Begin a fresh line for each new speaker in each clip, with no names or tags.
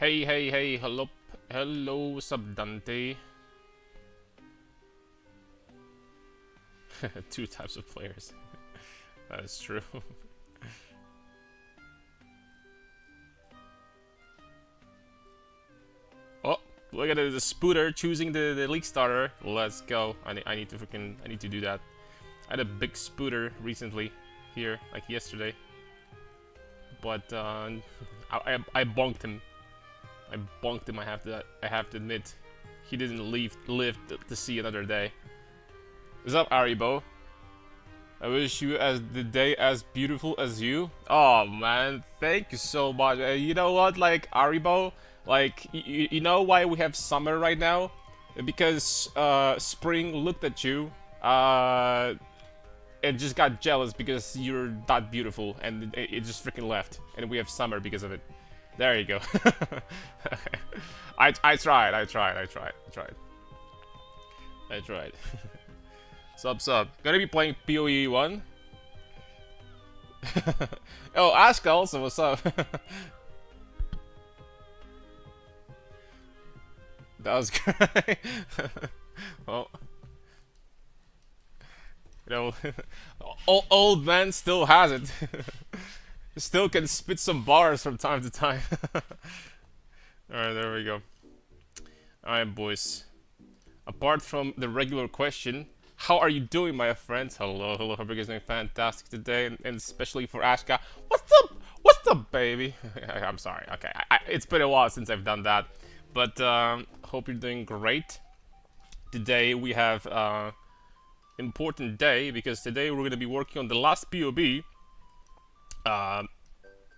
Hey, hello, Subdante. Two types of players. That is true. Oh, look at the Spooter choosing the League starter. Let's go. I need to do that. I had a big Spooter recently here, like yesterday. But I bonked him. I have to admit. He didn't live to see another day. What's up, Aribo? I wish you as the day as beautiful as you. Oh man, thank you so much. You know what, like Aribo, like you know why we have summer right now? Because spring looked at you, and just got jealous because you're that beautiful, and it just freaking left, and we have summer because of it. There you go. I tried. Sup. Gonna be playing PoE 1. Oh, Ashka also, what's up? That was great. Well, you know, old man still has it. Still can spit some bars from time to time. Alright, there we go. Alright, boys. Apart from the regular question, how are you doing, my friends? Hello. Hope you guys are doing fantastic today, and especially for Ashka. What's up, baby? I'm sorry. Okay, it's been a while since I've done that, but hope you're doing great. Today we have important day because today we're going to be working on the last POB.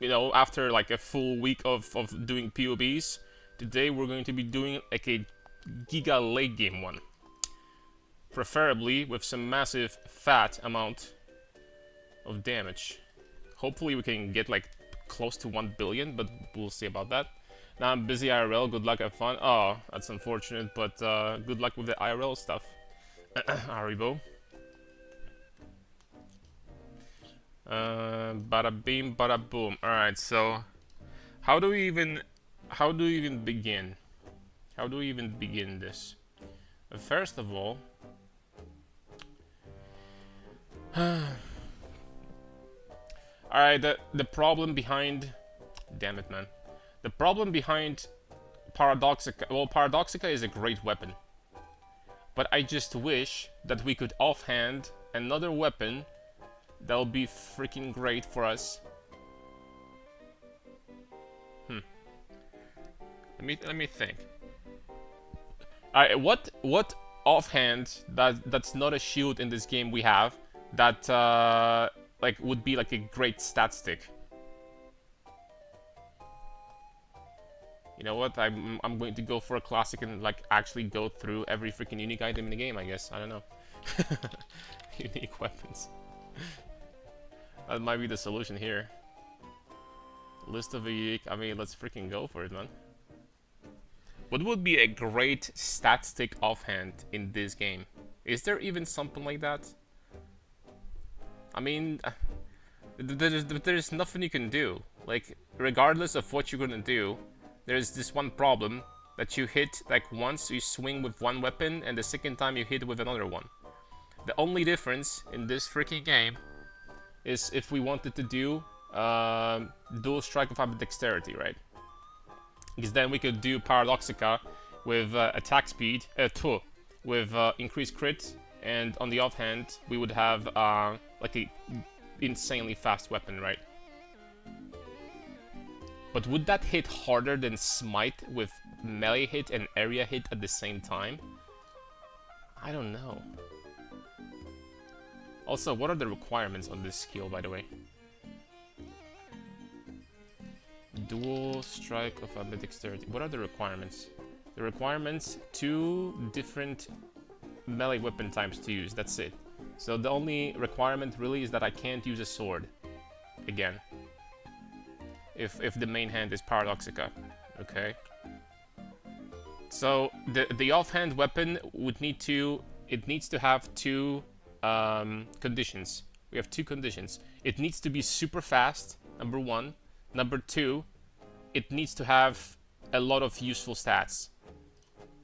You know, after like a full week of doing POBs, today we're going to be doing like a giga late game one. Preferably with some massive fat amount of damage. Hopefully we can get like close to 1 billion, but we'll see about that. Now I'm busy IRL, good luck, have fun. Oh, that's unfortunate, but good luck with the IRL stuff. Haribo. Bada beam, bada boom. Alright, so how do we even begin? How do we even begin this? First of all, alright, the problem behind, damn it, man. The problem behind Paradoxica, well, Paradoxica is a great weapon, but I just wish that we could offhand another weapon that'll be freaking great for us. Let me think. Alright, what offhand that's not a shield in this game we have that like would be like a great stat stick? You know what? I'm going to go for a classic and like actually go through every freaking unique item in the game, I guess. I don't know. Unique weapons. That might be the solution here. List of unique. I mean, let's freaking go for it, man. What would be a great stat stick offhand in this game? Is there even something like that? I mean, there's nothing you can do. Like, regardless of what you're gonna do, there's this one problem that you hit like once, you swing with one weapon, and the second time you hit with another one. The only difference in this freaking game is if we wanted to do dual strike of ambidexterity, right? Because then we could do Paradoxica with attack speed, with increased crit, and on the offhand we would have like a insanely fast weapon, right? But would that hit harder than Smite with melee hit and area hit at the same time? I don't know. Also, what are the requirements on this skill, by the way? Dual strike of ambidexterity. What are the requirements? The requirements, 2 different melee weapon types to use. That's it. So the only requirement really is that I can't use a sword again. If the main hand is Paradoxica. Okay. So the offhand weapon would need to, it needs to have 2 conditions. We have 2 conditions. It needs to be super fast, number 1. Number 2, it needs to have a lot of useful stats.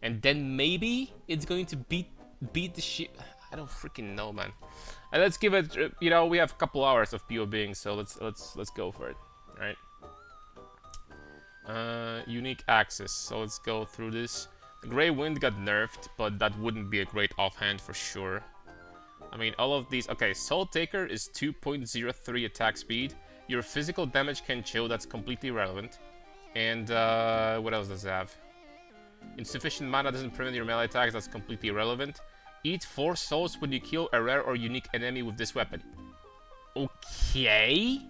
And then maybe it's going to beat the shit. I don't freaking know, man. And let's give it, you know, we have a couple hours of PoBing, so let's go for it. All right. Unique access. So let's go through this. The Grey Wind got nerfed, but that wouldn't be a great offhand for sure. I mean, all of these... Okay, Soul Taker is 2.03 attack speed. Your physical damage can chill, that's completely irrelevant. And, what else does it have? Insufficient mana doesn't prevent your melee attacks, that's completely irrelevant. Eat 4 souls when you kill a rare or unique enemy with this weapon. Okay.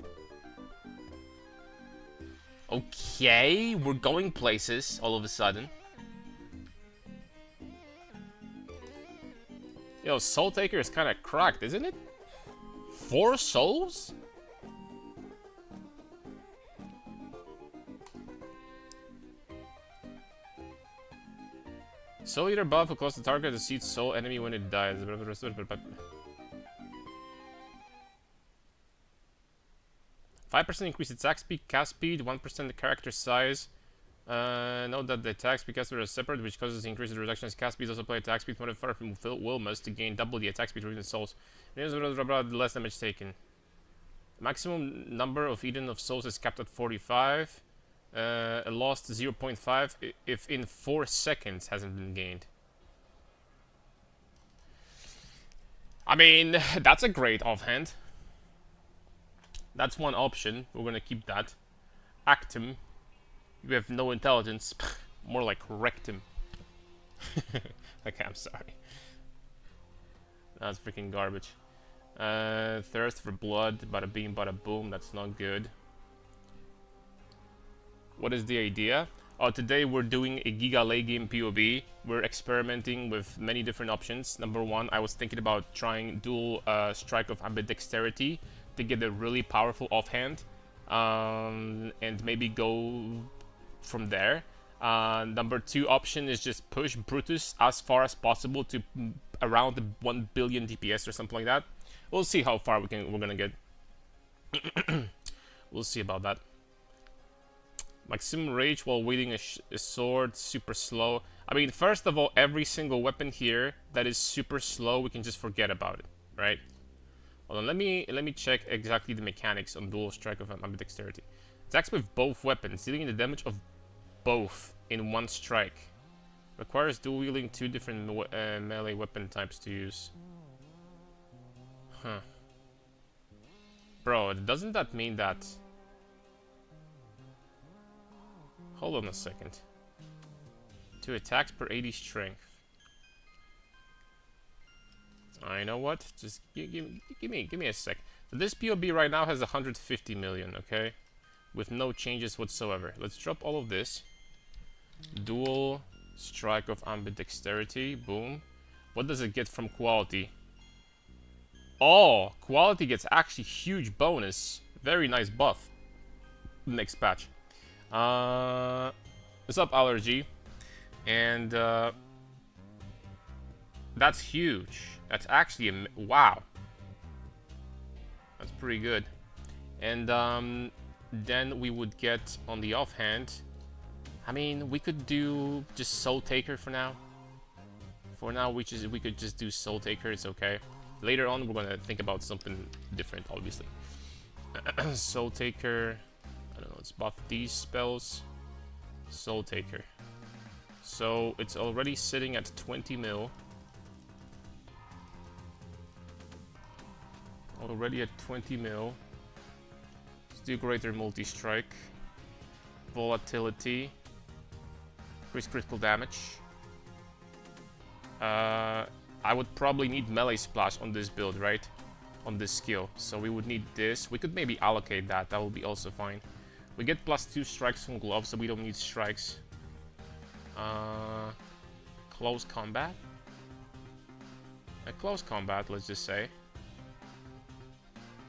Okay, we're going places all of a sudden. Yo, Soul Taker is kind of cracked, isn't it? 4 souls? Soul Eater buff will cause the target to see soul enemy when it dies. 5% increase attack speed, cast speed, 1% the character size. Note that the attack speed caster is separate, which causes increased reduction as cast speed. Also play attack speed modifier from Wilmus to gain double the attack speed for Eden Souls. Less damage taken. Maximum number of Eden of Souls is capped at 45. Lost 0.5 if in 4 seconds hasn't been gained. I mean, that's a great offhand. That's one option. We're gonna keep that. Actum. You have no intelligence. More like rectum. Okay, I'm sorry. That's freaking garbage. Thirst for blood. Bada beam, bada boom. That's not good. What is the idea? Oh, today we're doing a Giga late game PoB. We're experimenting with many different options. Number one, I was thinking about trying dual strike of ambidexterity to get a really powerful offhand, and maybe go from there. Number two option is just push Brutus as far as possible to around the 1 billion DPS or something like that. We'll see how far we're gonna get. We'll see about that. Maximum rage while wielding a sword, super slow. I mean, first of all, every single weapon here that is super slow, we can just forget about it, right? Hold on, let me check exactly the mechanics on dual strike of ambidexterity. Attacks with both weapons, dealing the damage of both in one strike. Requires dual wielding 2 different melee weapon types to use. Huh. Bro, doesn't that mean that... Hold on a second. 2 attacks per 80 strength. I know what? Just give me a sec. So this PoB right now has 150 million, okay? With no changes whatsoever. Let's drop all of this. Dual strike of ambidexterity. Boom. What does it get from quality? Oh, quality gets actually huge bonus. Very nice buff. Next patch. What's up, Allergy? And that's huge. That's actually wow. That's pretty good. And then we would get on the offhand. I mean, we could do just Soul Taker for now. For now, we could just do Soul Taker. It's okay. Later on, we're gonna think about something different, obviously. Soul Taker. I don't know. Let's buff these spells. Soul Taker. So it's already sitting at 20 mil. Already at 20 mil. Let's do greater multi-strike. Volatility. Increase critical damage. I would probably need melee splash on this build, right? On this skill. So we would need this. We could maybe allocate that. That would be also fine. We get +2 strikes from gloves, so we don't need strikes. Close combat. A close combat, let's just say.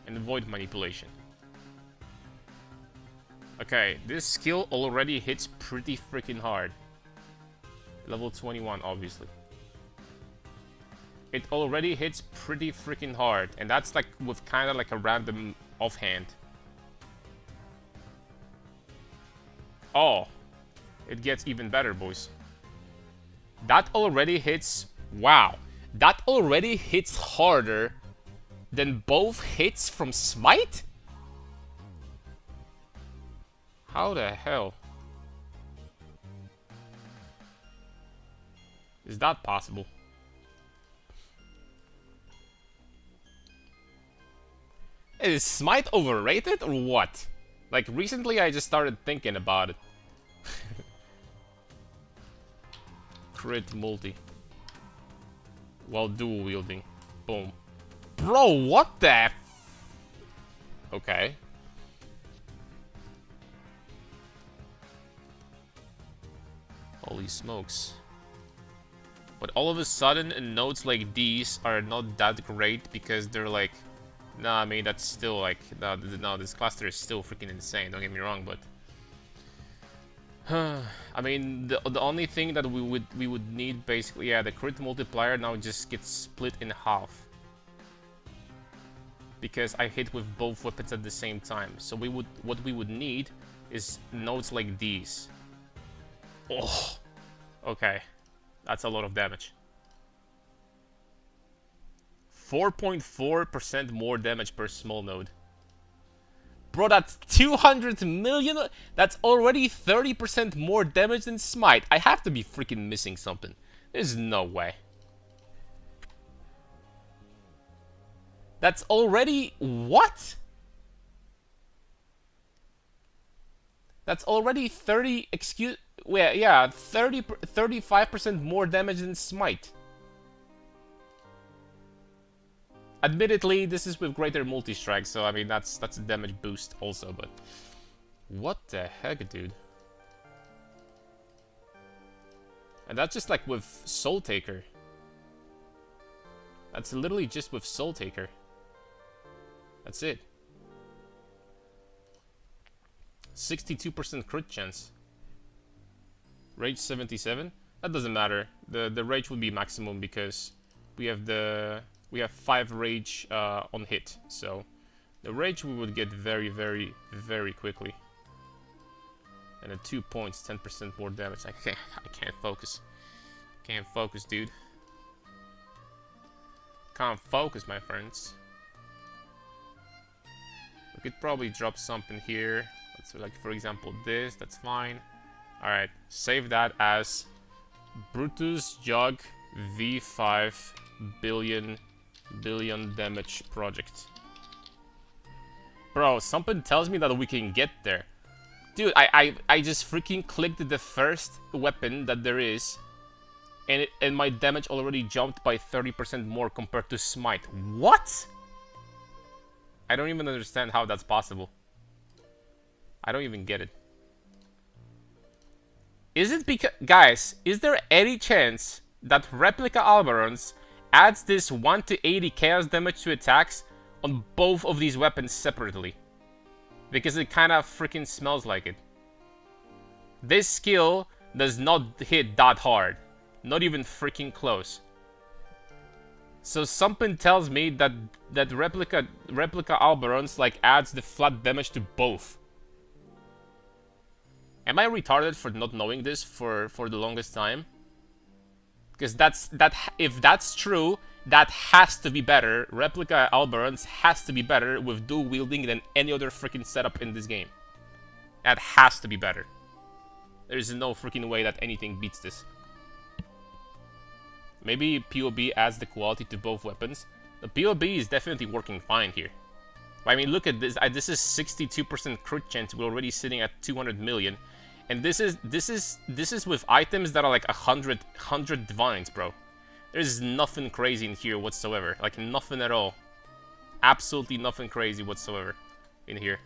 And avoid manipulation. Okay, this skill already hits pretty freaking hard. Level 21, obviously. It already hits pretty freaking hard, and that's like with kind of like a random offhand. Oh, It gets even better, boys. That already hits... Wow. That already hits harder than both hits from Smite? How the hell is that possible? Is Smite overrated or what? Like, recently I just started thinking about it. Crit multi. While dual wielding. Boom. Bro, what the f... Okay. Holy smokes. But all of a sudden, nodes like these are not that great because they're like... Nah, I mean, that's still like... No, this cluster is still freaking insane, don't get me wrong, but... I mean, the only thing that we would need basically, yeah, the crit multiplier now just gets split in half. Because I hit with both weapons at the same time. So what we would need is nodes like these. Oh, okay. That's a lot of damage. 4.4% more damage per small node. Bro, that's 200 million? That's already 30% more damage than Smite. I have to be freaking missing something. There's no way. That's already... What? That's already 30... Excuse... Well, yeah, 35% more damage than Smite. Admittedly, this is with greater multi-strike, so I mean that's a damage boost also, but... What the heck, dude? And that's just like with Soul Taker. That's literally just with Soul Taker. That's it. 62% crit chance. Rage 77? That doesn't matter. The rage would be maximum because we have 5 rage on hit. So the rage we would get very, very, very quickly. And at 2 points, 10% more damage. I can't focus. Can't focus, dude. Can't focus, my friends. We could probably drop something here. Let's like, for example, this. That's fine. All right, save that as Brutus Jug V5 billion damage project. Bro, something tells me that we can get there. Dude, I just freaking clicked the first weapon that there is, and my damage already jumped by 30% more compared to Smite. What? I don't even understand how that's possible. I don't even get it. Is it because... Guys, is there any chance that Replica Alberons adds this 1 to 80 chaos damage to attacks on both of these weapons separately? Because it kind of freaking smells like it. This skill does not hit that hard. Not even freaking close. So something tells me that Replica Alberons like adds the flat damage to both. Am I retarded for not knowing this for the longest time? Because if that's true, that has to be better. Replica Alberons has to be better with dual wielding than any other freaking setup in this game. That has to be better. There's no freaking way that anything beats this. Maybe PoB adds the quality to both weapons. The PoB is definitely working fine here. I mean, look at this. This is 62% crit chance. We're already sitting at 200 million. And this is with items that are like 100 divines, bro. There's nothing crazy in here whatsoever. Like nothing at all. Absolutely nothing crazy whatsoever in here.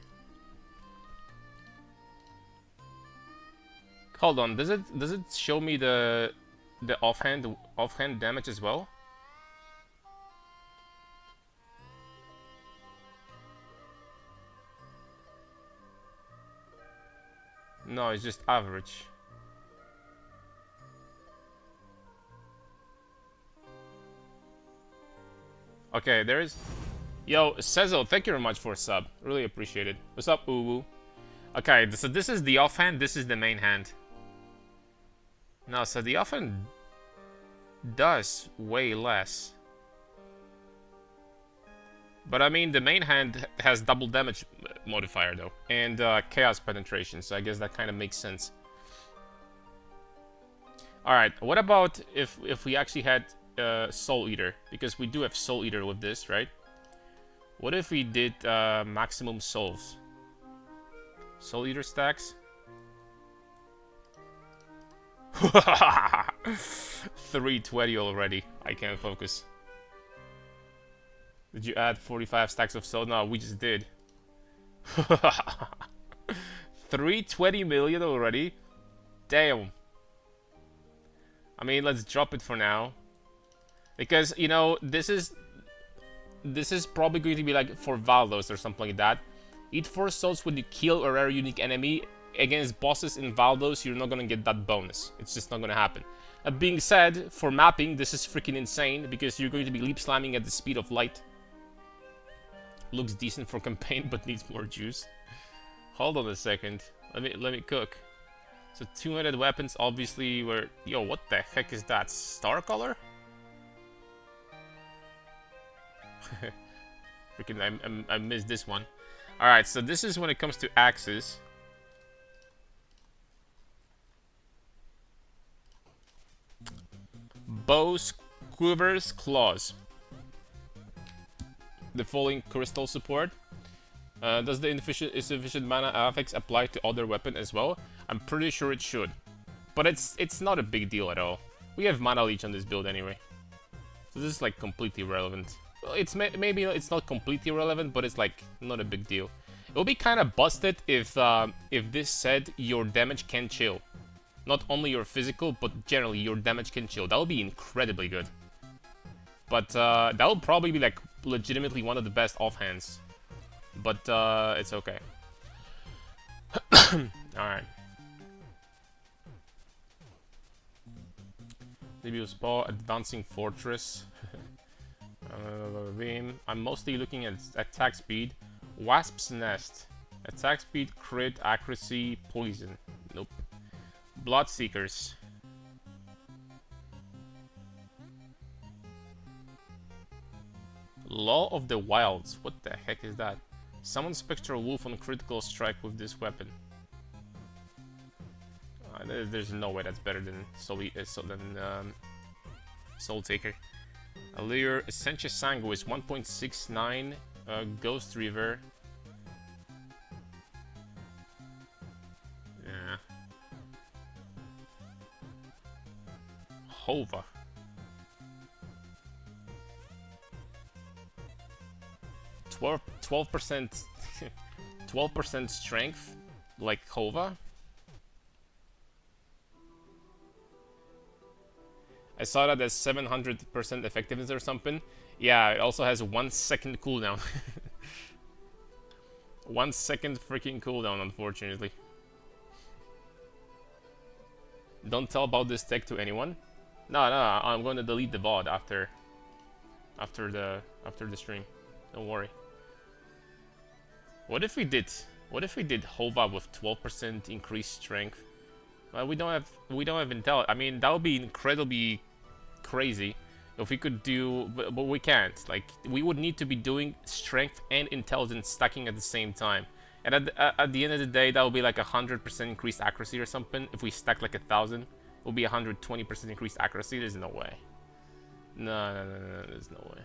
Hold on, does it show me the offhand damage as well? No, it's just average. Okay, there is... Yo, Sezo, thank you very much for a sub. Really appreciate it. What's up, Uwu? Okay, so this is the offhand, this is the main hand. No, so the offhand does way less. But I mean, the main hand has double damage modifier though, and chaos penetration, so I guess that kind of makes sense. Alright, what about if we actually had Soul Eater? Because we do have Soul Eater with this, right? What if we did maximum souls? Soul Eater stacks? 320 already. I can't focus. Did you add 45 stacks of soul? No, we just did. 320 million already? Damn. I mean, let's drop it for now. Because, you know, this is probably going to be like for Valdos or something like that. Eat 4 souls when you kill a rare unique enemy. Against bosses in Valdos, you're not gonna get that bonus. It's just not gonna happen. That being said, for mapping, this is freaking insane because you're going to be leap slamming at the speed of light. Looks decent for campaign, but needs more juice. Hold on a second. Let me cook. So 200 weapons, obviously. Were yo, what the heck is that? Star color? Freaking, I missed this one. All right, so this is when it comes to axes. Bows, quivers, claws. The falling crystal support. Does the insufficient mana affix apply to other weapon as well? I'm pretty sure it should. But it's not a big deal at all. We have mana leech on this build anyway. So this is like completely relevant. Well, it's maybe it's not completely relevant, but it's like not a big deal. It would be kind of busted if this said your damage can chill. Not only your physical, but generally your damage can chill. That would be incredibly good. But that would probably be like legitimately one of the best offhands. But it's okay. Alright. Debut Spa, Advancing Fortress. Beam. I'm mostly looking at attack speed. Wasp's Nest. Attack speed, crit, accuracy, poison. Nope. Bloodseekers. Law of the Wilds. What the heck is that? Summon Spectral Wolf on critical strike with this weapon. There's no way that's better than Soul Taker. Allure. Essentia Sanguis is 1.69. Ghost River. Yeah. Hova. 12% 12% strength like Hova. I saw that as 700% effectiveness or something. Yeah, it also has 1 second cooldown. 1 second freaking cooldown, unfortunately. Don't tell about this tech to anyone. No, I'm going to delete the VOD after the stream. Don't worry. What if we did Hova with 12% increased strength? Well, we don't have intel. I mean, that would be incredibly crazy if we could do, but we can't. Like, we would need to be doing strength and intelligence stacking at the same time. And at the end of the day, that would be like 100% increased accuracy or something. If we stack like 1,000, it would be 120% increased accuracy. There's no way. No, there's no way.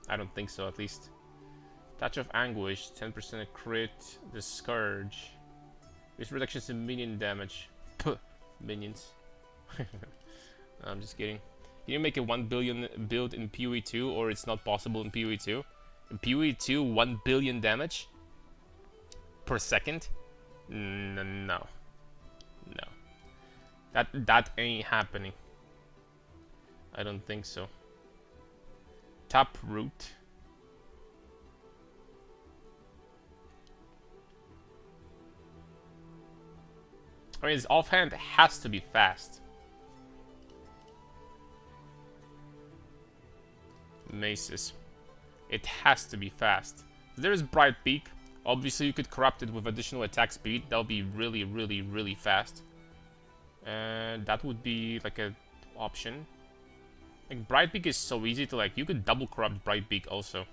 I don't think so, at least. Touch of Anguish, 10% crit. The Scourge. This reductions in minion damage. Puh, minions. I'm just kidding. Can you make a 1 billion build in PoE 2, or it's not possible in PoE 2? In PoE 2, 1 billion damage per second? No. That ain't happening. I don't think so. Taproot. I mean, his offhand has to be fast. Maces. It has to be fast. There's Bright Peak. Obviously, you could corrupt it with additional attack speed. That'll be really, really, really fast. And that would be like a option. Like Brightbeak is so easy to like, you could double corrupt Brightbeak also.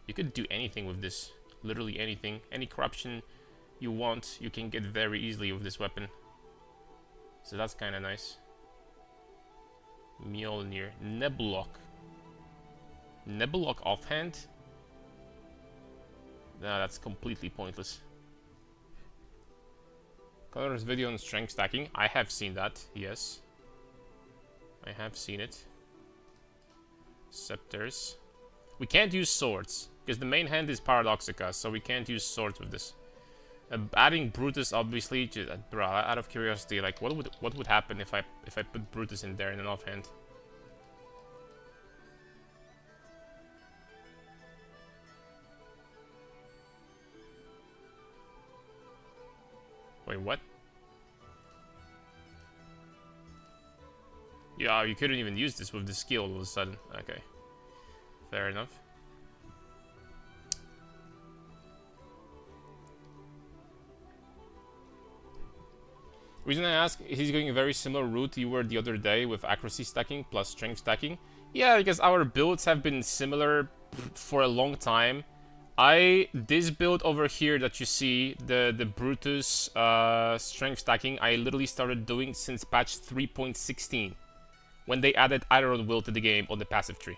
You could do anything with this. Literally anything. Any corruption you want, you can get very easily with this weapon. So that's kind of nice. Mjolnir. Nebulok. Nebulok offhand? No, that's completely pointless. Color's video on strength stacking. I have seen that, yes. I have seen it. Scepters. We can't use swords, because the main hand is Paradoxica, so we can't use swords with this. Adding Brutus, obviously, just, bro, out of curiosity, like, what would happen if I put Brutus in there in an offhand? Wait, what? Yeah, you couldn't even use this with the skill all of a sudden. Okay. Fair enough. Reason I ask, he's going a very similar route you were the other day with accuracy stacking plus strength stacking. Yeah, because our builds have been similar for a long time. This build over here that you see, the Brutus strength stacking, I literally started doing since patch 3.16, when they added Iron Will to the game on the passive tree.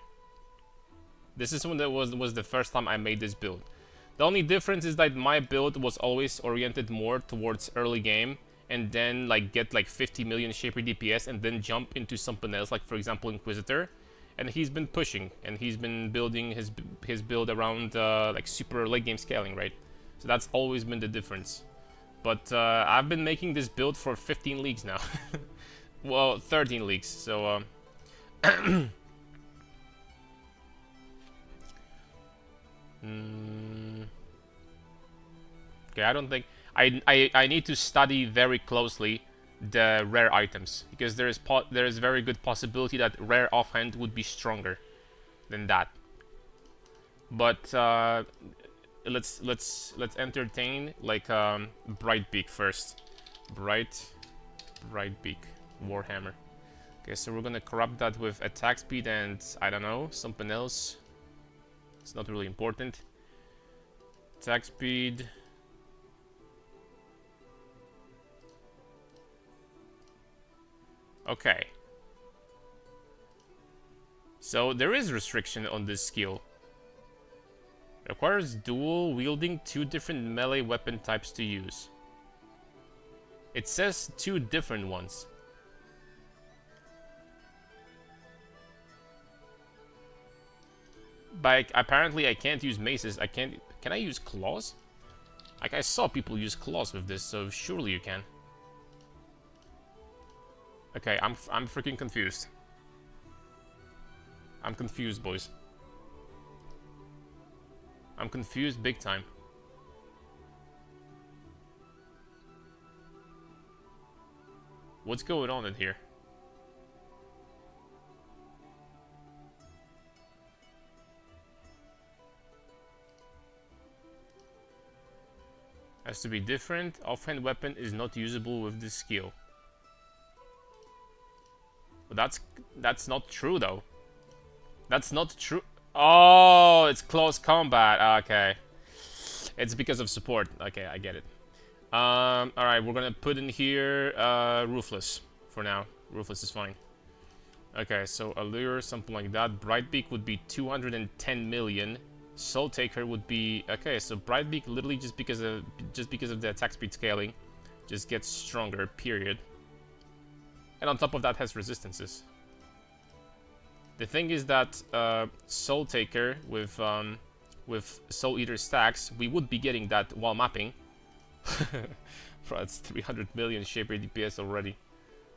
This is when that was the first time I made this build. The only difference is that my build was always oriented more towards early game, and then like get like 50 million Shaper DPS and then jump into something else, like for example Inquisitor. And he's been pushing, and he's been building his build around like super late game scaling, right? So that's always been the difference. But I've been making this build for 15 leagues now. Well, 13 leagues, so okay, I don't think I need to study very closely the rare items, because there is very good possibility that rare offhand would be stronger than that. But let's entertain like Brightbeak first. Brightbeak Warhammer. Okay, so we're gonna corrupt that with attack speed and I don't know, something else. It's not really important. Attack speed. Okay. So there is restriction on this skill. Requires dual wielding 2 different melee weapon types to use. It says 2 different ones. But apparently I can't use maces. Can I use claws? Like I saw people use claws with this, so surely you can. Okay, I'm freaking confused. I'm confused, boys. I'm confused big time. What's going on in here? Has to be different. Offhand weapon is not usable with this skill. But that's not true though. That's not true. Oh, it's close combat. Okay. It's because of support. Okay, I get it. Alright, we're gonna put in here Ruthless for now. Ruthless is fine. Okay, so Allure, something like that. Brightbeak would be 210 million. Soul Taker would be okay. So Brightbeak literally just because of the attack speed scaling, just gets stronger. Period. And on top of that has resistances. The thing is that Soul Taker with Soul Eater stacks, we would be getting that while mapping. Bro, that's 300 million Shaper DPS already.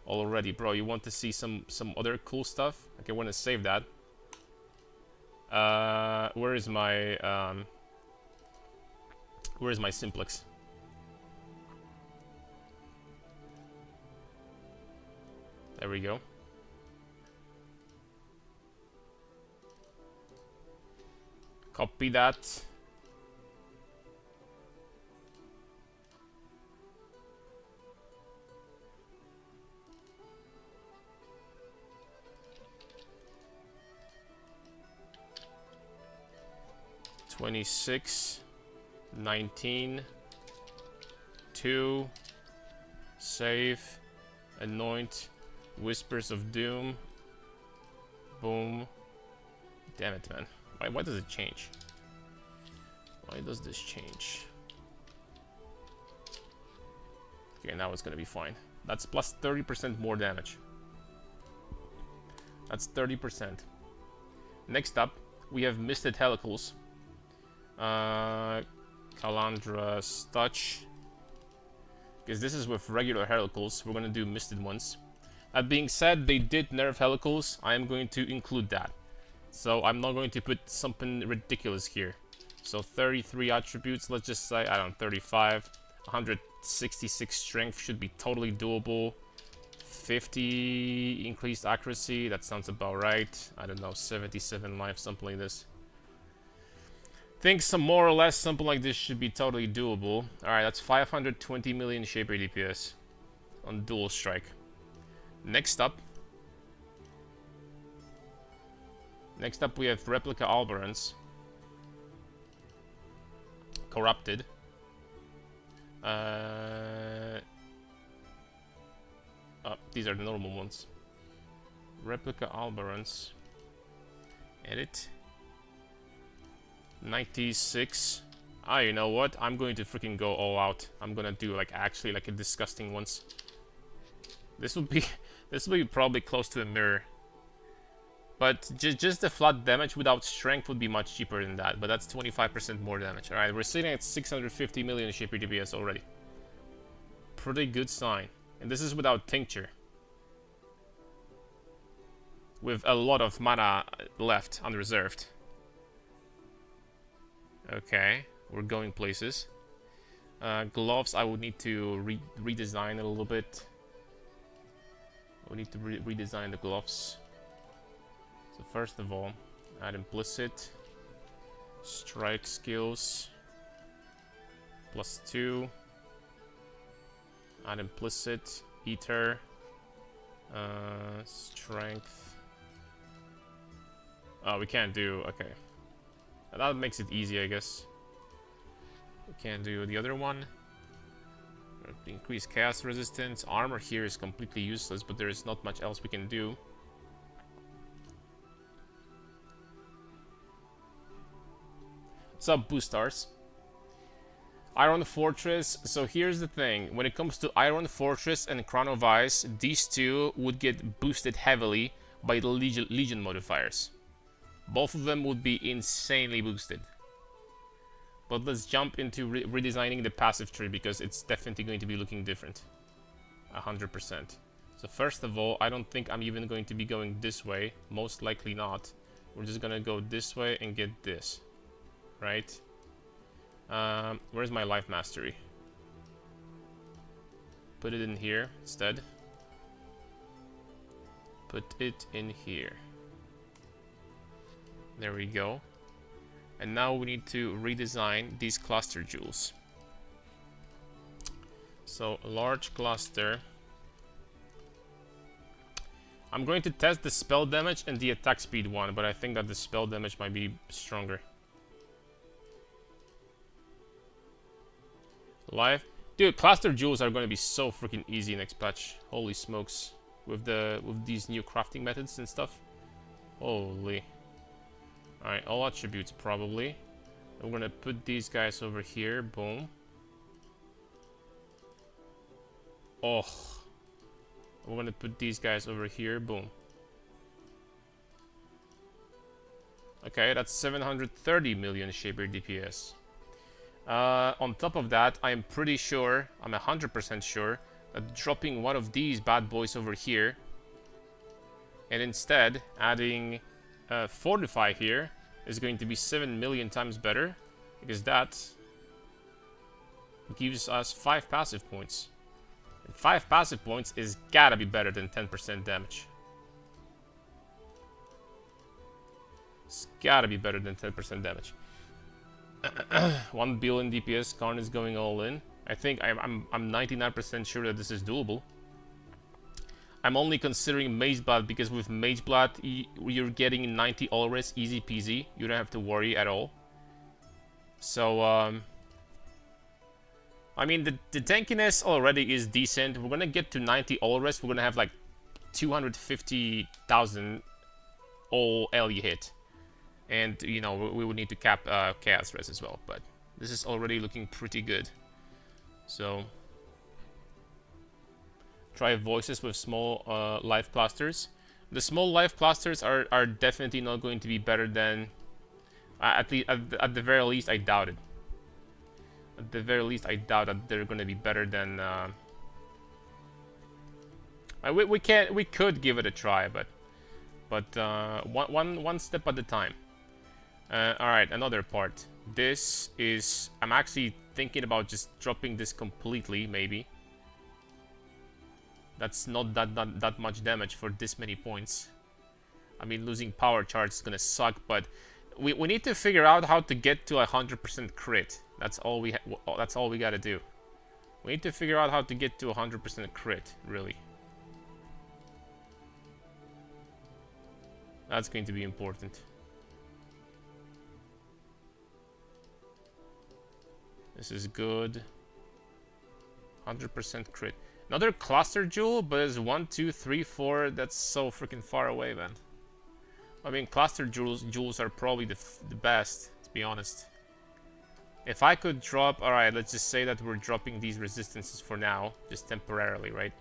Already, bro. You want to see some other cool stuff? Okay, I want to save that. Where is my simplex? There we go. Copy that. 26, 19, 2, save, anoint, whispers of doom, boom. Damn it, man. Why does it change? Why does this change? Okay, now it's gonna be fine. That's plus 30% more damage. That's 30%. Next up, we have Misted Helicals. Calandra's Touch. Because this is with regular Helicals, we're gonna do Misted ones. That being said, they did nerf Helicals. I am going to include that. So I'm not going to put something ridiculous here. So 33 attributes, let's just say, I don't know, 35. 166 strength should be totally doable. 50 increased accuracy, that sounds about right. I don't know, 77 life, something like this. Think some more or less something like this should be totally doable. Alright, that's 520 million Shaper DPS on dual strike. Next up we have Replica Alberans. Corrupted. These are the normal ones. Replica Alberans. Edit. 96. Ah, you know what? I'm going to freaking go all out. I'm gonna do like actually like a disgusting ones. This will be probably close to a mirror. But just the flat damage without strength would be much cheaper than that. But that's 25% more damage. Alright, we're sitting at 650 million Shaper DPS already. Pretty good sign. And this is without Tincture. With a lot of mana left unreserved. Okay, we're going places. Gloves, I would need to redesign a little bit. We need to redesign the gloves. So first of all, add implicit. Strike skills. +2. Add implicit. Ether. Strength. Oh, we can't do... okay. That makes it easy, I guess. We can't do the other one. Increase chaos resistance. Armor here is completely useless, but there is not much else we can do. What's up, Boostars? Iron Fortress. So here's the thing. When it comes to Iron Fortress and Crown of Ice, these two would get boosted heavily by the Legion modifiers. Both of them would be insanely boosted. But let's jump into redesigning the passive tree, because it's definitely going to be looking different. 100%. So first of all, I don't think I'm even going to be going this way. Most likely not. We're just gonna go this way and get this. Right? Where's my life mastery? Put it in here instead. Put it in here. There we go. And now we need to redesign these cluster jewels. So, large cluster. I'm going to test the spell damage and the attack speed one, but I think that the spell damage might be stronger. Life. Dude, cluster jewels are going to be so freaking easy next patch. Holy smokes. With these new crafting methods and stuff. Holy. Alright, all attributes probably. We're gonna put these guys over here. Boom. Oh. We're gonna put these guys over here. Boom. Okay, that's 730 million Shaper DPS. On top of that, I am pretty sure, I'm 100% sure, that dropping one of these bad boys over here and instead adding Fortify here is going to be 7 million times better, because that gives us 5 passive points. And 5 passive points is gotta be better than 10% damage. It's gotta be better than 10% damage. 1 billion DPS, Karn is going all in. I think I'm 99% sure that this is doable. I'm only considering Mage Blood because with Mage Blood you're getting 90 all res, easy peasy. You don't have to worry at all. So, I mean, the tankiness already is decent. We're gonna get to 90 all rest. We're gonna have like 250,000 all LE hit. And, you know, we would need to cap chaos res as well. But this is already looking pretty good. So, try voices with small life clusters. The small life clusters are definitely not going to be better than... at the very least, I doubt it. At the very least, I doubt that they're going to be better than... we could give it a try, but one step at a time. Alright, another part. This is... I'm actually thinking about just dropping this completely, maybe. That's not that much damage for this many points. I mean, losing power charge is gonna suck, but we need to figure out how to get to 100% crit. That's all we gotta do. We need to figure out how to get to 100% crit, really. That's going to be important. This is good. 100% crit. Another cluster jewel, but it's 1, 2, 3, 4. That's so freaking far away, man. I mean, cluster jewels are probably the best, to be honest. If I could drop... Alright, let's just say that we're dropping these resistances for now. Just temporarily, right?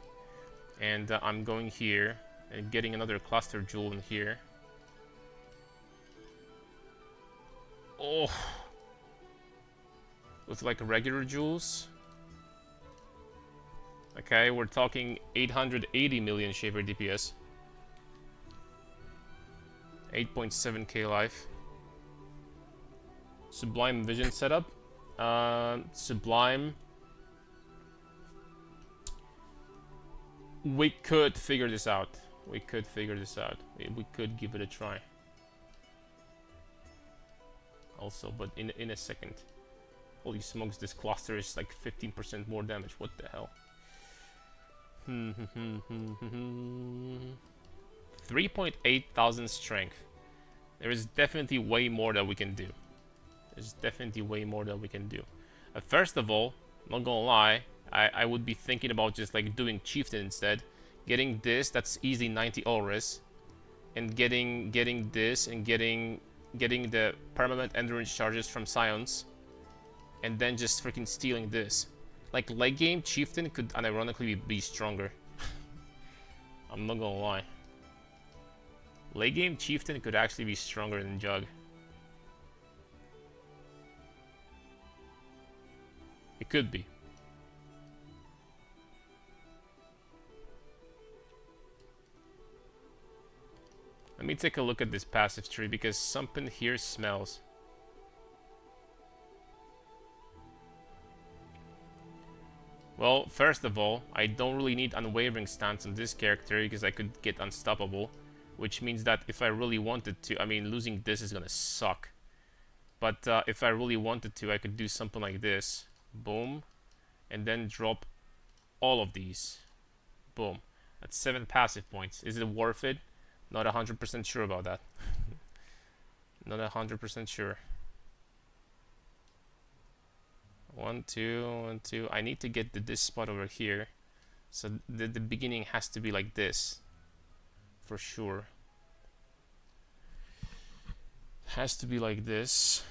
And I'm going here and getting another cluster jewel in here. Oh! With like regular jewels. Okay, we're talking 880 million Shaper DPS. 8.7k life. Sublime Vision setup. Sublime. We could figure this out. We could figure this out. We could give it a try. Also, but in a second. Holy smokes, this cluster is like 15% more damage. What the hell? 3.8 thousand strength. There is definitely way more that we can do. There's definitely way more that we can do. First of all, not gonna lie, I would be thinking about just like doing Chieftain instead. Getting this, that's easy 90 Ulris. And getting this and getting the permanent endurance charges from Scions. And then just freaking stealing this. Like, late game, Chieftain could unironically be stronger. I'm not gonna lie. Late game, Chieftain could actually be stronger than Jug. It could be. Let me take a look at this passive tree because something here smells. Well, first of all, I don't really need unwavering stance on this character because I could get unstoppable, which means that if I really wanted to, I mean, losing this is gonna suck. But if I really wanted to, I could do something like this. Boom. And then drop all of these. Boom. That's 7 passive points. Is it worth it? Not 100% sure about that. Not 100% sure. 1, 2, 1, 2. I need to get to this spot over here. So the beginning has to be like this. For sure. Has to be like this.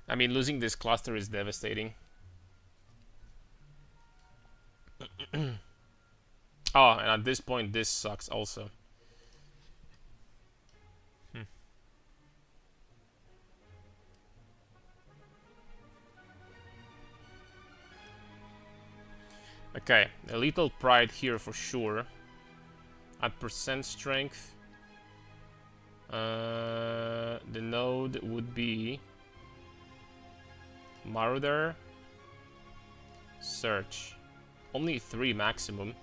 I mean, losing this cluster is devastating. Oh, and at this point, this sucks also. Okay, a lethal pride here for sure. At percent strength, the node would be Marauder, Search. Only 3 maximum.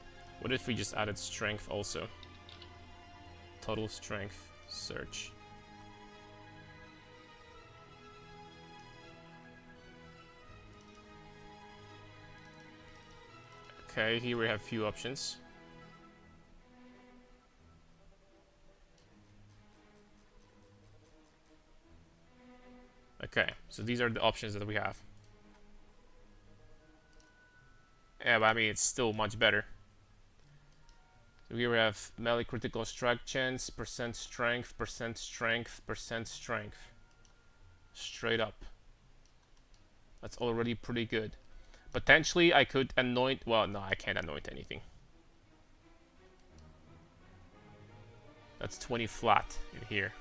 What if we just added strength also? Total strength, Search. Okay, here we have few options. Okay, so these are the options that we have. Yeah, but I mean, it's still much better. So here we have melee critical strike chance, percent strength, percent strength, percent strength. Straight up. That's already pretty good. Potentially, I could anoint... Well, no, I can't anoint anything. That's 20 flat in here.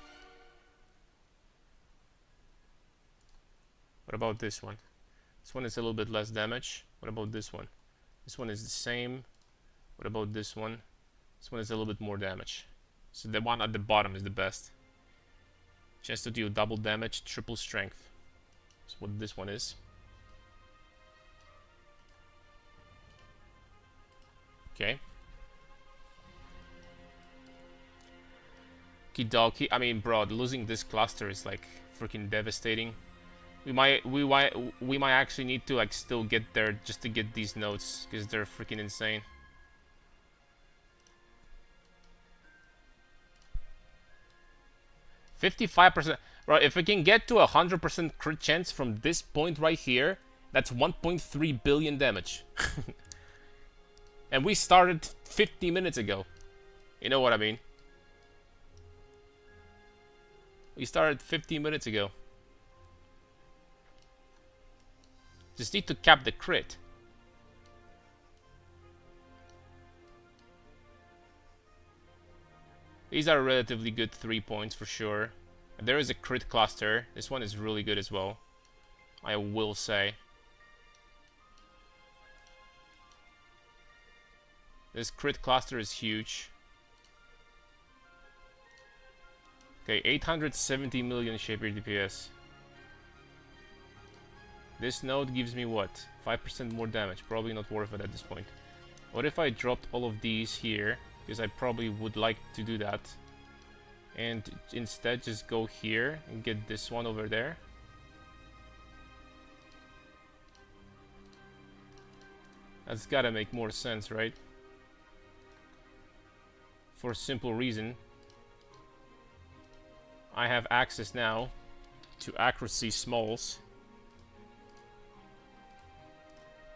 What about this one? This one is a little bit less damage. What about this one? This one is the same. What about this one? This one is a little bit more damage. So the one at the bottom is the best. Chance to deal double damage, triple strength. That's what this one is. Okay. Kidoki. I mean, bro, losing this cluster is like freaking devastating. We might actually need to like still get there just to get these notes because they're freaking insane. %55%. Right, if we can get to 100% crit chance from this point right here, that's 1.3 billion damage. And we started 50 minutes ago. You know what I mean? We started 50 minutes ago. Just need to cap the crit. These are relatively good 3 points for sure. There is a crit cluster. This one is really good as well, I will say. This crit cluster is huge. Okay, 870 million shaper DPS. This node gives me what? 5% more damage. Probably not worth it at this point. What if I dropped all of these here? Because I probably would like to do that. And instead just go here and get this one over there. That's gotta make more sense, right? For a simple reason. I have access now to accuracy smalls.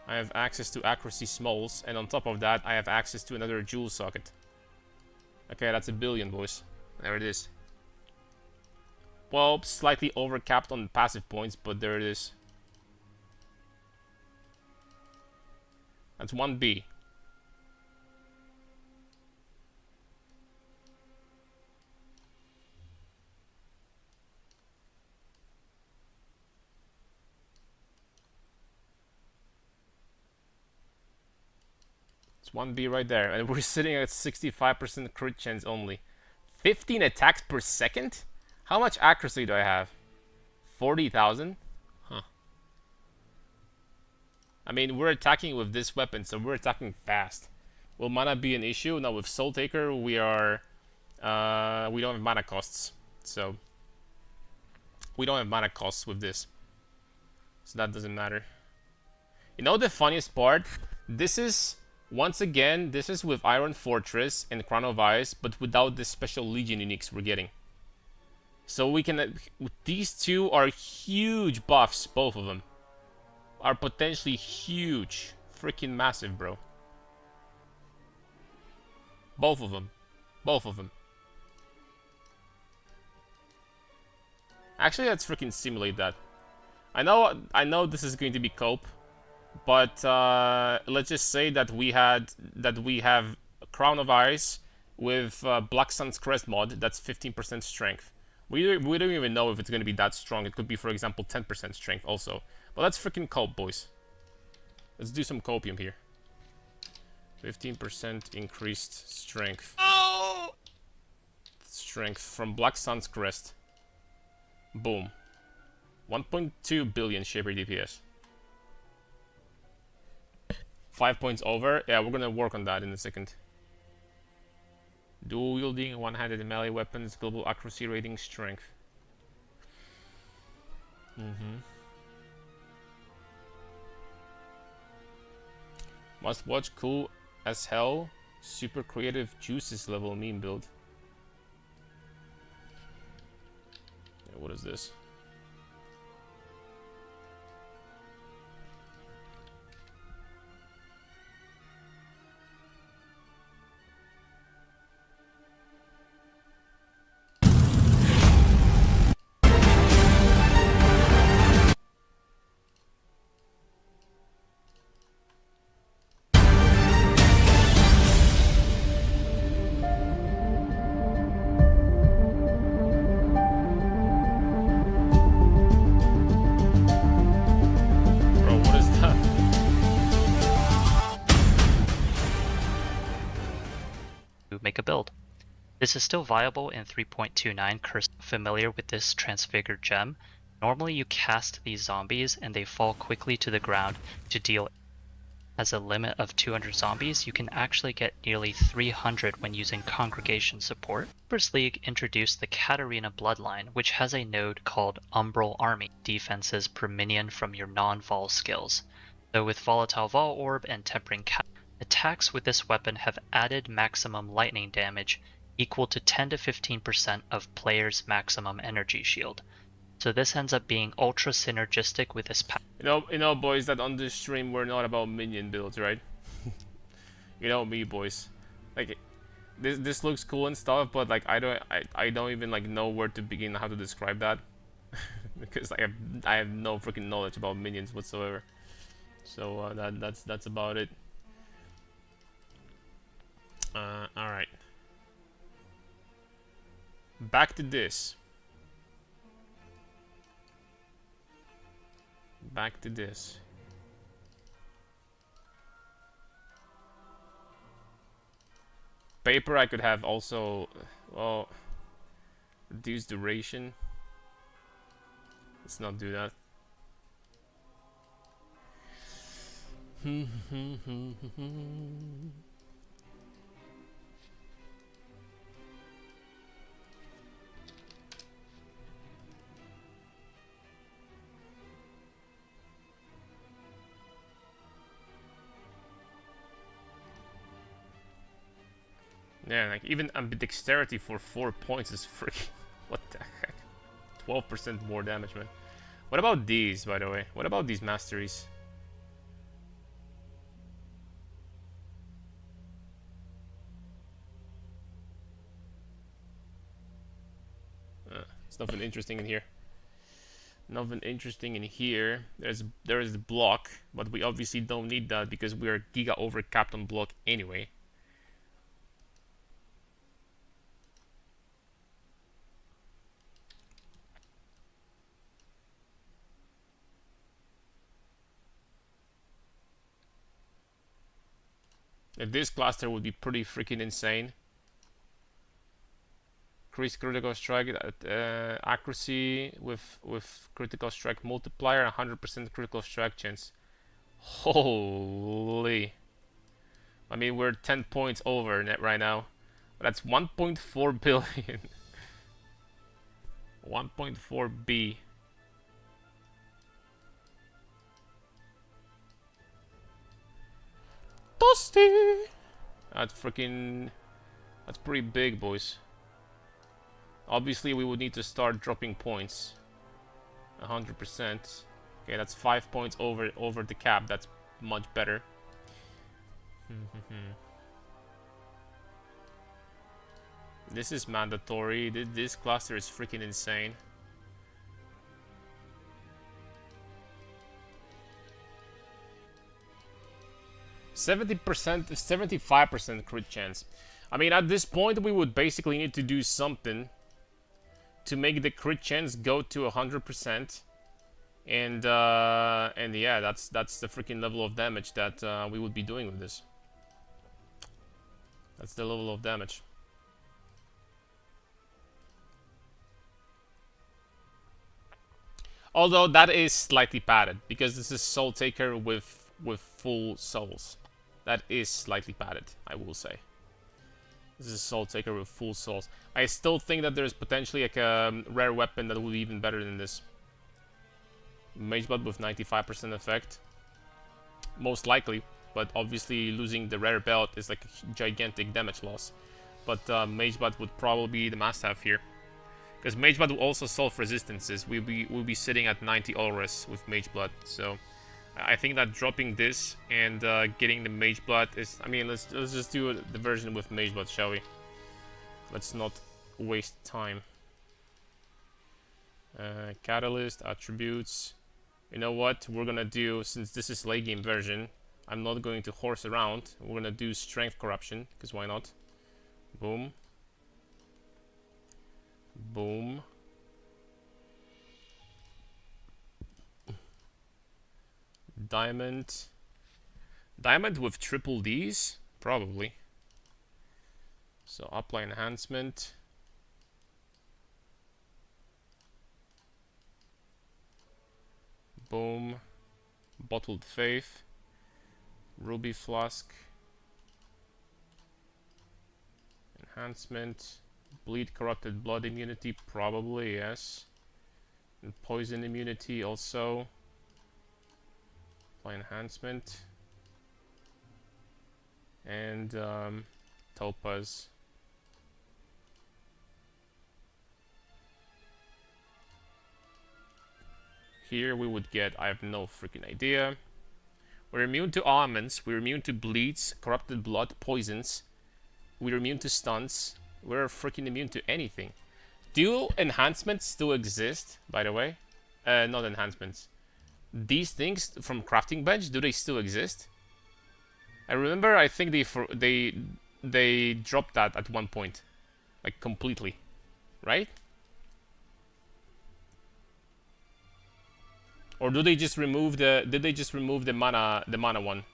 I have access to accuracy smalls, and on top of that, I have access to another jewel socket. Okay, that's 1 billion, boys. There it is. Well, slightly overcapped on the passive points, but there it is. That's 1B. It's 1B right there, and we're sitting at 65% crit chance only. 15 attacks per second? How much accuracy do I have? 40,000? Huh. I mean, we're attacking with this weapon, so we're attacking fast. Will mana be an issue? Now with Soul Taker, we are... we don't have mana costs. So... we don't have mana costs with this. So that doesn't matter. You know the funniest part? This is... once again, this is with Iron Fortress and Crown of Ice, but without the special Legion uniques we're getting. So we can... these two are huge buffs, both of them. Are potentially huge. Freaking massive, bro. Both of them. Both of them. Actually, let's freaking simulate that. I know this is going to be cope. But let's just say that we have Crown of Ice with Black Sun's Crest mod. That's 15% strength. We don't even know if it's going to be that strong. It could be, for example, 10% strength also. But let's freaking cope, boys. Let's do some copium here. 15% increased strength. Oh! Strength from Black Sun's Crest. Boom. 1.2 billion shaper DPS. 5 points over. Yeah, we're gonna work on that in a second. Dual wielding, one-handed melee weapons, global accuracy rating, strength. Must watch, cool as hell. Super creative juices level meme build. Yeah, what is this? Bro, what is that?
To make a build. This is still viable in 3.29. Familiar with this transfigured gem? Normally you cast these zombies and they fall quickly to the ground to deal. As a limit of 200 zombies, you can actually get nearly 300 when using congregation support. First League introduced the Katarina bloodline, which has a node called Umbral Army, defenses per minion from your non-vol skills. Though with Volatile Vol Orb and Tempering attacks with this weapon have added maximum lightning damage equal to 10 to 15% of player's maximum energy shield. So this ends up being ultra synergistic with this pack.
You know, boys, that on this stream we're not about minion builds, right? You know me, boys. Like, this looks cool and stuff, but like I don't even like know where to begin how to describe that because I have no freaking knowledge about minions whatsoever. So that's about it. All right. Back to this. Back to this. Paper I could have also, well, reduce duration. Let's not do that. Yeah, like even ambidexterity for 4 points is freaking... What the heck? 12% more damage, man. What about these, by the way? What about these masteries? There's nothing interesting in here. Nothing interesting in here. There is the block, but we obviously don't need that because we are giga overcapped on block anyway. This cluster would be pretty freaking insane. Increase critical strike accuracy with critical strike multiplier, 100% critical strike chance. Holy! I mean, we're 10 points over net right now. That's 1.4 billion. 1.4 B. Toasty! That's pretty big, boys. Obviously, we would need to start dropping points. 100%. Okay, that's 5 points over the cap. That's much better. This is mandatory. This cluster is freaking insane. %, 75% crit chance. I mean, at this point, we would basically need to do something to make the crit chance go to 100%, and yeah, that's the freaking level of damage that we would be doing with this. That's the level of damage. Although that is slightly padded because this is Soul Taker with full souls. That is slightly padded, I will say. This is Soul Taker with full souls. I still think that there's potentially like a rare weapon that will be even better than this. Mage Blood with 95% effect. Most likely. but obviously losing the rare belt is like a gigantic damage loss. But Mage Blood would probably be the must-have here, because Mage Blood will also solve resistances. We'll be sitting at 90 Ulris with Mage Blood, so I think that dropping this and getting the Mage Blood is... I mean, let's just do the version with Mage Blood, shall we? Let's not waste time. Catalyst, attributes. You know what? We're gonna do, since this is late game version, I'm not going to horse around. We're gonna do Strength Corruption, because why not? Boom. Boom. Diamond. Diamond with triple Ds? Probably. So apply enhancement. Boom. Bottled Faith. Ruby Flask. Enhancement. Bleed Corrupted Blood immunity, probably, yes. And poison immunity also. Apply enhancement. And Topaz. Here we would get, I have no freaking idea. We're immune to almonds, we're immune to bleeds, corrupted blood, poisons. We're immune to stuns. We're freaking immune to anything. Do enhancements still exist, by the way? Not enhancements. These things from crafting bench, do they still exist? I remember, I think they dropped that at one point, like completely, right? Or do they just remove the? Did they just remove the mana one?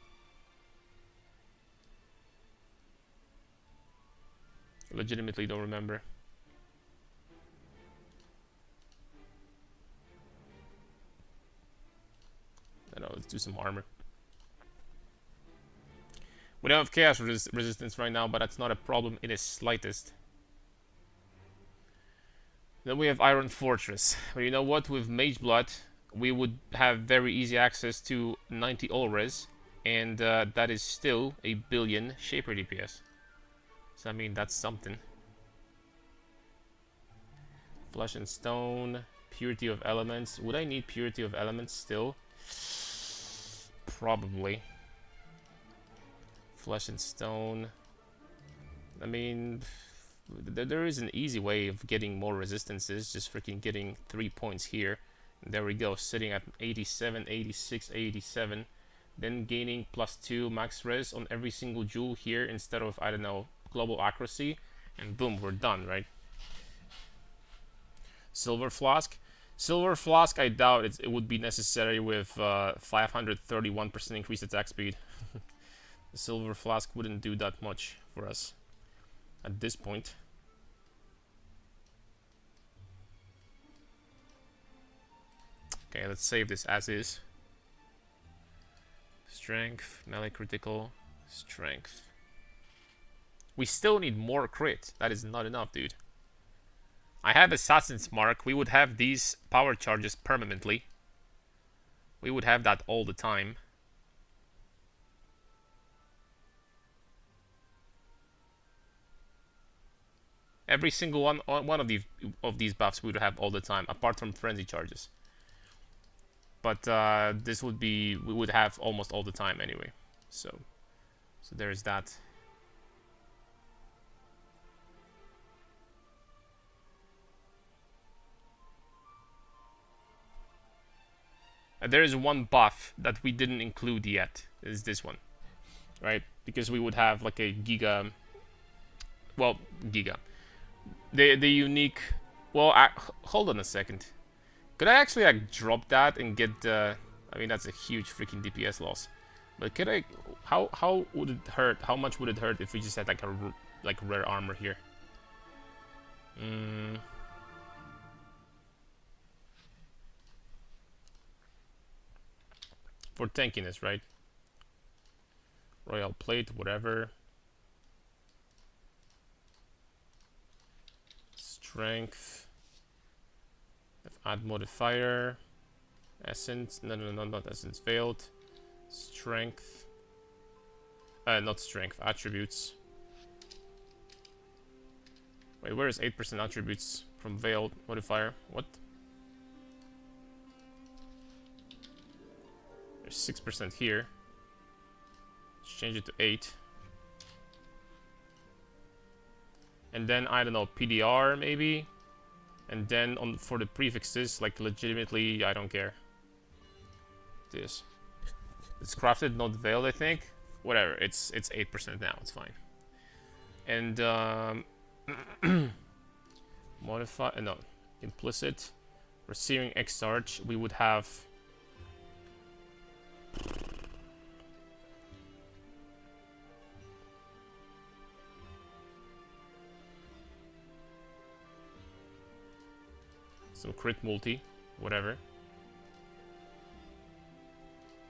Legitimately don't remember. I don't know, let's do some armor. We don't have chaos resistance right now, but that's not a problem in the slightest. Then we have Iron Fortress. But you know what? With Mage Blood, we would have very easy access to 90 Ulres, and that is still a billion Shaper DPS. So I mean, that's something. Flesh and Stone, Purity of Elements. Would I need Purity of Elements still? Probably. Flesh and Stone. I mean, there is an easy way of getting more resistances, just freaking getting 3 points here. And there we go, sitting at 87, 86, 87. Then gaining +2 max res on every single jewel here instead of, I don't know, global accuracy. And boom, we're done, right? Silver Flask. Silver Flask, I doubt it would be necessary with 531% increased attack speed. The Silver Flask wouldn't do that much for us at this point. Okay, let's save this as is. Strength, melee critical, strength. We still need more crit. That is not enough, dude. I have Assassin's Mark. We would have these power charges permanently. We would have that all the time. Every single one of these buffs we would have all the time, apart from frenzy charges. But this would be, we would have almost all the time anyway. So there's that. There is one buff that we didn't include yet. Is this one, right? Because we would have like a giga. Well, giga. The unique. Well, hold on a second. Could I actually like drop that and get? I mean, that's a huge freaking DPS loss. But could I? How would it hurt? How much would it hurt if we just had like a rare armor here? For tankiness, right? Royal Plate, whatever. Strength. Add modifier. Essence. No, not essence. Failed. Strength. not strength, attributes. Wait, where is 8% attributes from Veiled modifier? What? There's 6% here. Let's change it to 8. And then, I don't know, PDR maybe? And then on for the prefixes, like legitimately, I don't care. This. It's crafted, not veiled, I think. Whatever, it's 8% now, it's fine. And modify, no, implicit. For Searing Exarch, we would have some crit multi, whatever.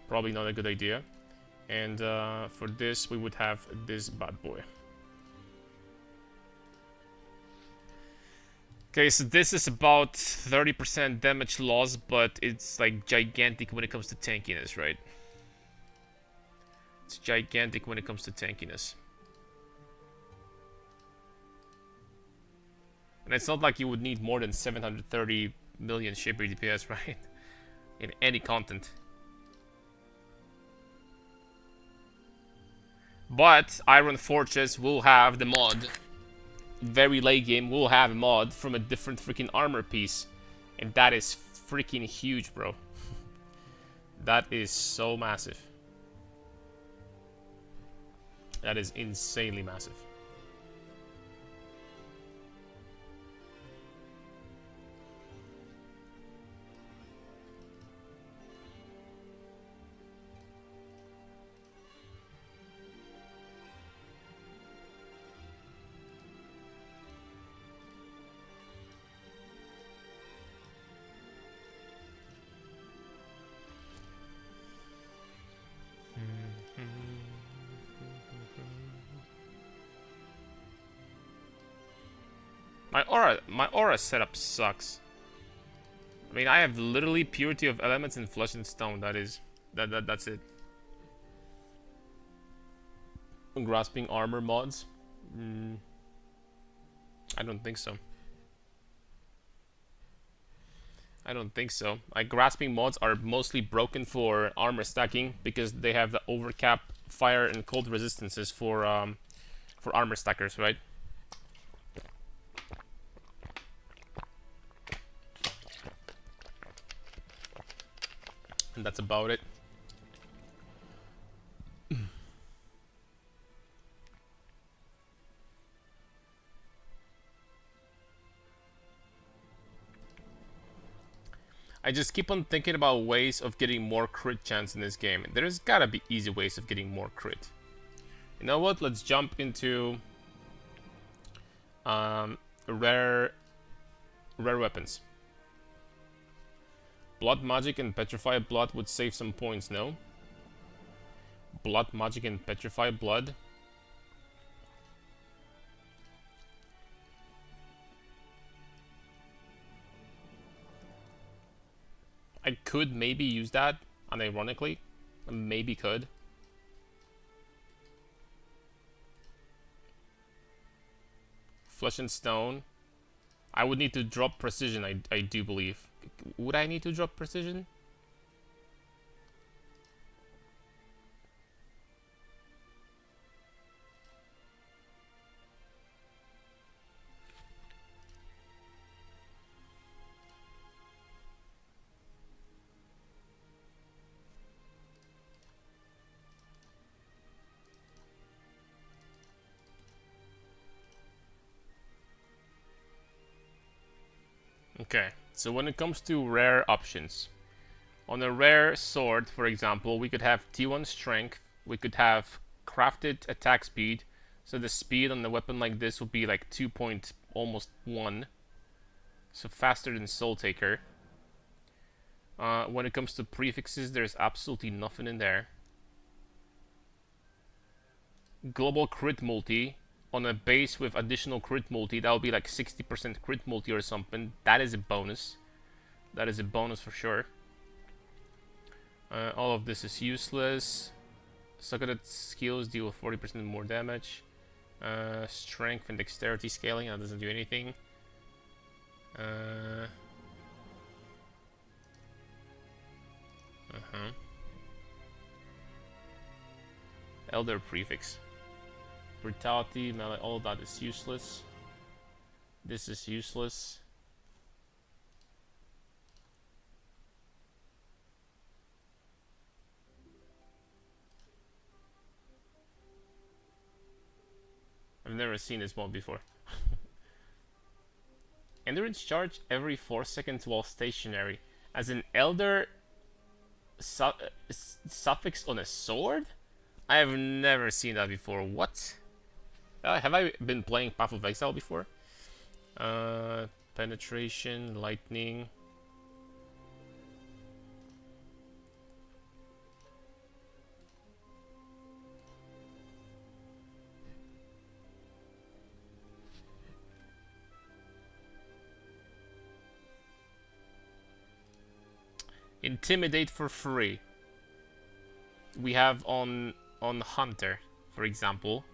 Probably not a good idea. And for this, we would have this bad boy. Okay, so this is about 30% damage loss, but it's like gigantic when it comes to tankiness, right? It's gigantic when it comes to tankiness. And it's not like you would need more than 730 million shaper DPS, right? In any content. But Iron Fortress will have the mod. Very late game will have a mod from a different freaking armor piece. And that is freaking huge, bro. That is so massive. That is insanely massive. My aura setup sucks. I mean, I have literally Purity of Elements and Flesh and Stone. That's it. Grasping armor mods? I don't think so. I don't think so. Like, grasping mods are mostly broken for armor stacking because they have the overcap fire and cold resistances for armor stackers, right? And that's about it. I just keep on thinking about ways of getting more crit chance in this game. There's gotta be easy ways of getting more crit. You know what? Let's jump into rare weapons. Blood Magic and Petrified Blood would save some points, no? Blood Magic and Petrified Blood. I could maybe use that, unironically. Maybe could. Flesh and Stone. I would need to drop Precision, I do believe. Would I need to drop Precision? Okay, so when it comes to rare options, on a rare sword, for example, we could have T1 strength, we could have crafted attack speed, so the speed on the weapon like this would be like 2 point almost 1, so faster than Soul Taker. When it comes to prefixes, there's absolutely nothing in there. Global crit multi. On a base with additional crit multi, that would be like 60% crit multi or something. That is a bonus. That is a bonus for sure. All of this is useless. Succeeded skills deal 40% more damage. Strength and dexterity scaling, that doesn't do anything. Elder prefix. Brutality, melee, all that is useless. This is useless. I've never seen this one before. Endurance charge every 4 seconds while stationary. As an elder suffix on a sword? I have never seen that before. What? Have I been playing Path of Exile before? Penetration, lightning. Intimidate for free. We have on Hunter, for example.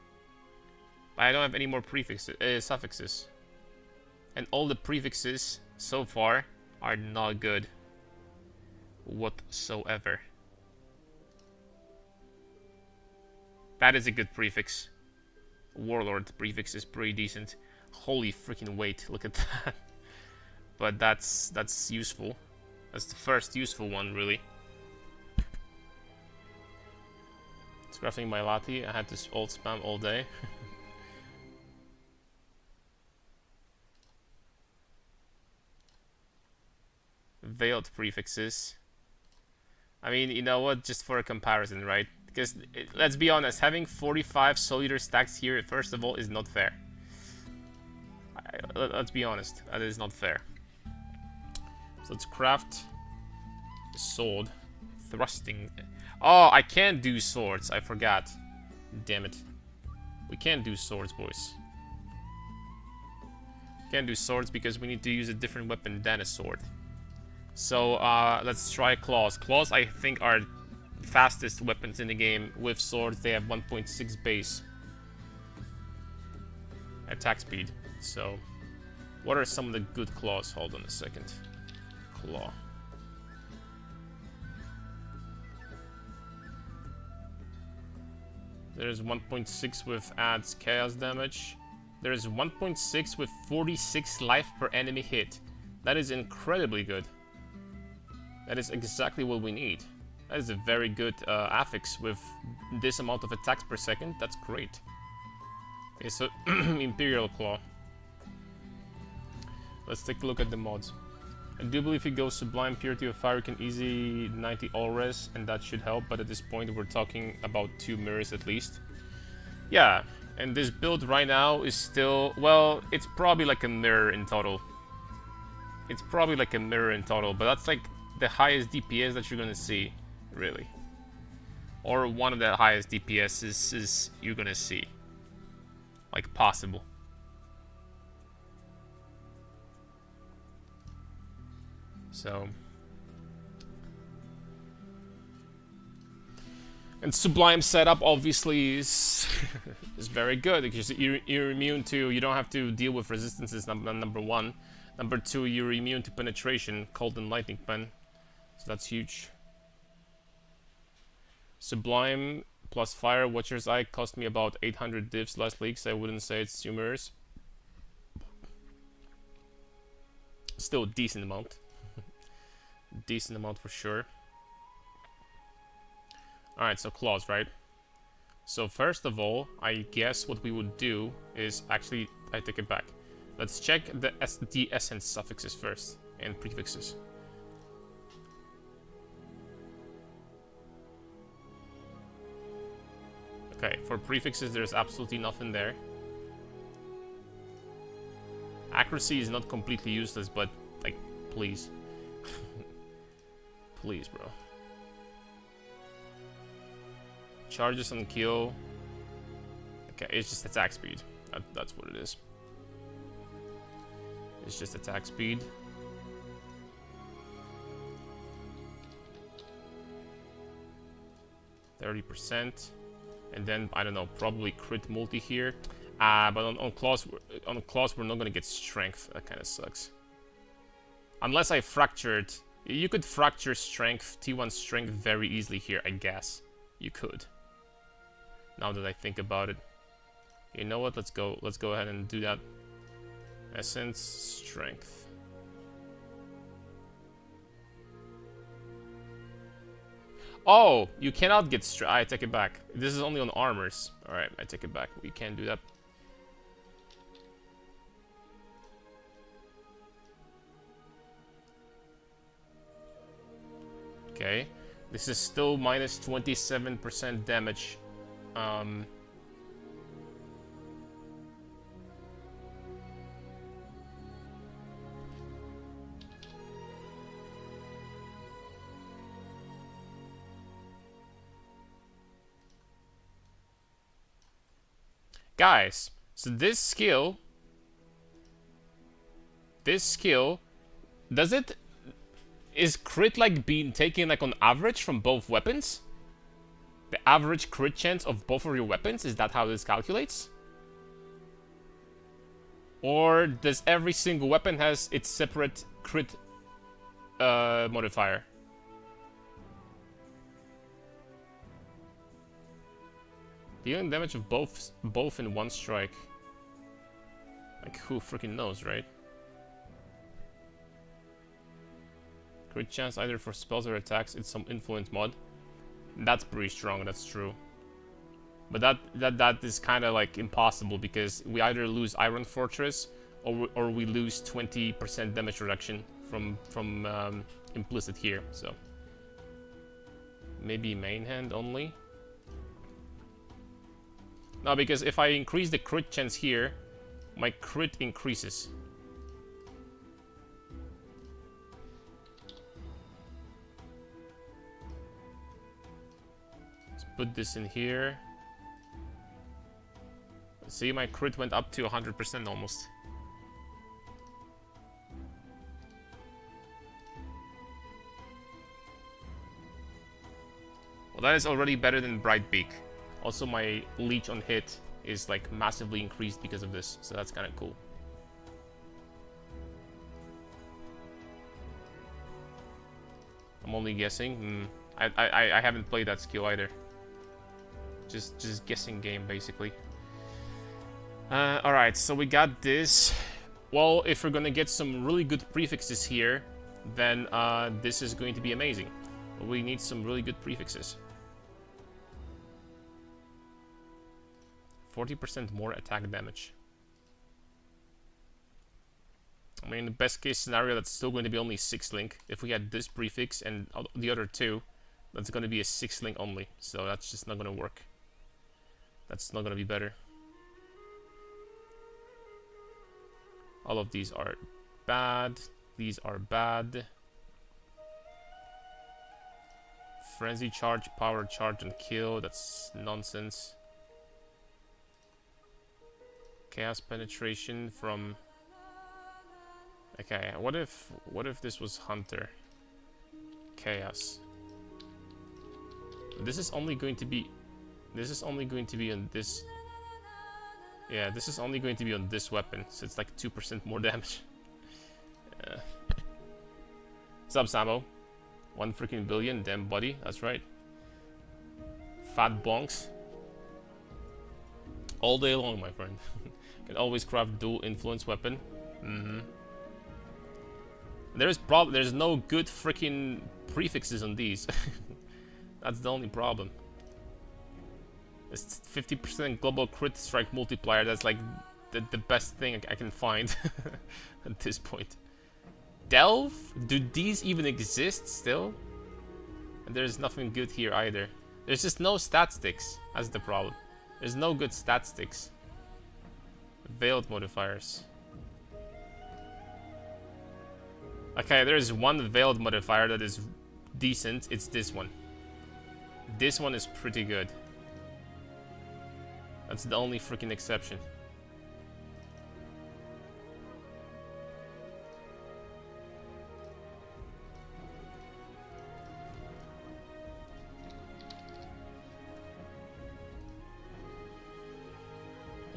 I don't have any more prefixes, suffixes. And all the prefixes so far are not good whatsoever. That is a good prefix. Warlord prefix is pretty decent. Holy freaking wait, look at that. But that's useful. That's the first useful one, really. It's crafting my latte. I had this old spam all day. Veiled prefixes. I mean, you know what? Just for a comparison, right? Because let's be honest, having 45 soul eater stacks here, first of all, is not fair. Let's be honest, that is not fair. So let's craft a sword. Thrusting. Oh, I can't do swords. I forgot. Damn it. We can't do swords, boys. Can't do swords because we need to use a different weapon than a sword. So let's try claws. Claws, I think, are fastest weapons in the game. With swords, they have 1.6 base attack speed. So, what are some of the good claws? Hold on a second. Claw. There's 1.6 with adds chaos damage. There's 1.6 with 46 life per enemy hit. That is incredibly good. That is exactly what we need. That is a very good affix with this amount of attacks per second. That's great. Okay, so Imperial Claw. Let's take a look at the mods. I do believe if you go Sublime Purity of Fire, you can easy 90 all res, and that should help, but at this point we're talking about 2 mirrors at least. Yeah, and this build right now is still, well, it's probably like a mirror in total. It's probably like a mirror in total, but that's like the highest DPS that you're gonna see, really. Or one of the highest DPSs you're gonna see. Like, possible. So, and Sublime setup obviously is is very good because you're immune to, you don't have to deal with resistances. Number one, number two, you're immune to penetration, cold and lightning pen, so that's huge. Sublime plus Fire Watcher's Eye cost me about 800 divs last week, so I wouldn't say it's tumors. Still a decent amount. Decent amount for sure. Alright, so claws, right? So first of all, I guess what we would do is, actually, I take it back. Let's check the essence suffixes first, and prefixes. Okay, for prefixes there's absolutely nothing there. Accuracy is not completely useless, but, like, please. Please, bro. Charges on kill. Okay, it's just attack speed. That's what it is. It's just attack speed. 30%. And then, I don't know, probably crit multi here. But on claws, we're not gonna get strength. That kind of sucks. Unless I fractured. You could fracture strength, T1 strength very easily here, I guess. You could. Now that I think about it. You know what? Let's go ahead and do that. Essence, strength. Oh, you cannot get strength. I take it back. This is only on armors. Alright, I take it back. We can't do that. Okay. This is still minus 27% damage. Guys, so this skill, is crit like being taken like on average from both weapons? The average crit chance of both of your weapons, is that how this calculates? Or does every single weapon has its separate crit modifier? Dealing damage of both in one strike. Like, who freaking knows, right? Crit chance either for spells or attacks in some influence mod. That's pretty strong, that's true. But that is kind of like impossible because we either lose Iron Fortress or we lose 20% damage reduction from implicit here. So maybe main hand only. No, because if I increase the crit chance here, my crit increases. Let's put this in here. See, my crit went up to 100% almost. Well, that is already better than Bright Beak. Also, my leech on hit is like massively increased because of this, so that's kind of cool. I'm only guessing. I haven't played that skill either. Just guessing game basically. All right, so we got this. Well, if we're gonna get some really good prefixes here, then this is going to be amazing. We need some really good prefixes. 40% more attack damage. I mean, in the best case scenario, that's still going to be only 6 link. If we had this prefix and the other 2, that's going to be a 6 link only. So that's just not going to work. That's not going to be better. All of these are bad. These are bad. Frenzy charge, power charge, and kill. That's nonsense. Chaos penetration from... Okay, what if this was Hunter? Chaos. This is only going to be... This is only going to be on this... Yeah, this is only going to be on this weapon, so it's like 2% more damage. Sub Samo. 1 freaking billion, damn buddy, that's right. Fat bonks. All day long, my friend. Can always craft dual influence weapon. There's no good freaking prefixes on these. That's the only problem. It's 50% global crit strike multiplier. That's like the best thing I can find at this point. Delve? Do these even exist still? And there's nothing good here either. There's just no stat sticks. That's the problem. There's no good stat sticks. Veiled modifiers. Okay, there's one veiled modifier that is decent. It's this one. This one is pretty good. That's the only freaking exception.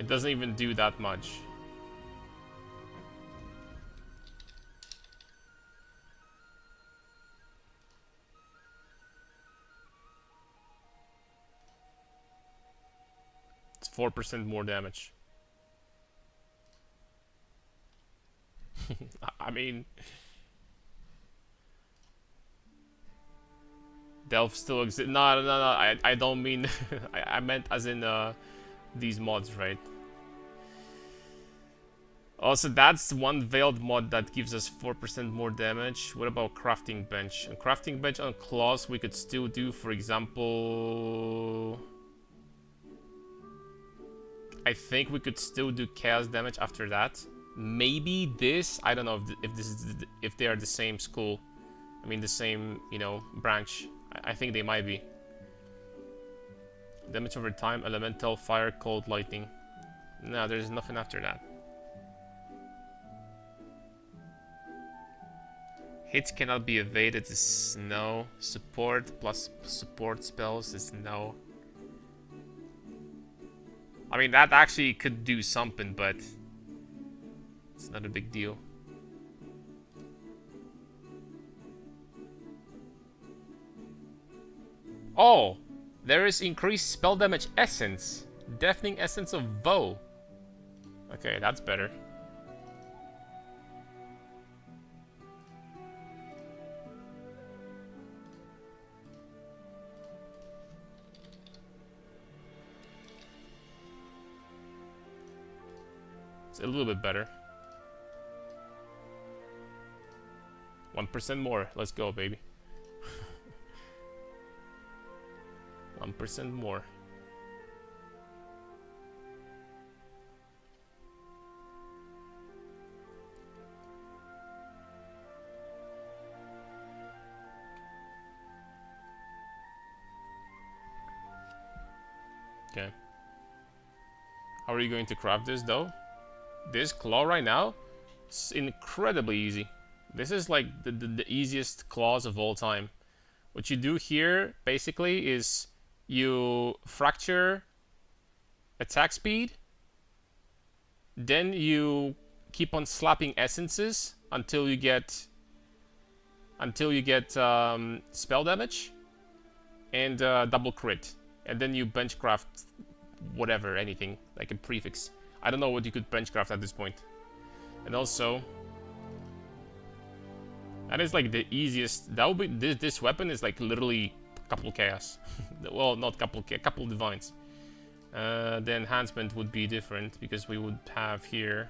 doesn't even do that much. It's 4% more damage. I mean, Delph still exists. No, I don't mean. I meant as in these mods, right? Also, that's one veiled mod that gives us 4% more damage. What about crafting bench? And crafting bench on claws we could still do, for example. I think we could still do chaos damage after that. Maybe this. I don't know if this is if they are the same school. I mean the same, you know, branch. I think they might be. Damage over time, elemental, fire, cold, lightning. No, there's nothing after that. Hits cannot be evaded is no. Support plus support spells is no. I mean, that actually could do something, but it's not a big deal. Oh, there is increased spell damage essence. Deafening essence of bow. Okay, that's better. It's a little bit better. 1% more. Let's go, baby. 1% more. Okay. How are you going to craft this, though? This claw right now is incredibly easy. This is like the easiest claws of all time. What you do here, basically, is you fracture attack speed, then you keep on slapping essences until you get spell damage and double crit, and then you benchcraft whatever, anything like a prefix. I don't know what you could benchcraft at this point. And also, that is like the easiest. That would be this weapon is like literally a couple chaos. Well, not couple divines. The enhancement would be different because we would have here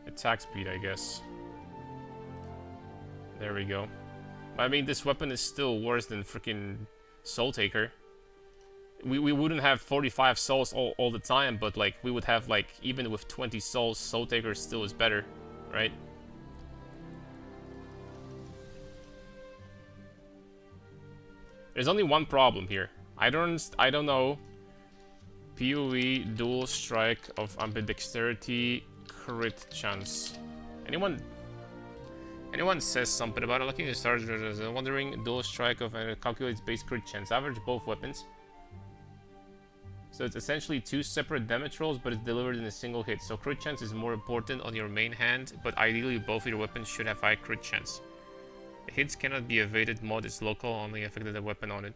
attack speed, I guess. There we go. I mean, this weapon is still worse than freaking Soul Taker. We wouldn't have 45 souls all the time, but like we would have like even with 20 souls, Soul Taker still is better, right? There's only one problem here. I don't know. PoE dual strike of ambidexterity crit chance. Anyone says something about it? Looking at the stars, wondering dual strike of calculates base crit chance. Average both weapons. So it's essentially two separate damage rolls, but it's delivered in a single hit. So crit chance is more important on your main hand, but ideally both your weapons should have high crit chance. The hits cannot be evaded. Mod is local, only affected the weapon on it.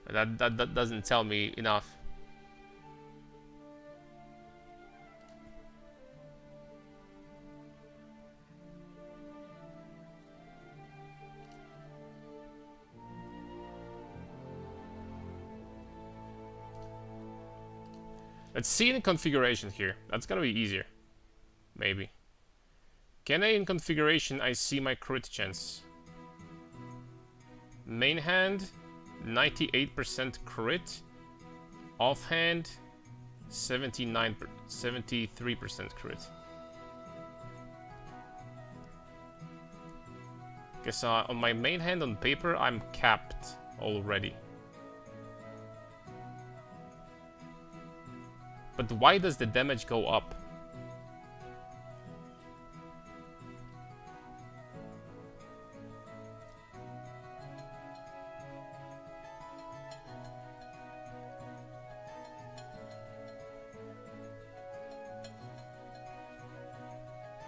That doesn't tell me enough. Let's see in configuration here. That's gonna be easier. Maybe. Can I, in configuration, I see my crit chance? Main hand, 98% crit. Offhand, 73% crit. Okay, so on my main hand on paper, I'm capped already. But why does the damage go up?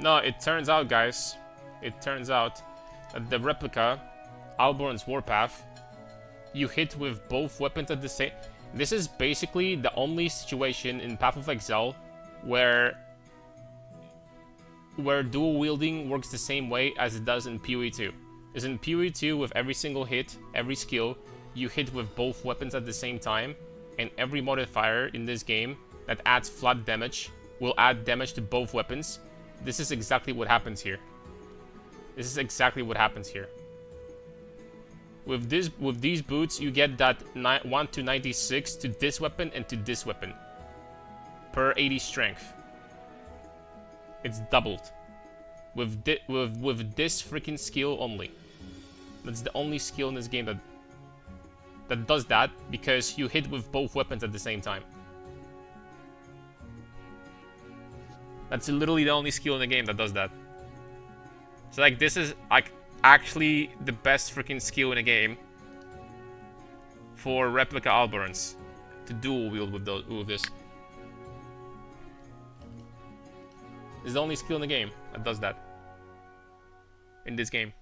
No, it turns out, guys, it turns out that the replica, Alborn's Warpath, you hit with both weapons at the same... This is basically the only situation in Path of Exile where dual wielding works the same way as it does in PoE 2. Is in PoE 2, with every single hit, every skill, you hit with both weapons at the same time, and every modifier in this game that adds flat damage will add damage to both weapons. This is exactly what happens here. This is exactly what happens here. With these boots, you get that 1 to 96 to this weapon and to this weapon per 80 strength. It's doubled with this freaking skill only. That's the only skill in this game that does that, because you hit with both weapons at the same time. That's literally the only skill in the game that does that. So like, this is like actually the best freaking skill in the game for replica Alborans to dual wield with this. It's the only skill in the game that does that. In this game.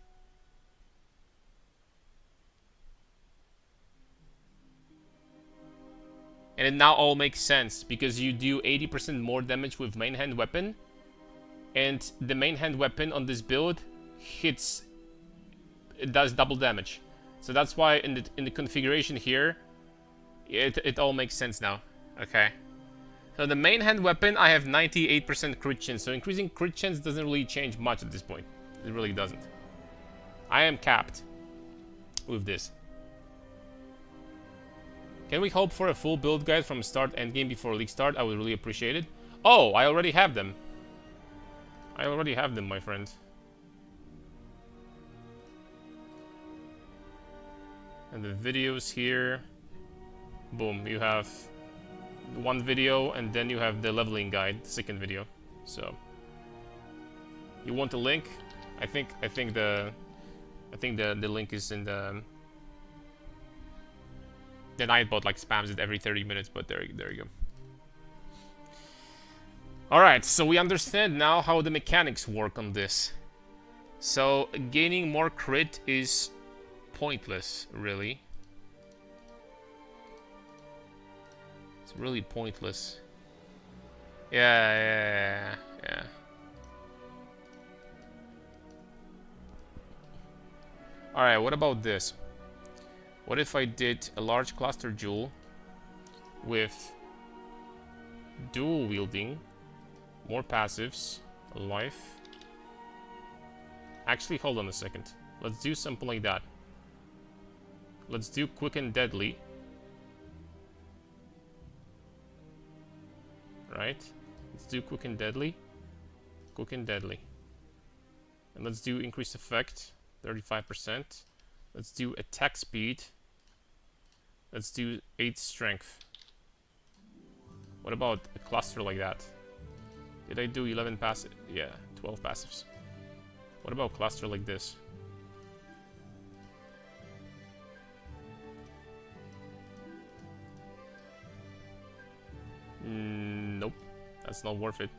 And it now all makes sense, because you do 80% more damage with main hand weapon, and the main hand weapon on this build hits, it does double damage. So that's why in the configuration here, it all makes sense now. Okay. So the main hand weapon, I have 98% crit chance, so increasing crit chance doesn't really change much at this point. It really doesn't. I am capped with this. Can we hope for a full build guide from start endgame before league start? I would really appreciate it. Oh, I already have them. I already have them, my friend. And the videos here. Boom, you have one video, and then you have the leveling guide, the second video. So you want the link? I think the link is in the Nightbot like spams it every 30 minutes, but there you go. Alright, so we understand now how the mechanics work on this. So gaining more crit is pointless, really. It's really pointless. Yeah. Alright, what about this? What if I did a large cluster jewel with dual wielding, more passives, life? Actually, hold on a second. Let's do something like that. Let's do quick and deadly. Right? Let's do quick and deadly. Quick and deadly. And let's do increased effect, 35%. Let's do attack speed. Let's do 8 strength. What about a cluster like that? Did I do 11 passive? Yeah, 12 passives. What about a cluster like this? Nope, that's not worth it.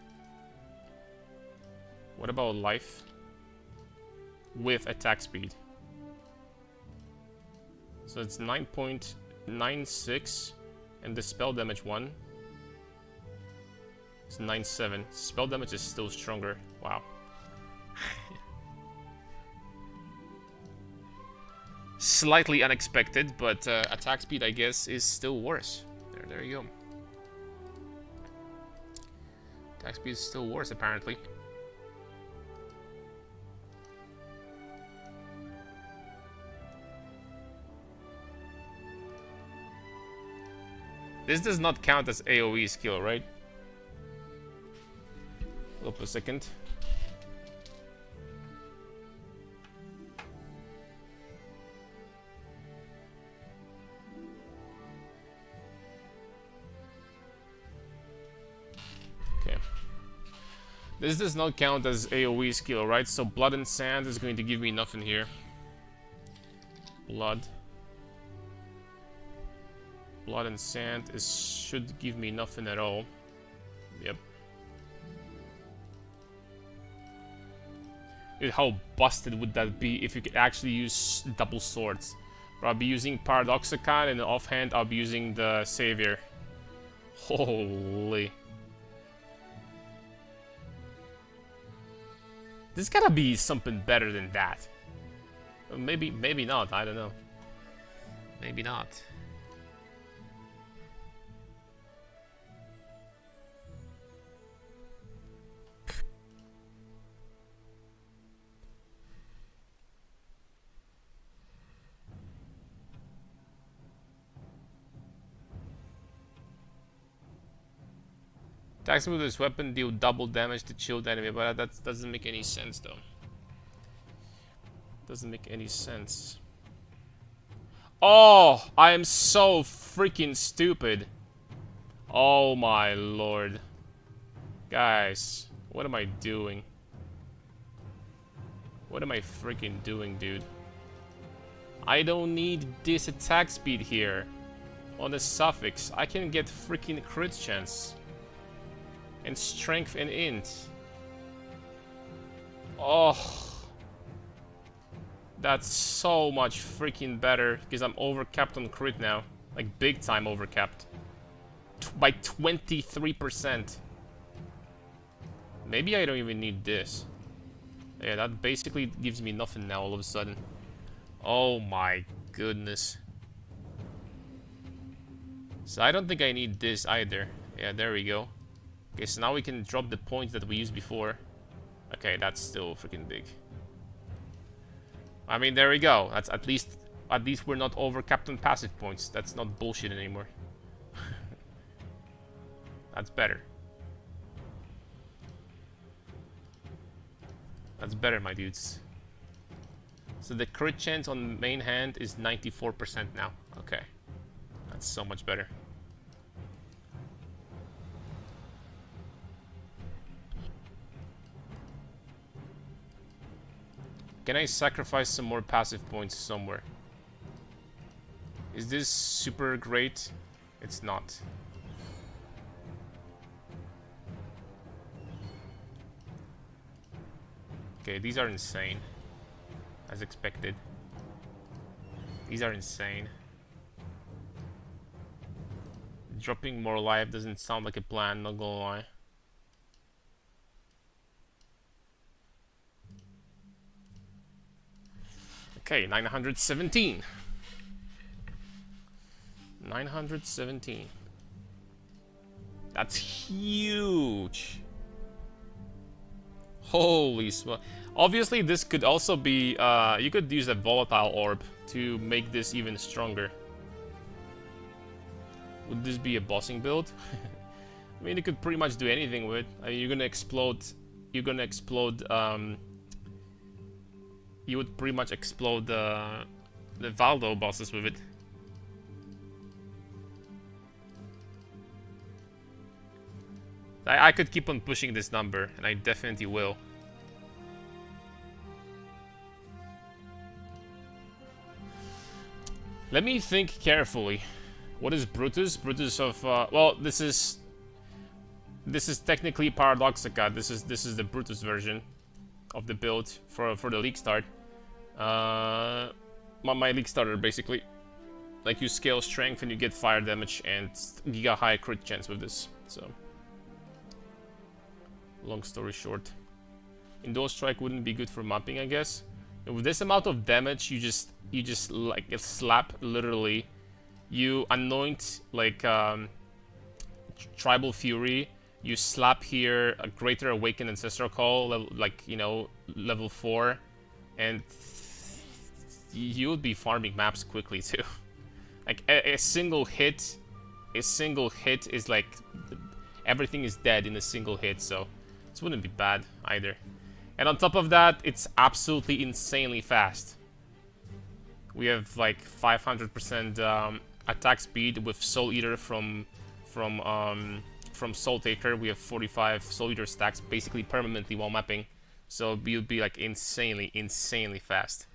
What about life with attack speed? So it's 9.96, and the spell damage one is 9.7. Spell damage is still stronger. Wow. Slightly unexpected, but attack speed, I guess, is still worse. There you go. Attack speed is still worse, apparently. This does not count as AoE skill, right? Hold up a second. Okay. This does not count as AoE skill, right? So blood and sand is going to give me nothing here. Blood and sand should give me nothing at all. Yep. Dude, how busted would that be if you could actually use double swords? But I'll be using Paradoxicon, and offhand I'll be using the Savior. Holy. There's gotta be something better than that. Maybe not, I don't know. Maybe not. Attacks with this weapon deal double damage to shield enemy, but that doesn't make any sense though. Doesn't make any sense. Oh, I am so freaking stupid. Oh my lord. Guys, what am I doing? What am I freaking doing, dude? I don't need this attack speed here. On the suffix, I can get freaking crit chance. And strength and int. Oh. That's so much freaking better, because I'm overcapped on crit now. Like, big time overcapped. By 23%. Maybe I don't even need this. Yeah, that basically gives me nothing now all of a sudden. Oh my goodness. So I don't think I need this either. Yeah, there we go. Okay, so now we can drop the points that we used before. Okay, that's still freaking big. I mean, there we go. That's at least we're not overcapped on passive points. That's not bullshit anymore. That's better. That's better, my dudes. So the crit chance on main hand is 94% now. Okay. That's so much better. Can I sacrifice some more passive points somewhere? Is this super great? It's not. Okay, these are insane. As expected. These are insane. Dropping more life doesn't sound like a plan, not gonna lie. Okay, 917. 917. That's huge. Holy smokes. Obviously, this could also be... you could use a volatile orb to make this even stronger. Would this be a bossing build? I mean, you could pretty much do anything with it. I mean, you're gonna explode... You're gonna explode... you would pretty much explode the Valdo bosses with it. I could keep on pushing this number, and I definitely will. Let me think carefully. What is Brutus? Brutus of well, this is technically Paradoxica. This is the Brutus version of the build for the league start. My league starter basically. Like, you scale strength and you get fire damage and giga high crit chance with this. So, long story short, Indoor Strike wouldn't be good for mapping, I guess. And with this amount of damage, you just like slap literally. You anoint like Tribal Fury. You slap here a Greater Awakened Ancestral Call, like, you know, level 4, and you would be farming maps quickly too. Like a single hit is like everything is dead in a single hit, so this wouldn't be bad either. And on top of that, it's absolutely insanely fast. We have like 500% attack speed with Soul Eater from Soul Taker. We have 45 Soul Eater stacks basically permanently while mapping, so you'd be like insanely fast.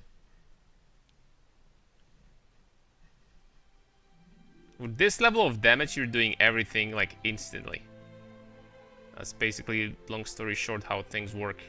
With this level of damage, you're doing everything like instantly. That's basically, long story short, how things work.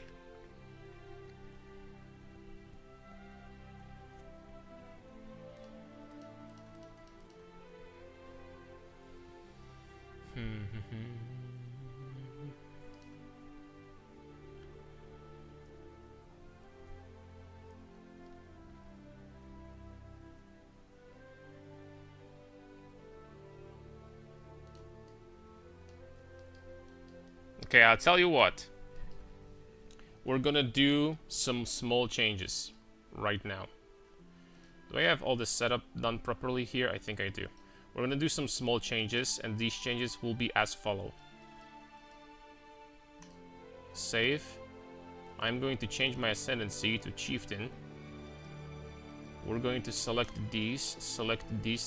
Okay, I'll tell you what. We're gonna do some small changes right now. Do I have all this setup done properly here? I think I do. We're gonna do some small changes, and these changes will be as follow. Save. I'm going to change my ascendancy to Chieftain. We're going to select these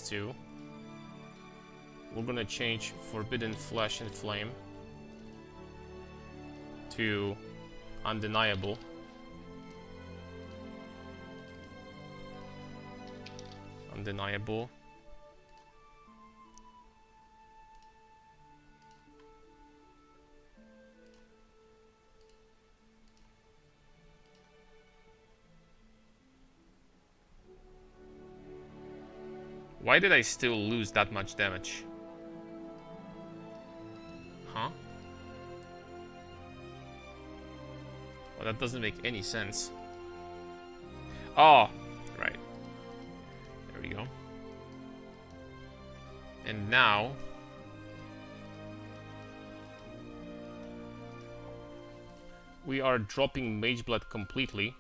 two. We're gonna change Forbidden Flesh and Flame to Undeniable. Undeniable. Why did I still lose that much damage? Huh? Well, that doesn't make any sense. Oh, right. There we go. And now... we are dropping Mage Blood completely.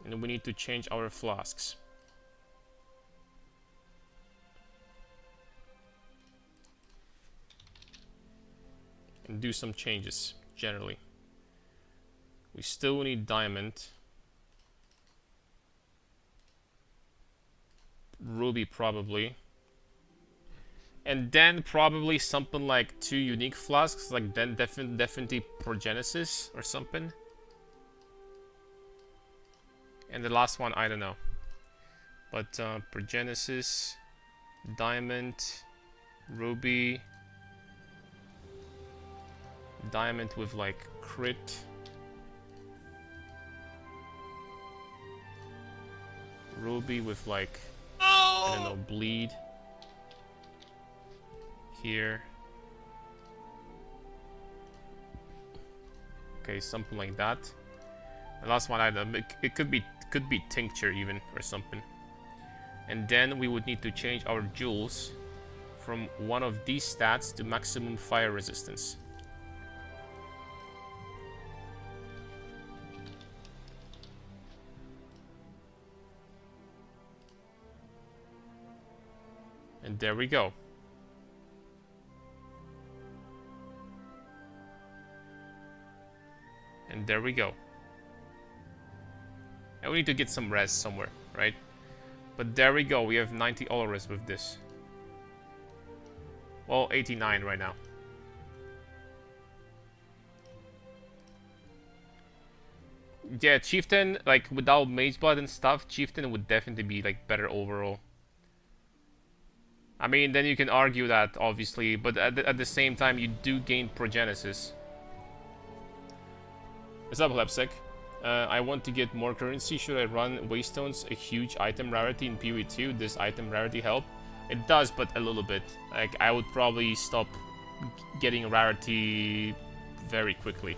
And we need to change our flasks. And do some changes, generally. We still need diamond. Ruby, probably. And then probably something like 2 unique flasks, like then definitely Progenesis or something. And the last one, I don't know. But Progenesis, Diamond, Ruby, Diamond with like crit, Ruby with like, I don't know, bleed. Here. Okay, something like that. The last one item, it could be tincture even or something. And then we would need to change our jewels from one of these stats to maximum fire resistance. And there we go. And there we go. And we need to get some res somewhere, right? But there we go. We have 90 all res with this. Well, 89 right now. Yeah, Chieftain, like without Mage Blood and stuff, Chieftain would definitely be like better overall. I mean, then you can argue that, obviously, but at the same time, you do gain Progenesis. What's up, Lepsec? I want to get more currency. Should I run Waystones, a huge item rarity in PoE2? Does item rarity help? It does, but a little bit. Like, I would probably stop getting rarity very quickly.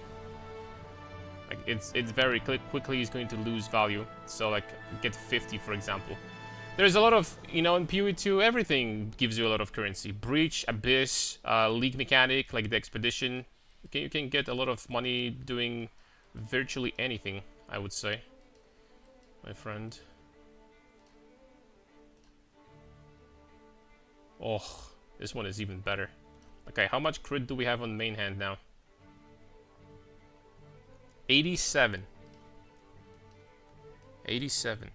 Like, it's very quickly is going to lose value. So, like, get 50, for example. There's a lot of, you know, in PoE2, everything gives you a lot of currency. Breach, Abyss, League Mechanic, like the Expedition. You can get a lot of money doing virtually anything, I would say, my friend. Oh, this one is even better. Okay, how much crit do we have on main hand now? 87. 87.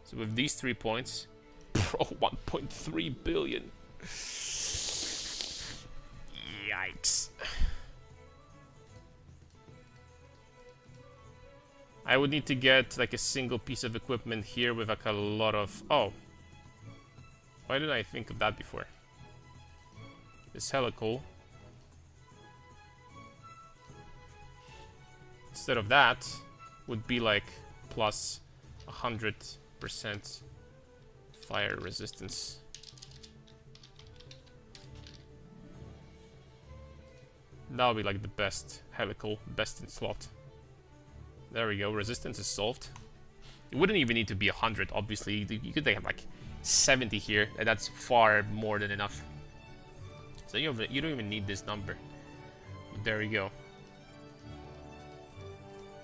So with these 3 points, bro, 1.3 billion. Yikes. I would need to get like a single piece of equipment here with like a lot of... Oh. Why didn't I think of that before? It's hella cool. Instead of that, would be like plus 100% fire resistance. That would be like the best helical, best in slot. There we go, resistance is solved. It wouldn't even need to be 100, obviously. You could have like 70 here, and that's far more than enough. So you don't even need this number. But there you go.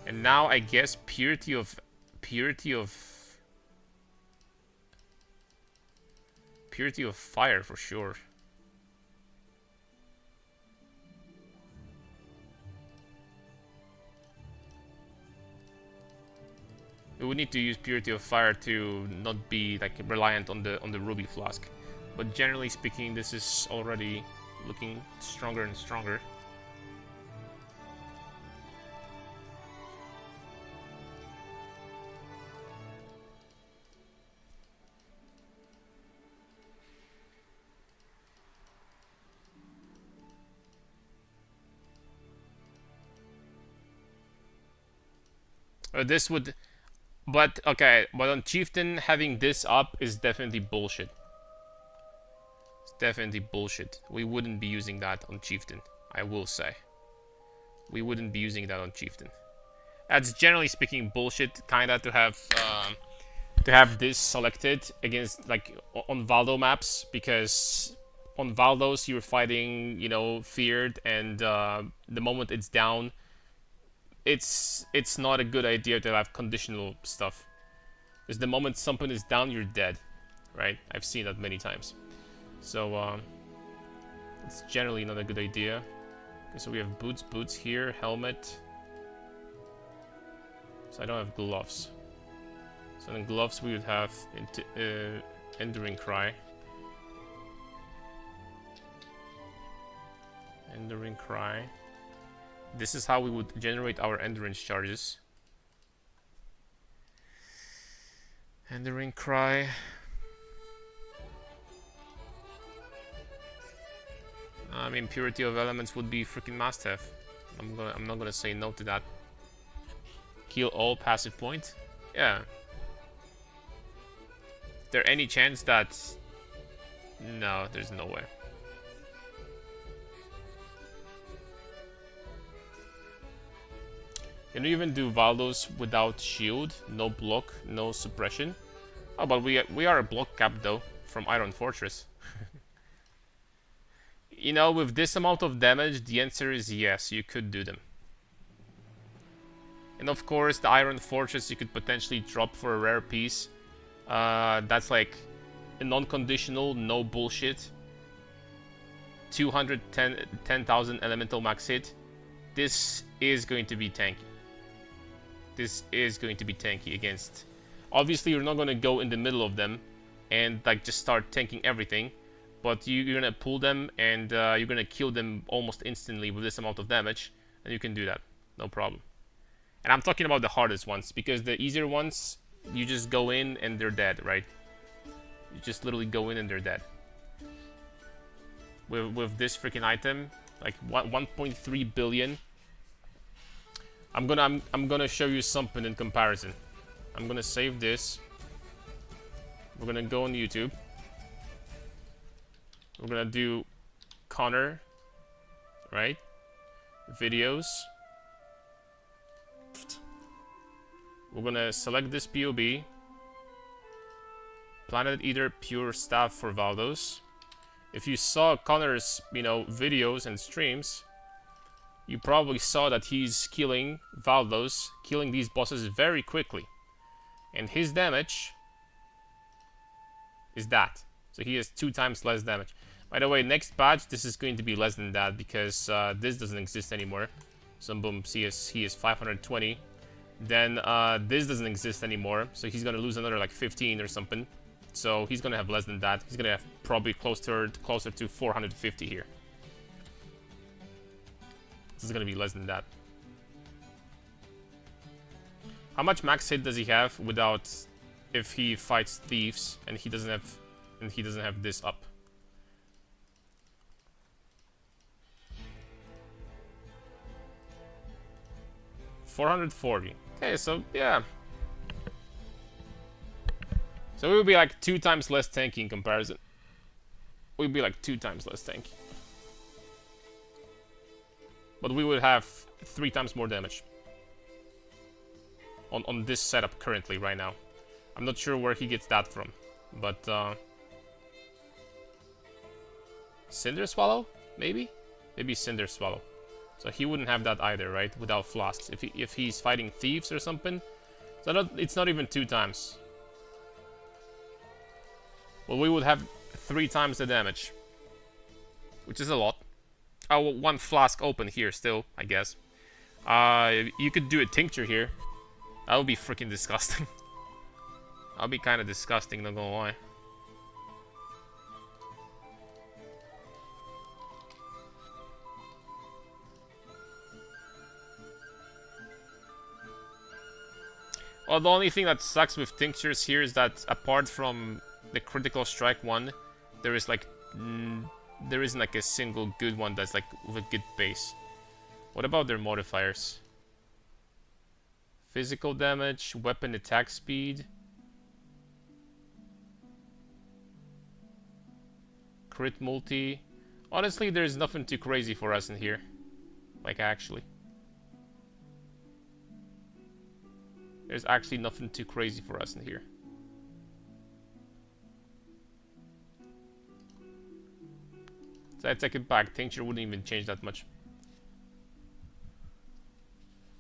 And now I guess purity of fire for sure. We would need to use purity of fire to not be like reliant on the ruby flask. But generally speaking, this is already looking stronger and stronger. This would, but okay, but on Chieftain having this up is definitely bullshit. It's definitely bullshit. We wouldn't be using that on Chieftain, I will say. We wouldn't be using that on Chieftain. That's generally speaking bullshit, kinda, to have this selected against like on Valdo maps, because on Valdos you're fighting, you know, feared, and the moment it's down, it's not a good idea to have conditional stuff, because the moment something is down, you're dead, right? I've seen that many times. So it's generally not a good idea. Okay, so we have boots here, helmet. So I don't have gloves. So in gloves we would have Enduring Cry. Enduring Cry. This is how we would generate our endurance charges. Enduring Cry. I mean, Purity of Elements would be freaking must-have. I'm not gonna say no to that. Kill all passive point. Yeah. Is there any chance that? No, there's no way. Can you even do Valdos without shield? No block, no suppression? Oh, but we are a block cap though, from Iron Fortress. You know, with this amount of damage, the answer is yes, you could do them. And of course, the Iron Fortress you could potentially drop for a rare piece. That's like a non-conditional, no bullshit. 10,000 elemental max hit. This is going to be tanky. This is going to be tanky against. Obviously, you're not going to go in the middle of them and like just start tanking everything, but you're going to pull them and you're going to kill them almost instantly with this amount of damage, and you can do that, no problem. And I'm talking about the hardest ones, because the easier ones, you just go in and they're dead, right? You just literally go in and they're dead. With this freaking item, like 1.3 billion. I'm gonna show you something in comparison. I'm gonna save this. We're gonna go on YouTube. We're gonna do Connor, right? Videos. We're gonna select this POB. Planet Eater Pure Staff for Valdos. If you saw Connor's, you know, videos and streams, you probably saw that he's killing Valdos, killing these bosses very quickly. And his damage is that. So he has 2 times less damage. By the way, next patch, this is going to be less than that, because this doesn't exist anymore. So boom, he is 520. Then this doesn't exist anymore, so he's gonna lose another like 15 or something. So he's gonna have less than that. He's gonna have probably closer to 450 here. This is gonna be less than that. How much max hit does he have without, if he fights thieves and he doesn't have this up? $440. Okay, so yeah. So it would be like 2 times less tanky in comparison. It would be like 2 times less tanky. But we would have 3 times more damage. On this setup currently, right now. I'm not sure where he gets that from. But Cinder Swallow, maybe Cinder Swallow. So he wouldn't have that either, right? Without flasks. If he's fighting thieves or something, so it's not even 2 times. Well, we would have 3 times the damage, which is a lot. Oh, 1 flask open here still, I guess. You could do a tincture here. That would be freaking disgusting. That would be kind of disgusting, not gonna lie. Well, the only thing that sucks with tinctures here is that apart from the critical strike one, there is like there isn't like a single good one that's like with a good base. What about their modifiers? Physical damage, weapon attack speed, crit multi. Honestly, there's nothing too crazy for us in here. Like, actually. There's actually nothing too crazy for us in here. So I take it back. Tincture wouldn't even change that much.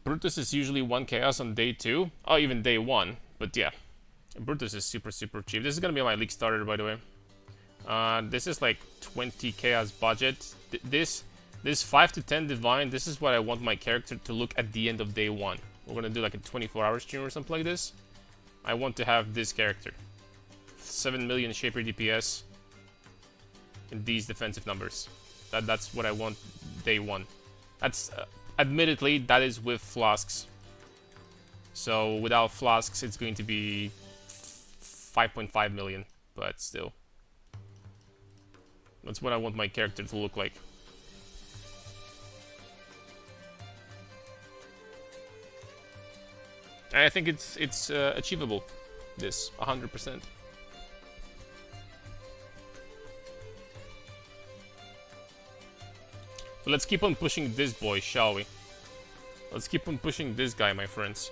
Brutus is usually 1 chaos on day 2. Oh, even day 1. But yeah. Brutus is super cheap. This is gonna be my league starter, by the way. This is like 20 chaos budget. This 5 to 10 divine, this is what I want my character to look at the end of day 1. We're gonna do like a 24-hour stream or something like this. I want to have this character. 7 million Shaper DPS. And these defensive numbers. That's what I want day 1. That's, admittedly, that is with flasks. So without flasks, it's going to be 5.5 million. But still. That's what I want my character to look like. And I think it's achievable. This 100%. So let's keep on pushing this boy, shall we? Let's keep on pushing this guy, my friends.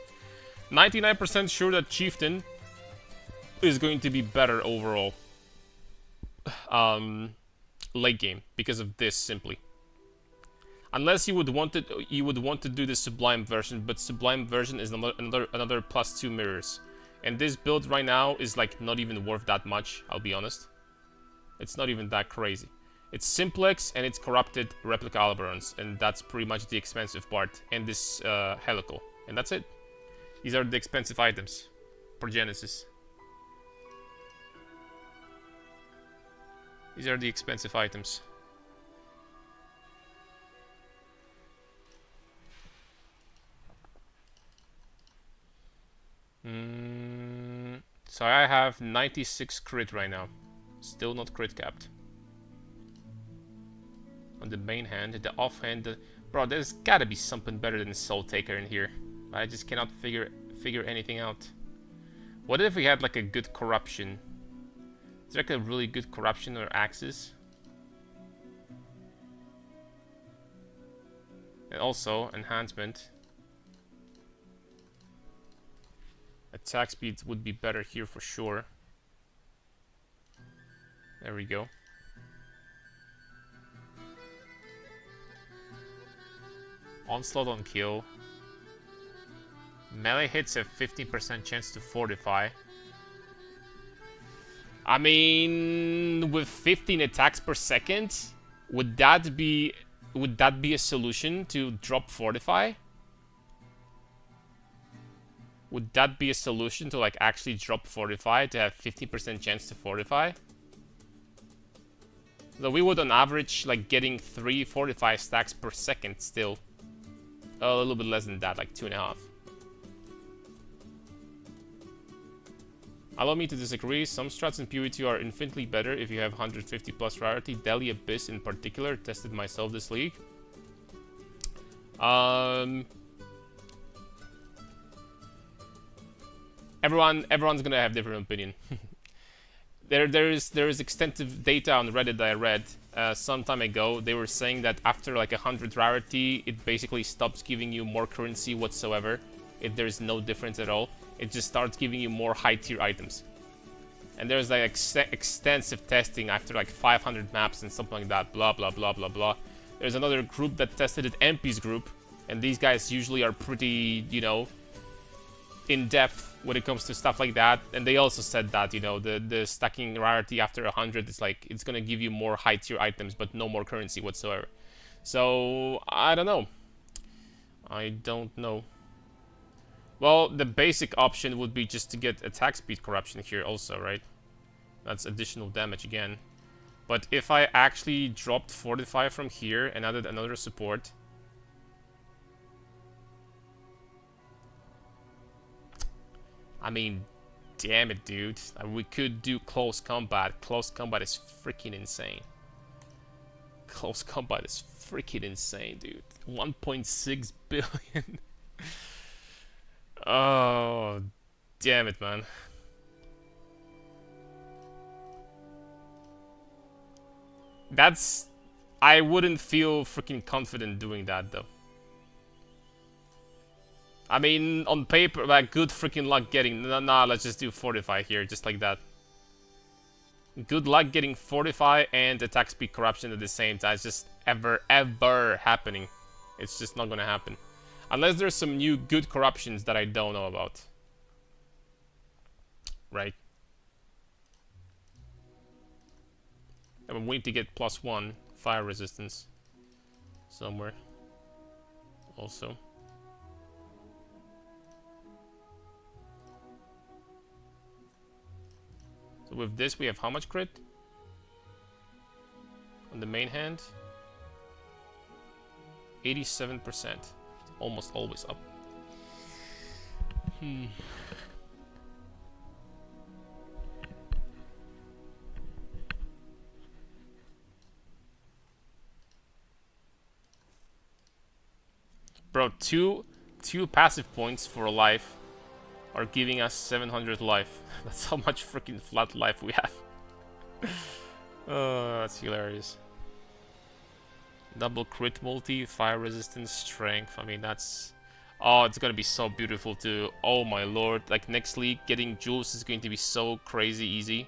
99% sure that Chieftain is going to be better overall. Late game because of this simply. Unless you would want to do the Sublime version, but Sublime version is another +2 mirrors. And this build right now is like not even worth that much, I'll be honest. It's not even that crazy. It's Simplex and it's corrupted replica Alberons, and that's pretty much the expensive part. And this helical, and that's it. These are the expensive items for Genesis. These are the expensive items. So I have 96 crit right now. Still not crit capped. On the main hand, the offhand, bro, there's gotta be something better than Soul Taker in here. I just cannot figure anything out. What if we had like a good corruption? Is there like a really good corruption or axis? And also enhancement. Attack speed would be better here for sure. There we go. Onslaught on kill. Melee hits have 15% chance to fortify. I mean, with 15 attacks per second, would that be a solution to drop fortify? Would that be a solution to like actually drop fortify to have 50% chance to fortify? So we would on average like getting 3 fortify stacks per second still. A little bit less than that, like 2.5. Allow me to disagree. Some strats in PoE2 are infinitely better if you have 150 plus rarity. Delhi Abyss in particular, tested myself this league. Everyone's gonna have different opinion. There is extensive data on Reddit that I read some time ago. They were saying that after like 100 rarity, it basically stops giving you more currency whatsoever. There's no difference at all. It just starts giving you more high tier items. And there's like extensive testing after like 500 maps and something like that, blah blah blah blah blah. There's another group that tested it, MP's group, and these guys usually are pretty, you know, in depth when it comes to stuff like that. And they also said that, you know, the stacking rarity after 100 is like, it's gonna give you more high tier items but no more currency whatsoever. So I don't know. I don't know. Well, the basic option would be just to get attack speed corruption here also, right? That's additional damage again. But if I actually dropped Fortify from here and added another support... I mean, damn it, dude. We could do close combat. Close combat is freaking insane. Close combat is freaking insane, dude. 1.6 billion. Oh, damn it, man. That's... I wouldn't feel freaking confident doing that, though. I mean, on paper, like, good freaking luck getting... Nah, let's just do Fortify here, just like that. Good luck getting Fortify and attack speed corruption at the same time. It's just ever happening. It's just not gonna happen. Unless there's some new good corruptions that I don't know about. Right? I'm waiting to get +1 fire resistance somewhere. Also. So with this we have how much crit? On the main hand? 87%. Almost always up. Bro, two passive points for life are giving us 700 life. That's how much freaking flat life we have. Oh, that's hilarious. Double crit multi, fire resistance, strength. I mean, that's... Oh, it's gonna be so beautiful too. Oh my lord. Like next league, getting Jules is going to be so crazy easy.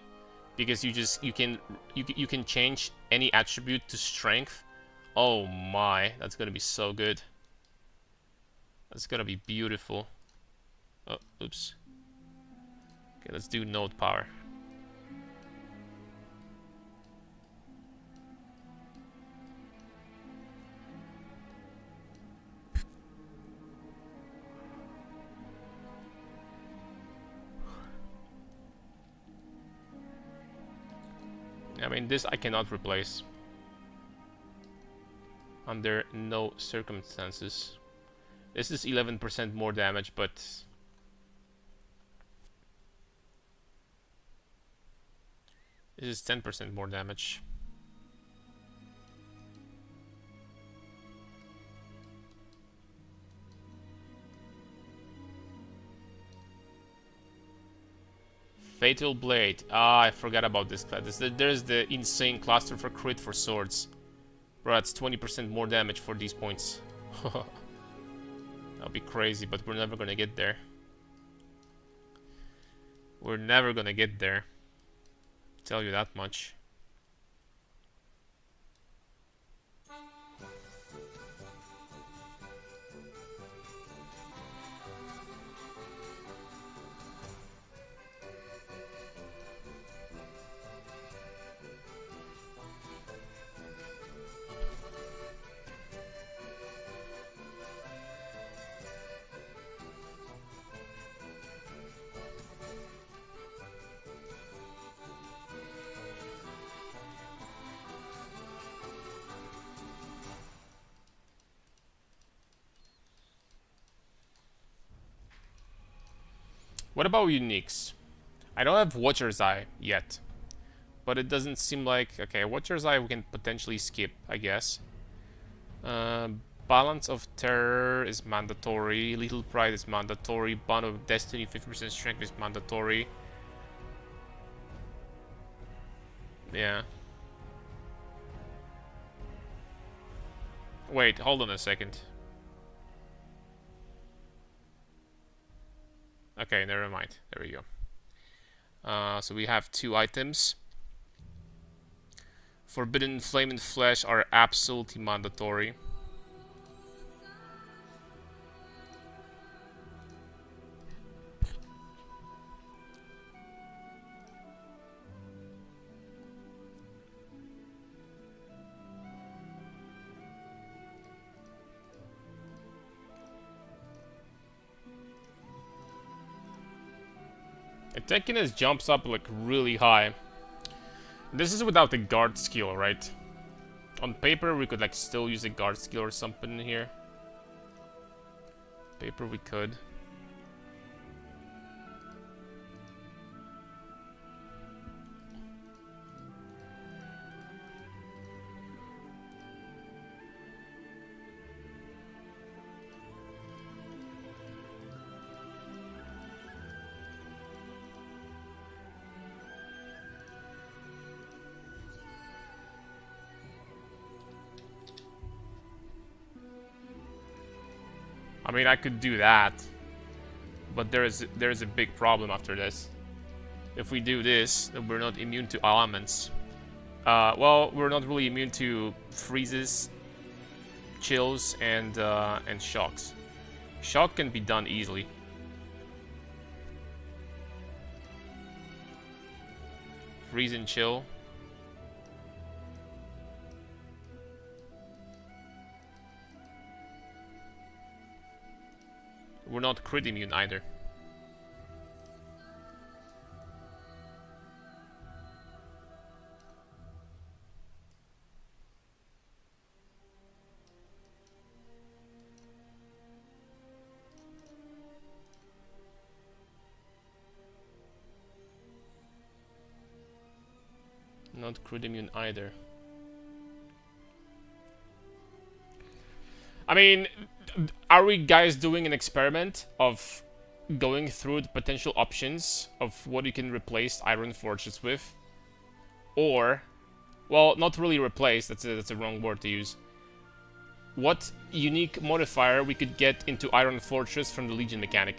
Because you can change any attribute to strength. Oh my, that's gonna be so good. That's gonna be beautiful. Oh, oops. Okay, let's do node power. I mean, this I cannot replace. Under no circumstances. This is 11% more damage, but... This is 10% more damage. Fatal Blade. Ah, I forgot about this class. There's the insane cluster for crit for swords. Bro, that's 20% more damage for these points. That'll be crazy, but we're never gonna get there. We're never gonna get there. Tell you that much. What about uniques? I don't have Watcher's Eye yet, but it doesn't seem like... Okay, Watcher's Eye we can potentially skip, I guess. Balance of Terror is mandatory. Little Pride is mandatory. Bond of Destiny, 50% Strength is mandatory. Yeah. Wait, hold on a second. Okay, never mind. There we go. So we have 2 items. Forbidden Flame and Flesh are absolutely mandatory. Attackiness jumps up like really high. This is without the guard skill, right? On paper we could like still use a guard skill or something here. Paper we could. I mean, I could do that, but there's a big problem after this. If we do this, then we're not immune to elements. Well, we're not really immune to freezes, chills, and shocks. Shock can be done easily. Freeze and chill. We're not crit immune either. Not crit immune either. I mean, are we guys doing an experiment of going through the potential options of what you can replace Iron Fortress with? Or, well, not really replace, that's a wrong word to use. What unique modifier we could get into Iron Fortress from the Legion mechanic?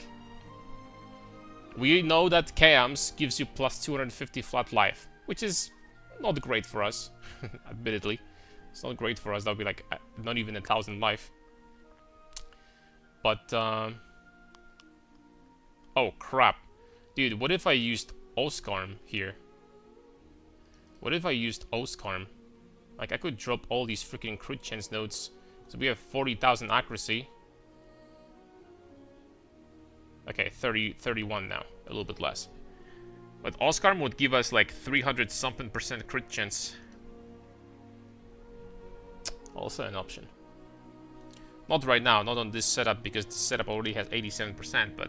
We know that Chaos gives you plus 250 flat life, which is not great for us, admittedly. It's not great for us, that would be like not even 1,000 life. But, oh crap. Dude, what if I used Oscarm here? What if I used Oscarm? Like, I could drop all these freaking crit chance nodes. So we have 40,000 accuracy. Okay, 31 now. A little bit less. But Oscarm would give us like 300 something % crit chance. Also an option. Not right now, not on this setup, because the setup already has 87%, but...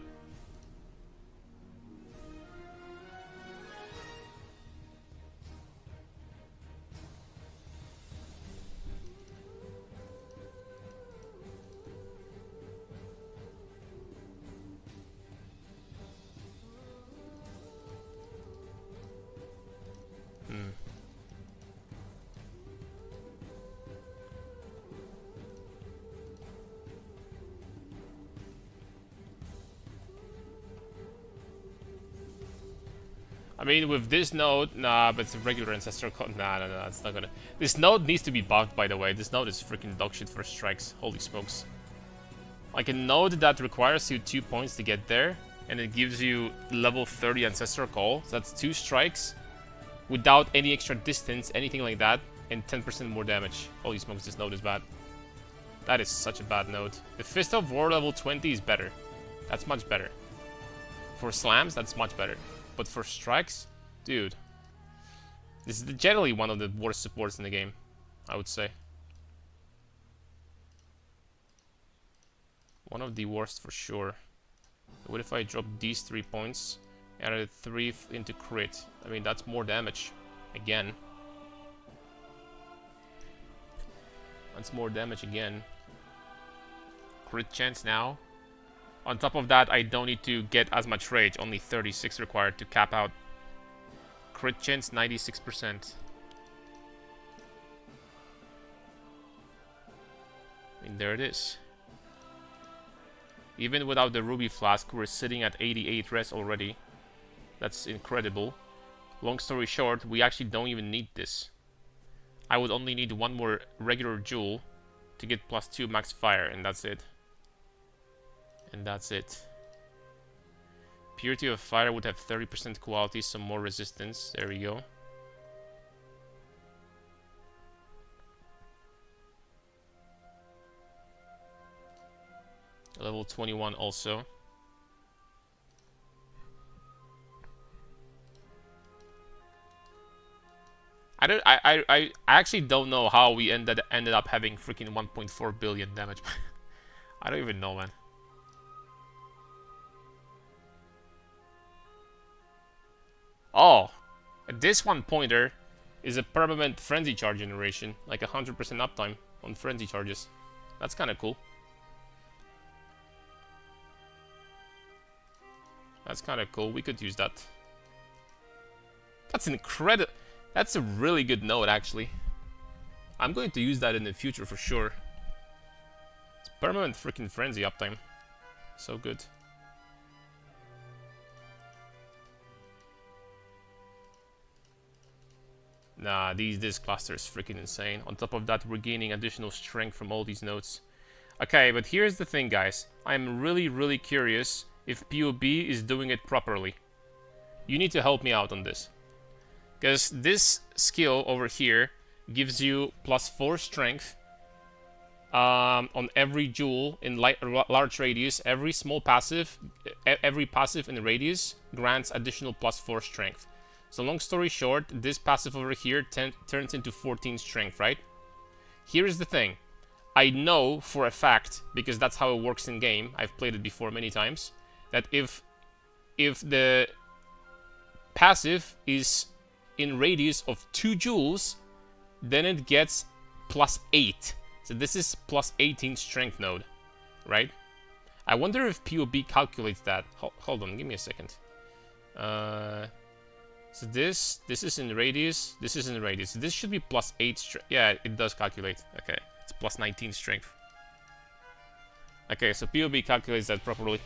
I mean, with this node, nah, but it's a regular ancestral code. Nah, it's not gonna. This node needs to be buffed, by the way. This node is freaking dog shit for strikes. Holy smokes. Like a node that requires you 2 points to get there, and it gives you level 30 ancestral call. So that's 2 strikes without any extra distance, anything like that, and 10% more damage. Holy smokes, this node is bad. That is such a bad node. The Fist of War level 20 is better. That's much better. For slams, that's much better. But for strikes, dude, this is generally one of the worst supports in the game, I would say. One of the worst for sure. What if I drop these 3 points, added 3 into crit? I mean, that's more damage. Again. That's more damage again. Crit chance now. On top of that, I don't need to get as much rage, only 36 required to cap out. Crit chance, 96%. I mean, there it is. Even without the Ruby Flask, we're sitting at 88 res already. That's incredible. Long story short, we actually don't even need this. I would only need one more regular jewel to get +2 max fire, and that's it. And that's it. Purity of fire would have 30% quality, some more resistance. There we go. Level 21 also. I actually don't know how we ended up having freaking 1.4 billion damage. I don't even know, man. Oh, this one pointer is a permanent frenzy charge generation, like 100% uptime on frenzy charges. That's kind of cool. That's kind of cool. We could use that. That's incredible. That's a really good node, actually. I'm going to use that in the future for sure. It's permanent freaking frenzy uptime. So good. Nah, this cluster is freaking insane. On top of that, we're gaining additional strength from all these nodes. Okay, but here's the thing, guys. I'm really curious if PoB is doing it properly. You need to help me out on this. Because this skill over here gives you +4 strength on every jewel in large radius. Every small passive, every passive in the radius grants additional +4 strength. So long story short, this passive over here turns into 14 strength, right? Here is the thing. I know for a fact, because that's how it works in game, I've played it before many times, that if the passive is in radius of 2 joules, then it gets +8. So this is +18 strength node, right? I wonder if PoB calculates that. Hold on, give me a second. So this is in radius, this is in radius. This should be +8 strength. Yeah, it does calculate. Okay, it's +19 strength. Okay, so PoB calculates that properly.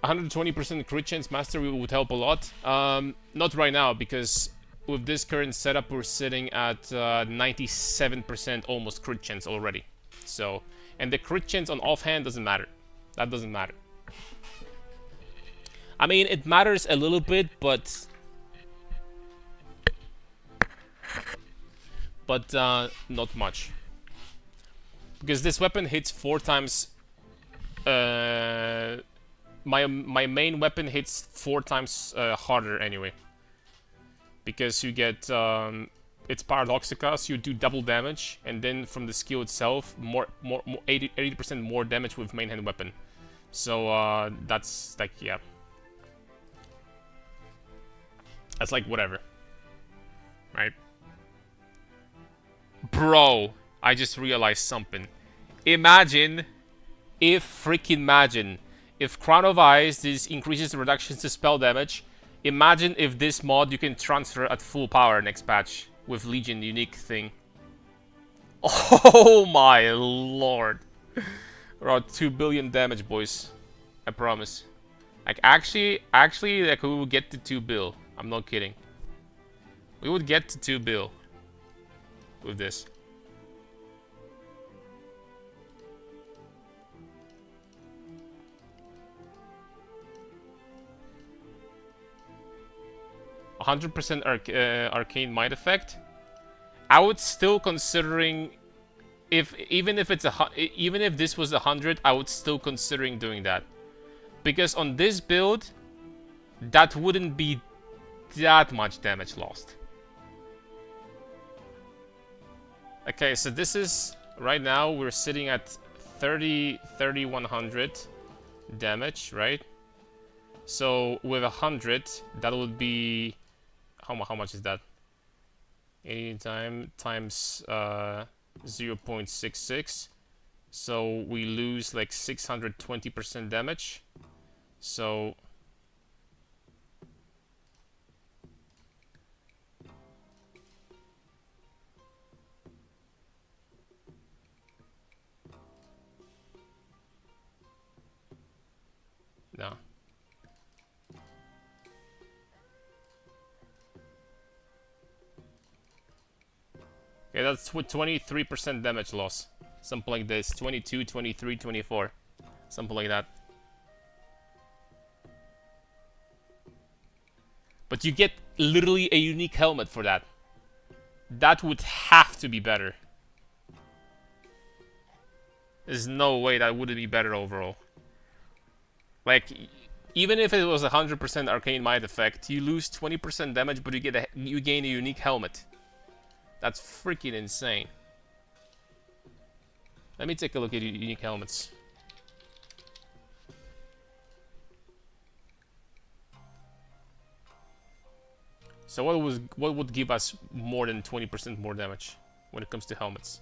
120% crit chance mastery would help a lot. Not right now, because with this current setup, we're sitting at 97% almost crit chance already. So, and the crit chance on offhand doesn't matter. That doesn't matter. I mean, it matters a little bit, but not much. Because this weapon hits 4 times. My main weapon hits 4 times harder anyway. Because you get it's Paradoxica, so you do double damage, and then from the skill itself, 80% more damage with main hand weapon. So that's like, yeah. That's like whatever. Right? Bro, I just realized something. Imagine if Crown of Ice, this increases the reductions to spell damage. Imagine if this mod you can transfer at full power next patch with Legion unique thing. Oh my lord. Around 2 billion damage, boys. I promise. Like, actually, like, we will get to 2 bill. I'm not kidding. We would get to 2 bill with this. %100% arcane might effect. I would still considering even if this was 100, I would still considering doing that, because on this build, that wouldn't be that much damage lost. Okay, so this is right now we're sitting at 3100 damage, right? So with 100, that would be how much is that? 80 times 0.66. So we lose like 620% damage. So no. Okay, that's 23% damage loss. Something like this. 22, 23, 24. Something like that. But you get literally a unique helmet for that. That would have to be better. There's no way that wouldn't be better overall. Like, even if it was 100% arcane might effect, you lose 20% damage, but you gain a unique helmet. That's freaking insane. Let me take a look at unique helmets. So what would give us more than 20% more damage when it comes to helmets?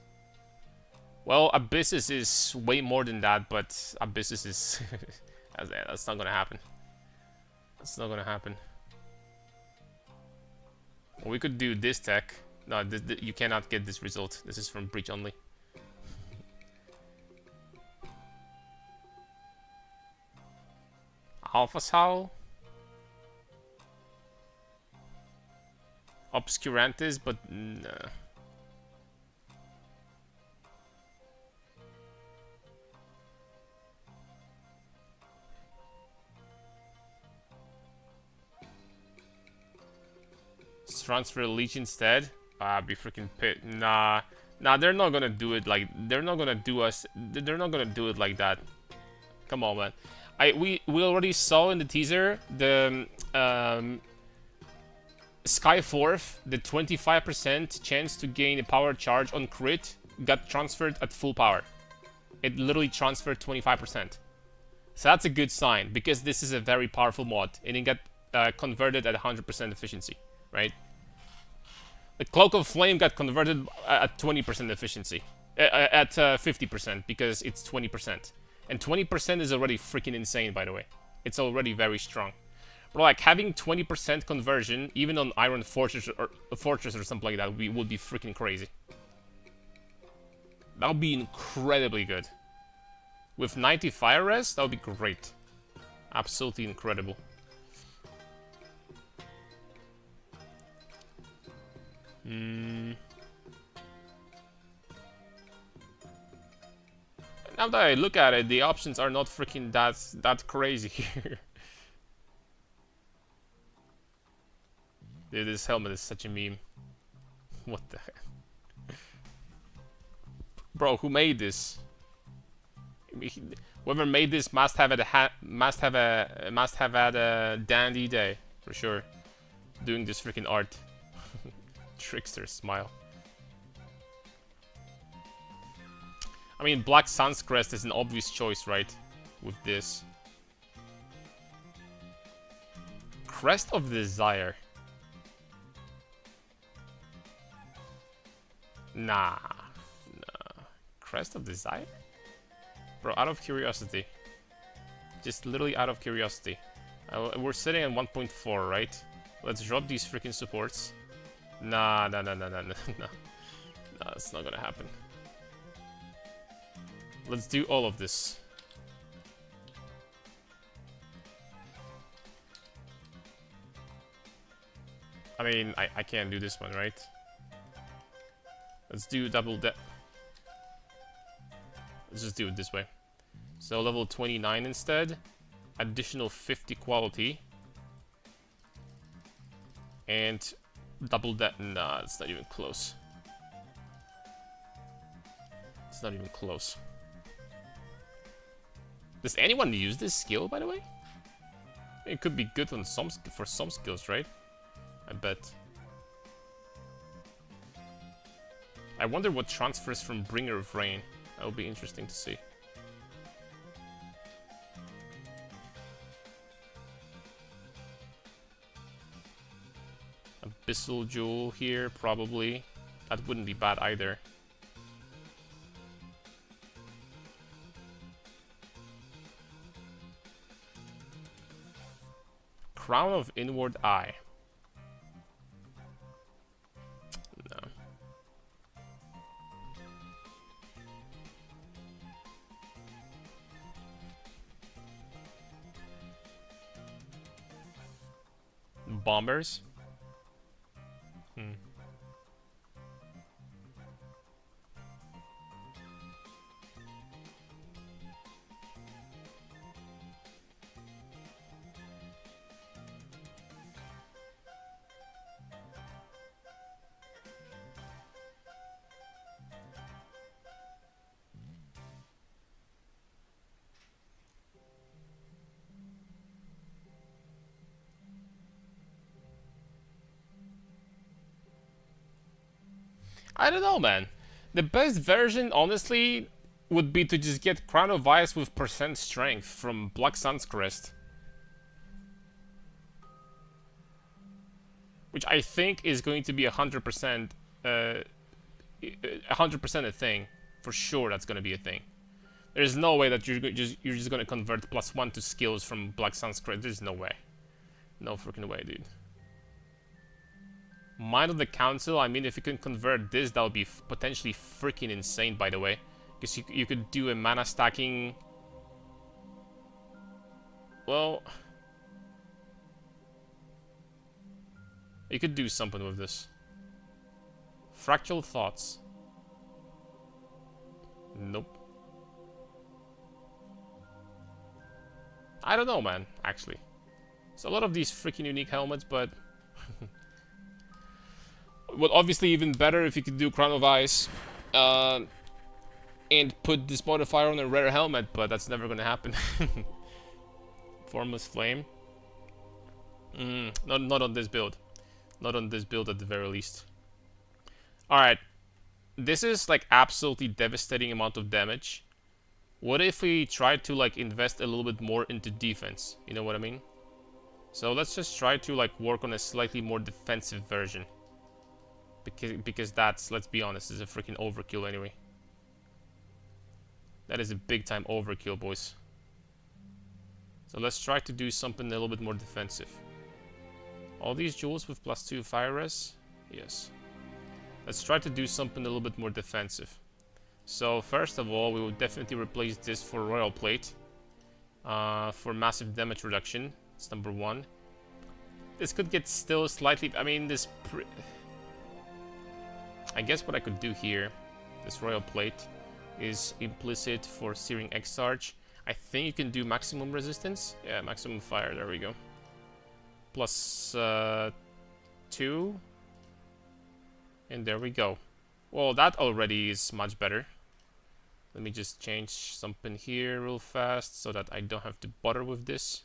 Well, Abyssus is way more than that, but Abyssus is that's not gonna happen. That's not gonna happen. Well, we could do this tech. No, you cannot get this result. This is from Breach only. Alpha Soul? Obscurantis, but no. Transfer Leech instead? Be freaking pit. Nah, they're not gonna do it like. They're not gonna do it like that. Come on, man. We already saw in the teaser the Sky Fourth, the 25% chance to gain a power charge on crit got transferred at full power. It literally transferred 25%. So that's a good sign because this is a very powerful mod and it got converted at 100% efficiency, right? The Cloak of Flame got converted at 20% efficiency. At 50% because it's 20%. And 20% is already freaking insane, by the way. It's already very strong. But like, having 20% conversion, even on Iron Fortress or something like that, would be freaking crazy. That would be incredibly good. With 90 Fire Res, that would be great. Absolutely incredible. Now that I look at it, the options are not freaking that crazy here. Dude, this helmet is such a meme. What the heck? Bro, who made this? Whoever made this must have had a dandy day for sure. Doing this freaking art. Trickster smile. I mean, Black Sun's Crest is an obvious choice, right? With this. Crest of Desire. Nah. Crest of Desire? Bro, out of curiosity. Just literally out of curiosity. We're sitting at 1.4, right? Let's drop these freaking supports. Nah. Nah, that's not gonna happen. Let's do all of this. I mean, I can't do this one, right? Let's do double depth. Let's just do it this way. So level 29 instead. Additional 50 quality. And double that. Nah, it's not even close. It's not even close. Does anyone use this skill, by the way? It could be good on for some skills, right? I bet. I wonder what transfers from Bringer of Rain. That would be interesting to see. Abyssal Jewel here, probably. That wouldn't be bad either. Crown of Inward Eye. No. Bombers. I don't know, man. The best version, honestly, would be to just get Crown of Ice with percent strength from Black Sun's Crest. Which I think is going to be 100%, 100% a thing. For sure, that's going to be a thing. There's no way that you're just going to convert +1 to skills from Black Sun's Crest. There's no way. No freaking way, dude. Mind of the Council, I mean, if you can convert this, that would be potentially freaking insane, by the way. Because you could do a mana stacking... Well... You could do something with this. Fractal Thoughts. Nope. I don't know, man, actually. It's a lot of these freaking unique helmets, but... Well, obviously even better if you could do Crown of Ice. And put this modifier on a rare helmet, but that's never gonna happen. Formless Flame. Not on this build. Not on this build at the very least. Alright. This is like absolutely devastating amount of damage. What if we try to like invest a little bit more into defense? You know what I mean? So let's just try to like work on a slightly more defensive version. Because that's, let's be honest, is a freaking overkill anyway. That is a big time overkill, boys. So let's try to do something a little bit more defensive. All these jewels with +2 fire res? Yes. Let's try to do something a little bit more defensive. So first of all, we will definitely replace this for Royal Plate. For massive damage reduction. That's number 1. This could get still slightly... I mean, this... I guess what I could do here, this Royal Plate, is implicit for Searing Exarch. I think you can do maximum resistance. Yeah, maximum fire, there we go. +2. And there we go. Well, that already is much better. Let me just change something here real fast so that I don't have to bother with this.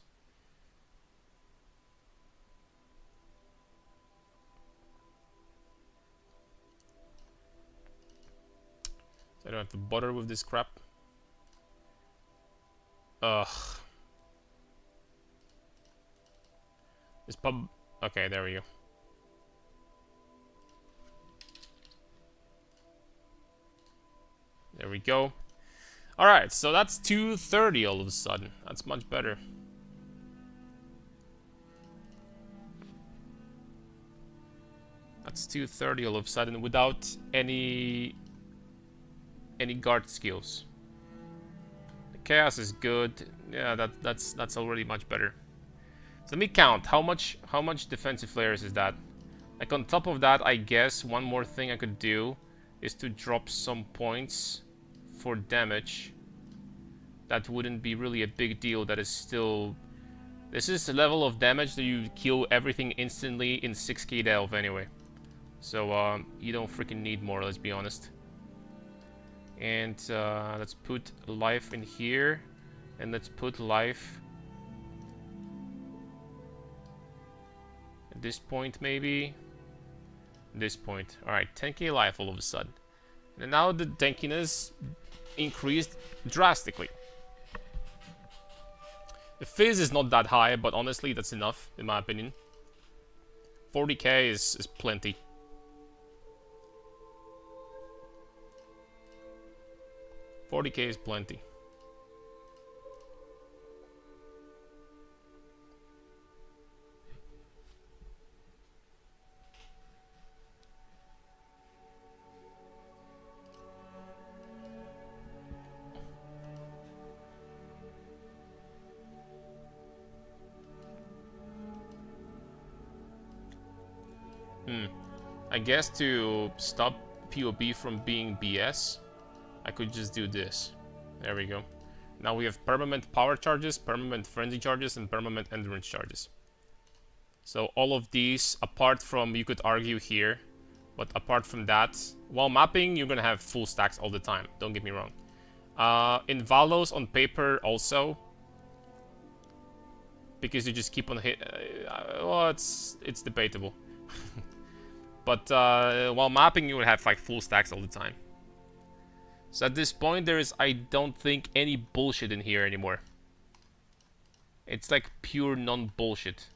So I don't have to bother with this crap. Ugh. This pub... Okay, there we go. There we go. Alright, so that's 230 all of a sudden. That's much better. That's 230 all of a sudden without any guard skills. The chaos is good. Yeah, that's already much better. So let me count. How much defensive layers is that? Like on top of that, I guess one more thing I could do is to drop some points for damage. That wouldn't be really a big deal. That is still... This is the level of damage that you kill everything instantly in 6k delve anyway. So you don't freaking need more, let's be honest. And let's put life in here. And let's put life at this point maybe. This point. Alright, 10k life all of a sudden. And now the tankiness increased drastically. The fizz is not that high, but honestly that's enough in my opinion. 40k is plenty. $40k is plenty. I guess to stop PoB from being BS, I could just do this. There we go. Now we have permanent power charges, permanent frenzy charges, and permanent endurance charges. So all of these, apart from, you could argue here, but apart from that, while mapping, you're gonna have full stacks all the time. Don't get me wrong. In Valos on paper also, because you just keep on hit. Well, it's debatable. But while mapping, you would have like full stacks all the time. So at this point, there is, I don't think, any bullshit in here anymore. It's like pure non-bullshit.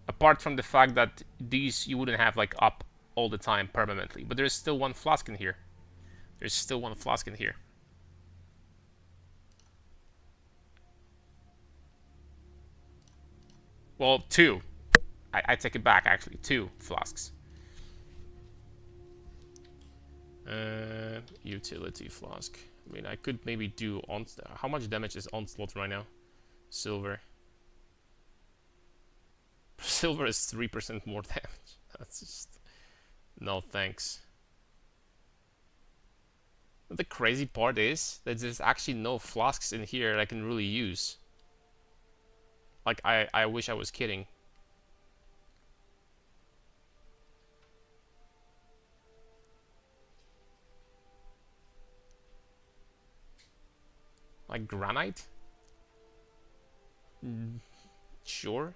Apart from the fact that these you wouldn't have like up all the time permanently. But there's still one flask in here. There's still one flask in here. Well, two. I take it back, actually. Two flasks. Utility flask. I mean, I could maybe do... How much damage is Onslaught right now? Silver. Silver is 3% more damage. That's just... No thanks. But the crazy part is that there's actually no flasks in here that I can really use. Like, I wish I was kidding. Like granite? Sure.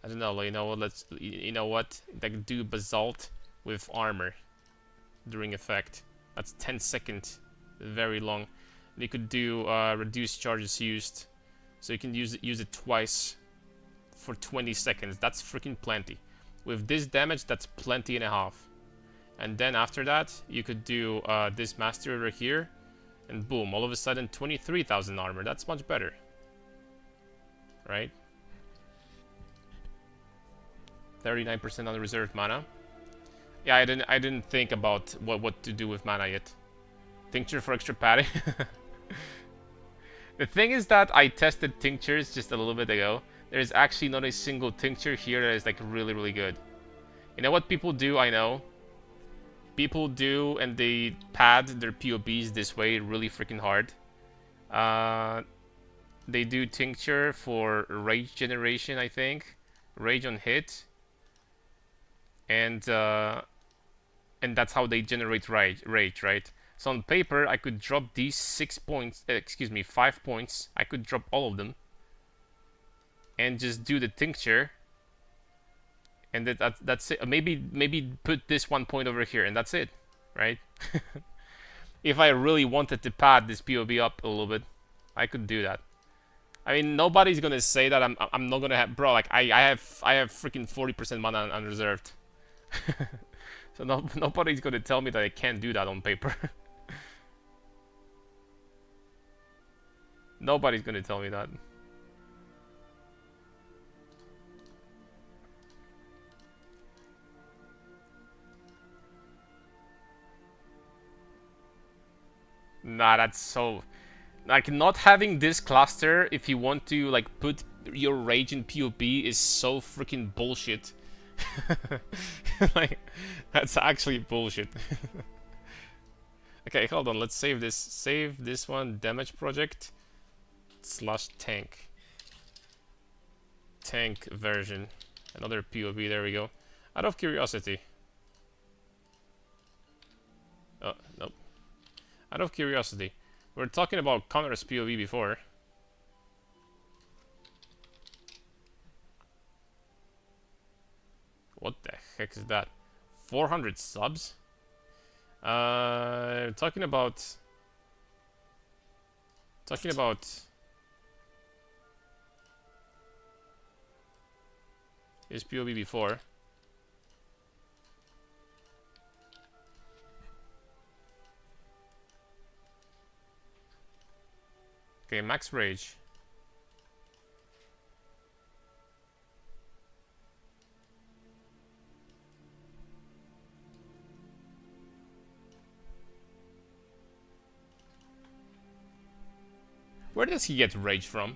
I don't know, you know what, you know what? Like, do basalt with armor during effect. That's 10 seconds. Very long. You could do reduced charges used. So you can use it twice for 20 seconds. That's freaking plenty. With this damage, that's plenty and a half. And then after that, you could do this master over here. And boom, all of a sudden 23,000 armor. That's much better. Right? 39% on the reserved mana. Yeah, I didn't think about what to do with mana yet. Tincture for extra padding. The thing is that I tested tinctures just a little bit ago. There's actually not a single tincture here that is like really good. You know what people do? I know. People do, and they pad their POBs this way really freaking hard. They do tincture for rage generation, I think. Rage on hit. And that's how they generate rage, right? So on paper, I could drop these 5 points. I could drop all of them. And just do the tincture. And that's it. Maybe put this 1 point over here, and that's it, right? If I really wanted to pad this POB up a little bit, I could do that. I mean, nobody's gonna say that I'm not gonna have, bro. Like I have freaking 40% mana unreserved. So nobody's gonna tell me that I can't do that on paper. Nobody's gonna tell me that. Nah, that's so... Like, not having this cluster, if you want to, like, put your rage in PoB is so freaking bullshit. Like, that's actually bullshit. Okay, hold on, let's save this. Save this one, damage project / tank. Tank version. Another PoB, there we go. Out of curiosity. Oh, nope. Out of curiosity, we were talking about Connor's POV before. What the heck is that? 400 subs? Talking about his POV before. Okay, max rage. Where does he get rage from?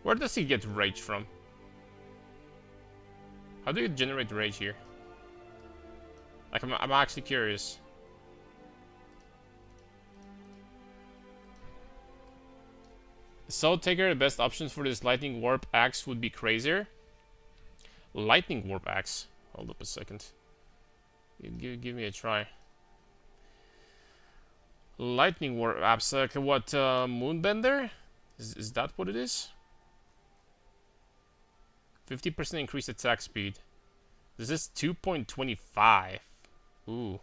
Where does he get rage from? How do you generate rage here? Like, I'm actually curious. Soul Taker, the best options for this Lightning Warp Axe would be Crazier. Lightning Warp Axe. Hold up a second. Give me a try. Lightning Warp Axe. What, Moonbender? Is that what it is? 50% increased attack speed. This is 2.25. Ooh.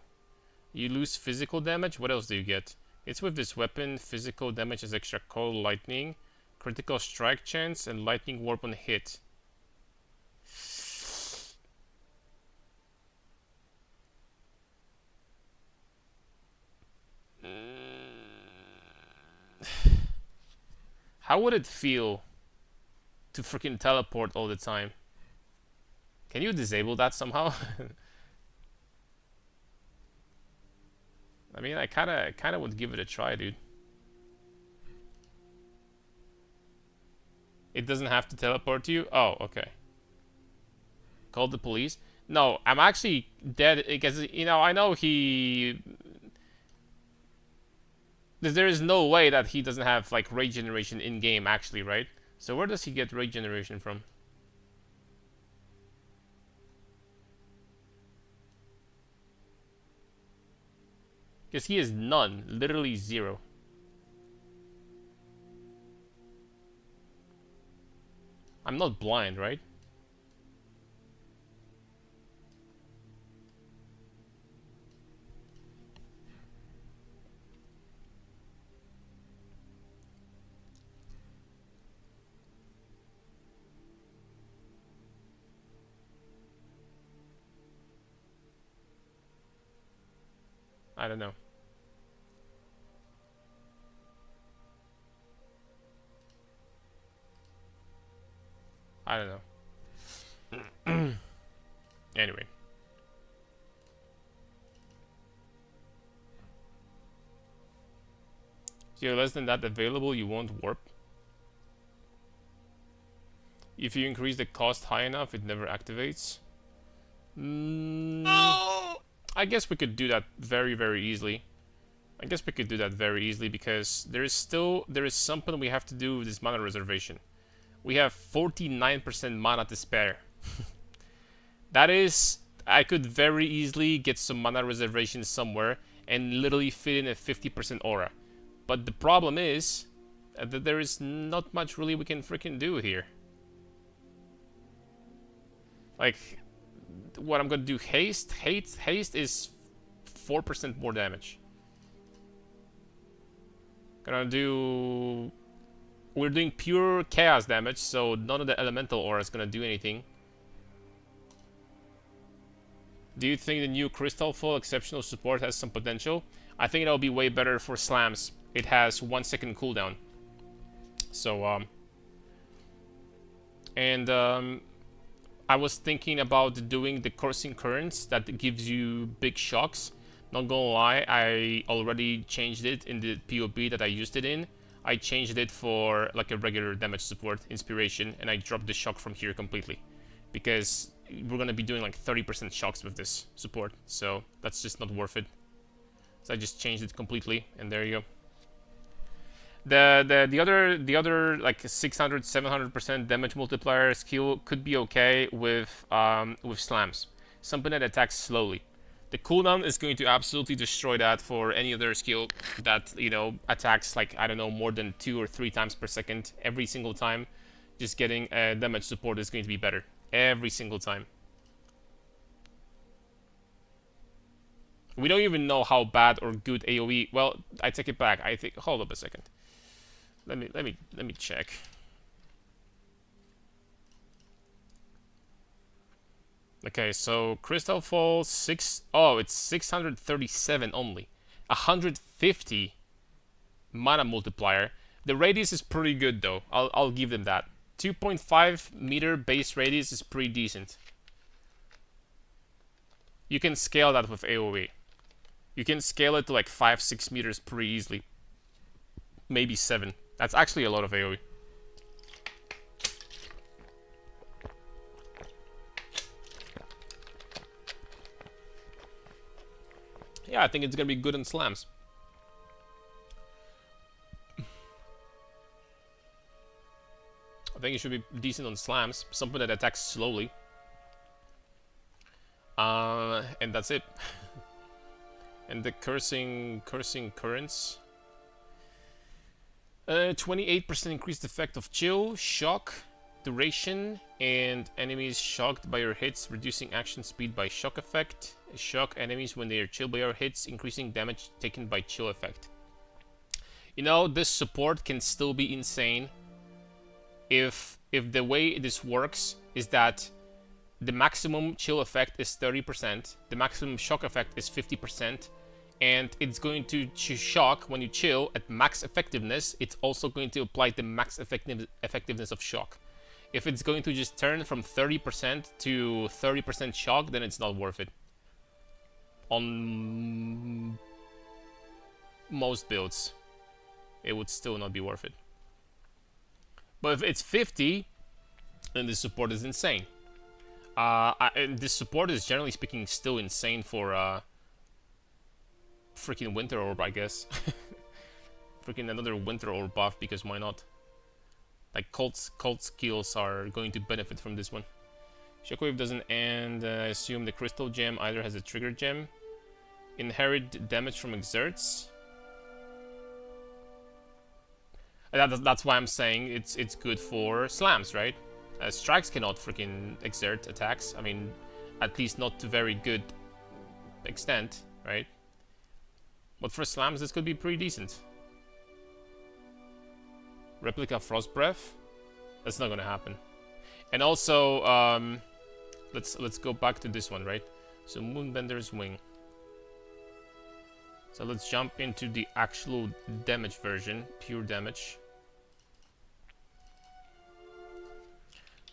You lose physical damage. What else do you get? It's with this weapon. Physical damage is extra cold lightning, critical strike chance, and lightning warp on hit. How would it feel to freaking teleport all the time? Can you disable that somehow? I mean, I kinda would give it a try, dude. It doesn't have to teleport you? Oh, okay. Call the police? No, I'm actually dead because, you know, I know he... There is no way that he doesn't have, like, rage generation in-game, actually, right? So where does he get rage generation from? Because he has none. Literally zero. I'm not blind, right? I don't know. I don't know. Anyway. If you're less than that available, you won't warp. If you increase the cost high enough, it never activates. I guess we could do that very, very easily. Because there is something we have to do with this mana reservation. We have 49% mana to spare. That is, I could very easily get some mana reservation somewhere and literally fit in a 50% aura. But the problem is that there is not much really we can freaking do here. Like, what I'm gonna do, haste is 4% more damage. We're doing pure chaos damage, so none of the elemental aura is gonna do anything. Do you think the new Crystal Fall exceptional support has some potential? I think it'll be way better for slams. It has 1 second cooldown. So, I was thinking about doing the coursing currents that gives you big shocks. Not gonna lie, I already changed it in the PoB that I used it in. I changed it for like a regular damage support inspiration, and I dropped the shock from here completely. Because we're gonna be doing like 30% shocks with this support, so that's just not worth it. So I just changed it completely, and there you go. The other like 600-700% damage multiplier skill could be okay with slams, something that attacks slowly. The cooldown is going to absolutely destroy that for any other skill that, you know, attacks like, I don't know, more than 2 or 3 times per second every single time. Just getting damage support is going to be better every single time. We don't even know how bad or good AoE. Well, I take it back. I think. Hold up a second. Let me check. Okay, so Crystal Fall 6. Oh, it's 637 only. 150 mana multiplier. The radius is pretty good though. I'll give them that. 2.5 meter base radius is pretty decent. You can scale that with AoE. You can scale it to like 5-6 meters pretty easily. Maybe 7. That's actually a lot of AoE. Yeah, I think it's gonna be good on slams. I think it should be decent on slams. Something that attacks slowly. And that's it. And the cursing currents. 28% increased effect of chill, shock, duration, and enemies shocked by your hits, reducing action speed by shock effect. Shock enemies when they are chilled by your hits, increasing damage taken by chill effect. You know, this support can still be insane if the way this works is that the maximum chill effect is 30%, the maximum shock effect is 50%, and it's going to shock when you chill at max effectiveness. It's also going to apply the max effectiveness of shock. If it's going to just turn from 30% to 30% shock, then it's not worth it. On most builds, it would still not be worth it. But if it's 50, then the support is insane. And this support is generally speaking still insane for freaking Winter Orb, I guess. Freaking another Winter Orb buff, because why not? Like cult skills are going to benefit from this one. Shockwave doesn't end. I assume the Crystal Gem either has a Trigger Gem. Inherit damage from exerts. That's why I'm saying it's good for slams, right? Strikes cannot freaking exert attacks. I mean, at least not to very good extent, right? But for slams, this could be pretty decent. Replica Frost Breath. That's not gonna happen. And also, let's go back to this one, right? So Moonbender's Wing. So let's jump into the actual damage version, pure damage.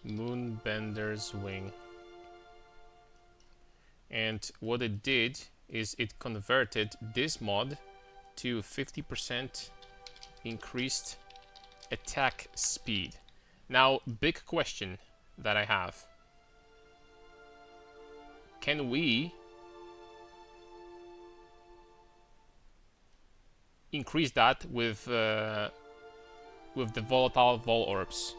Moonbender's Wing. And what it did is it converted this mod to 50% increased attack speed. Now, big question that I have. Can we increase that with the volatile Vol Orbs?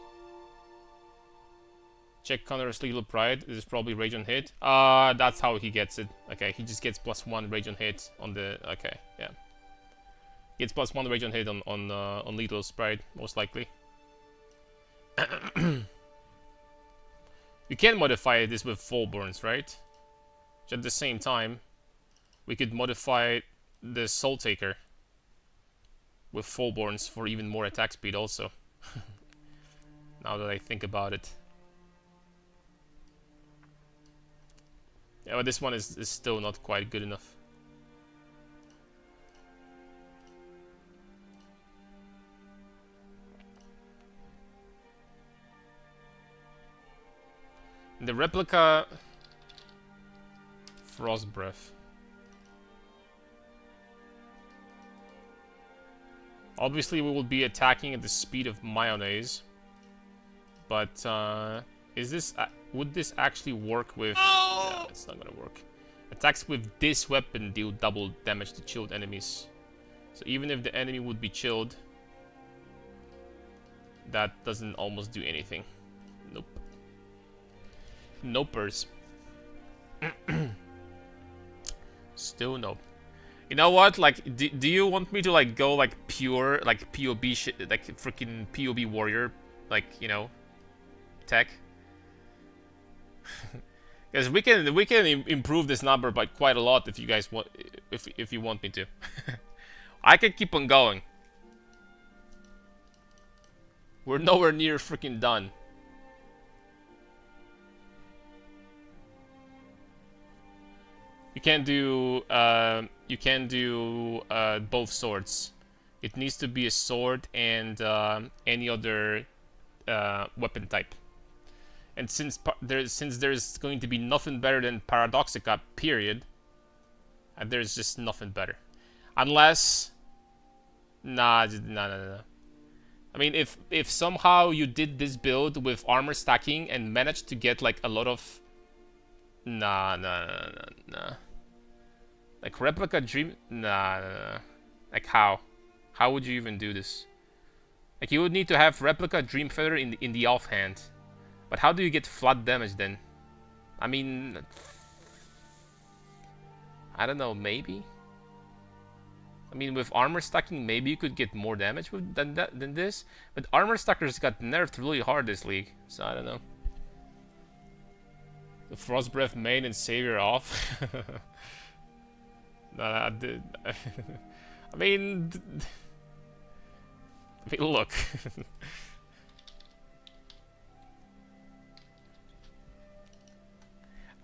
Check Connor's Lethal Pride. This is probably Rage on Hit. That's how he gets it. Okay, he just gets +1 Rage on Hit on the... Okay, yeah. Gets +1 Rage on Hit on Lethal's Pride, most likely. You can modify this with Fullborns, right? But at the same time, we could modify the Soul Taker with Fullborns for even more attack speed also. Now that I think about it. Yeah, but this one is still not quite good enough. The replica Frost Breath. Obviously we will be attacking at the speed of Mayonnaise. But is this would this actually work with... No, it's not gonna work. Attacks with this weapon deal double damage to chilled enemies. So even if the enemy would be chilled, that doesn't almost do anything. Nope. Nopers. Still nope. You know what? Like, do you want me to like go like pure like PoB shit, like freaking PoB warrior, like, you know, tech? Because we can improve this number by quite a lot if you guys want, if you want me to. I can keep on going. We're nowhere near freaking done. You can't do both swords. It needs to be a sword and any other weapon type. And since there's going to be nothing better than Paradoxica, period, there's just nothing better. Unless... Nah. I mean, if somehow you did this build with armor stacking and managed to get like a lot of... Nah. Like replica dream? Nah. Like how? How would you even do this? Like you would need to have replica dream feather in the offhand. But how do you get flat damage then? I mean, I don't know. Maybe. I mean, with armor stacking, maybe you could get more damage than this. But armor stackers got nerfed really hard this league, so I don't know. The Frost Breath main and savior off. Nah, I mean, look.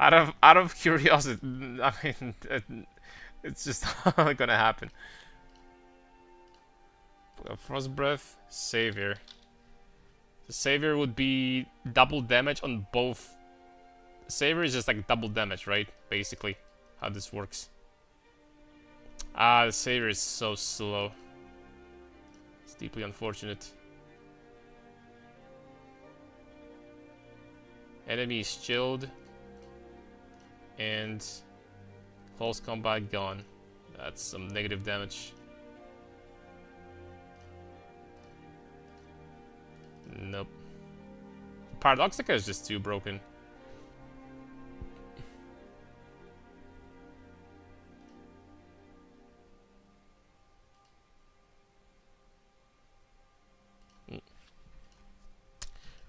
out of curiosity, I mean, it's just not gonna happen. Frost Breath, savior. The savior would be double damage on both. Savior is just like double damage, right? Basically, how this works. Ah, the savior is so slow. It's deeply unfortunate. Enemy is chilled. And close combat gone. That's some negative damage. Nope. Paradoxica is just too broken.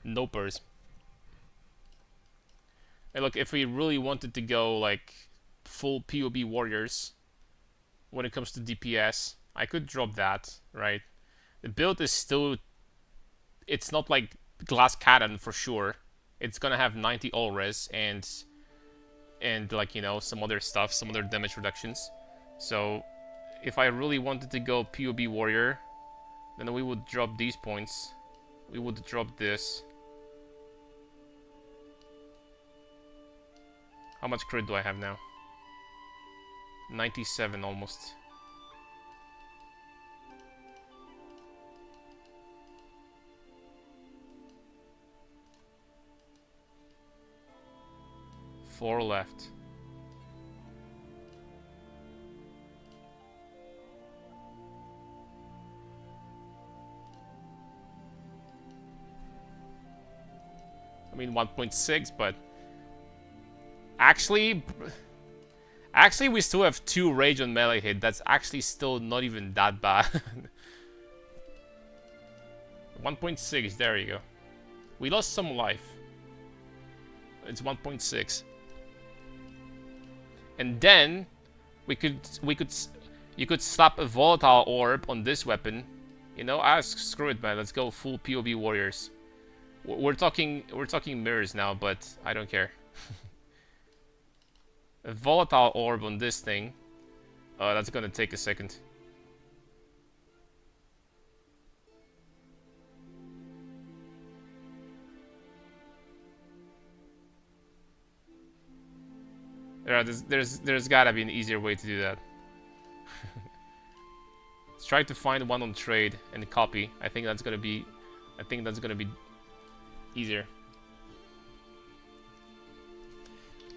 Nopers. Hey, look, if we really wanted to go like full PoB warriors when it comes to DPS, I could drop that, right? The build is still, it's not like Glass Cannon for sure. It's gonna have 90 all res and like, you know, some other stuff, some other damage reductions. So if I really wanted to go PoB warrior, then we would drop these points. We would drop this. How much crit do I have now? 97 almost. Four left. I mean 1.6, but actually we still have 2 rage on melee hit. That's actually still not even that bad. 1.6, there you go. We lost some life. It's 1.6. And then you could slap a volatile orb on this weapon. You know, screw it, man. Let's go full PoB warriors. We're talking mirrors now, but I don't care. A volatile orb on this thing. That's gonna take a second. Yeah, there's gotta be an easier way to do that. Let's try to find one on trade and copy. I think that's gonna be easier.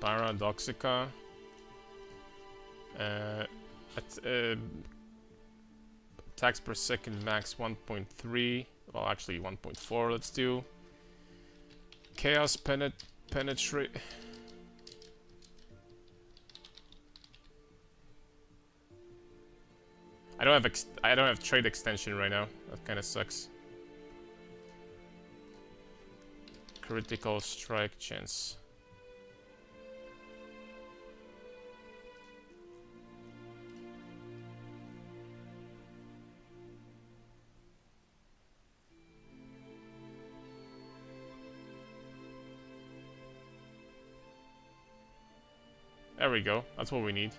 Paradoxica. Attacks per second max 1.3. Well, actually 1.4. Let's do Chaos Penetrate. I don't have trade extension right now. That kind of sucks. Critical strike chance. There we go. That's what we need.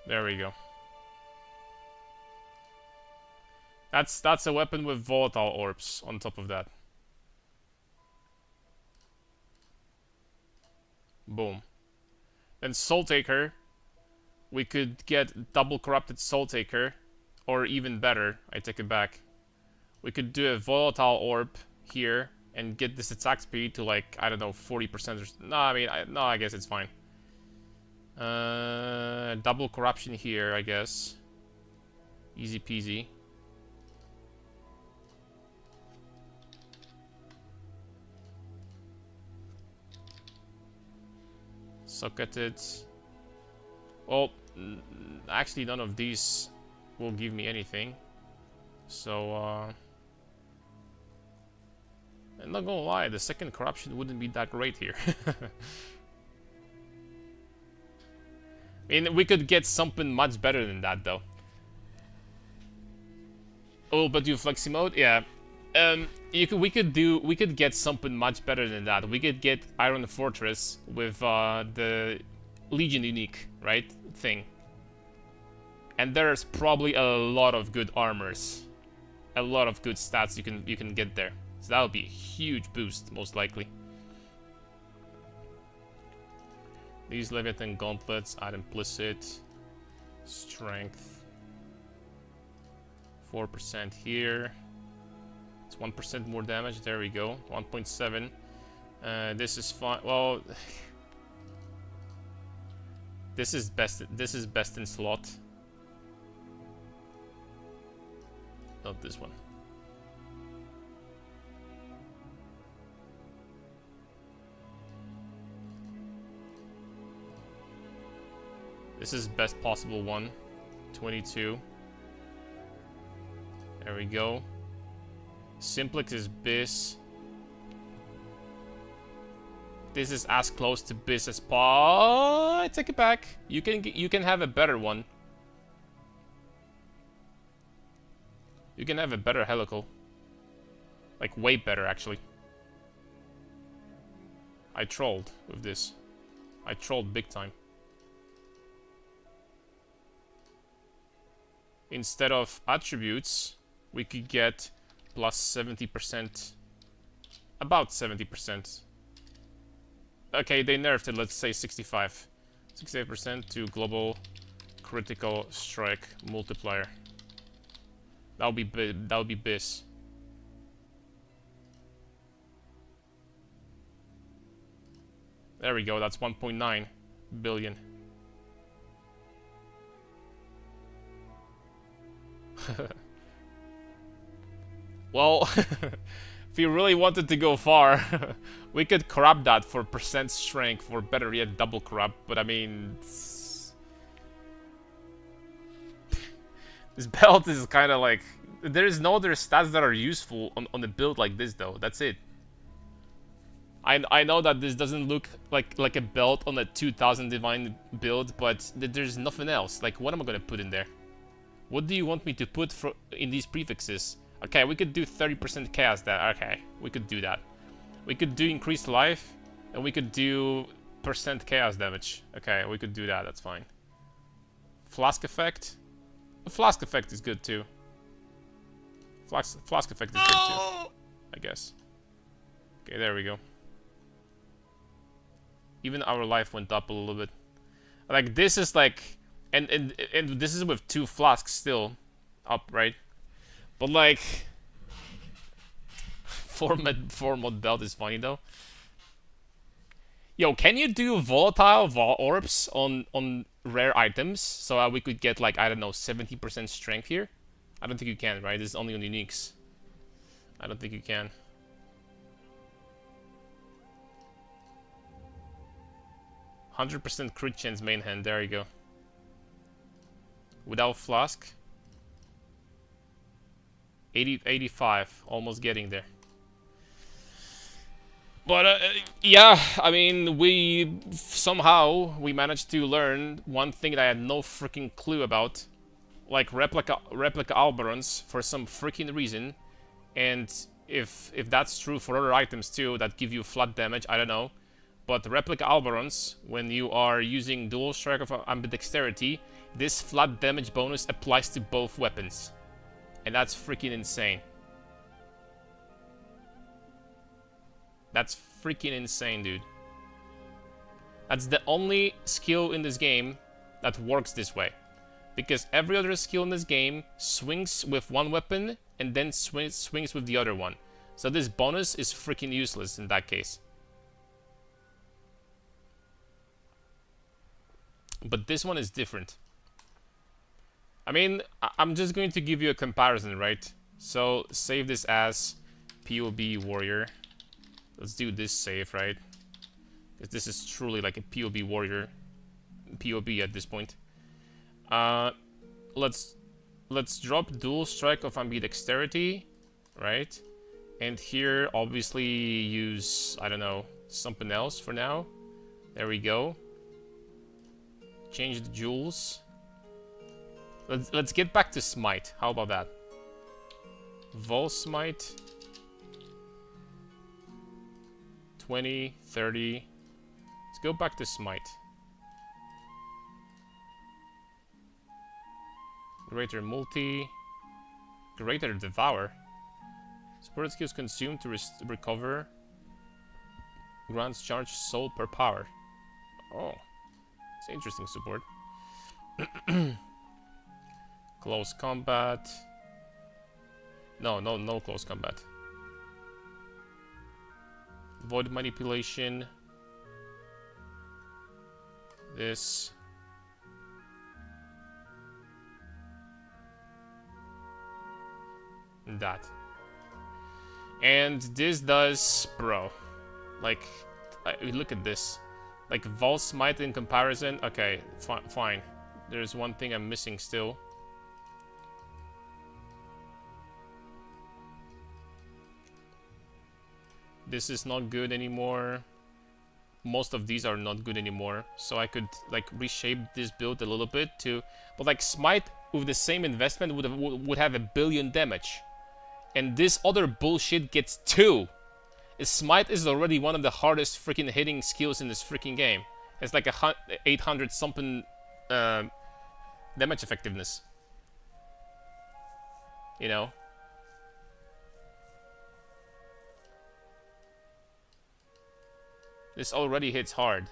There we go. That's a weapon with volatile orbs on top of that. Boom. Then Soul Taker, we could get double corrupted Soul Taker, or even better, I take it back. We could do a volatile orb here and get this attack speed to like, I don't know, 40% or no, I mean, no, I guess it's fine. Double corruption here, I guess. Easy peasy. Suck at it. Well, actually none of these will give me anything. So, I'm not gonna lie, the second corruption wouldn't be that great here. I mean, we could get something much better than that, though. Oh, but do flexi mode? Yeah. We could get something much better than that. We could get Iron Fortress with the Legion unique, right? Thing. And there's probably a lot of good armors. A lot of good stats you can get there. So that would be a huge boost, most likely. These Leviathan gauntlets add implicit strength. 4% here. It's 1% more damage. There we go. 1.7. This is fine. Well, this is best. This is best in slot. Not this one. This is best possible one. 22. There we go. Simplex is Bis. This is as close to Bis as I take it back. You can have a better one. You can have a better helical. Like way better actually. I trolled with this. I trolled big time. Instead of attributes, we could get plus 70%. About 70%. Okay, they nerfed it, let's say 65. 68% to global critical strike multiplier. That would be Bis. There we go, that's 1.9 billion. Well, if you really wanted to go far, we could corrupt that for percent strength or better yet double corrupt, but I mean... This belt is kind of like... There is no other stats that are useful on a build like this though, that's it. I know that this doesn't look like a belt on a 2000 divine build, but there's nothing else. Like, what am I gonna put in there? What do you want me to put in these prefixes? Okay, we could do 30% chaos there. Okay, we could do that. We could do increased life, and we could do percent chaos damage. Okay, we could do that, that's fine. Flask effect? The flask effect is good too. Flask effect is good too, I guess. Okay, there we go. Even our life went up a little bit. Like, this is like... And this is with 2 flasks still up, right? But like... 4 mod belt is funny though. Yo, can you do volatile orbs on rare items? So we could get like, I don't know, 70% strength here? I don't think you can, right? This is only on uniques. I don't think you can. %100% crit chance main hand, there you go. Without flask. 85, almost getting there. But yeah, I mean, we managed to learn one thing that I had no freaking clue about, like replica Alberons for some freaking reason, and if that's true for other items too that give you flat damage, I don't know. But replica Alberons, when you are using dual strike of ambidexterity, this flat damage bonus applies to both weapons. And that's freaking insane. That's freaking insane, dude. That's the only skill in this game that works this way. Because every other skill in this game swings with one weapon and then swings with the other one. So this bonus is freaking useless in that case. But this one is different. I mean, I'm just going to give you a comparison, right? So save this as PoB warrior. Let's do this save, right? Because this is truly like a PoB warrior. PoB at this point. Let's drop dual strike of ambidexterity, right? And here, obviously, use, I don't know, something else for now. There we go. Change the jewels. Let's get back to smite. How about that? Vol smite. 20, 30. Let's go back to smite. Greater multi. Greater devour. Support skills consumed to recover. Grants charge soul per power. Oh. It's interesting support. Close combat. No close combat. Void manipulation. This. And that. And this does, bro. Like, look at this. Like, Vol Smite in comparison. Okay, fine. There's one thing I'm missing still. This is not good anymore. Most of these are not good anymore. So I could, like, reshape this build a little bit to... But, like, Smite with the same investment would have 1 billion damage. And this other bullshit gets 2. Smite is already one of the hardest freaking hitting skills in this freaking game. It's like 800 something damage effectiveness. You know? This already hits hard.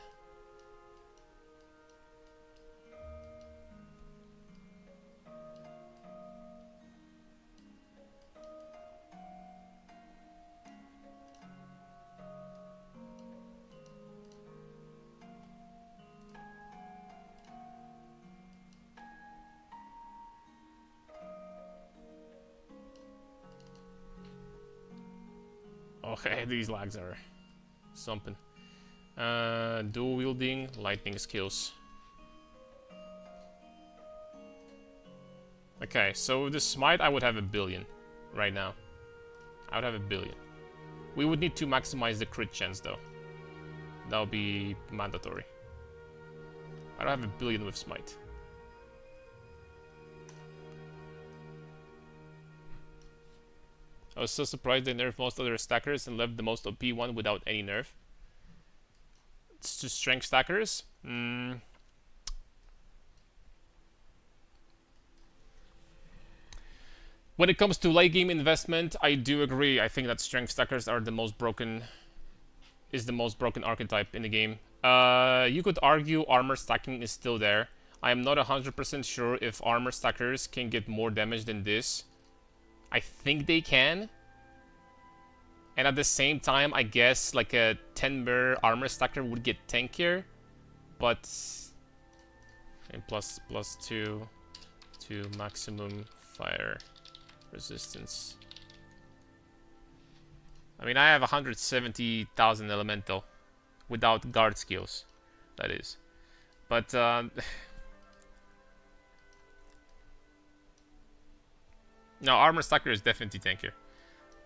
Okay, these lags are something. Dual wielding, lightning skills. Okay, so with the smite I would have 1 billion right now. I would have 1 billion. We would need to maximize the crit chance though. That would be mandatory. I don't have 1 billion with smite. I was so surprised they nerfed most other stackers and left the most OP one without any nerf. It's just strength stackers. When it comes to late game investment, I do agree. I think that strength stackers are the most broken. Is the most broken archetype in the game. You could argue armor stacking is still there. I am not 100% sure if armor stackers can get more damage than this. I think they can. And at the same time, I guess like a 10 mirror armor stacker would get tankier. But... And plus 2 to maximum fire resistance. I mean, I have 170,000 elemental. Without guard skills, that is. But... No, armor stacker is definitely tankier.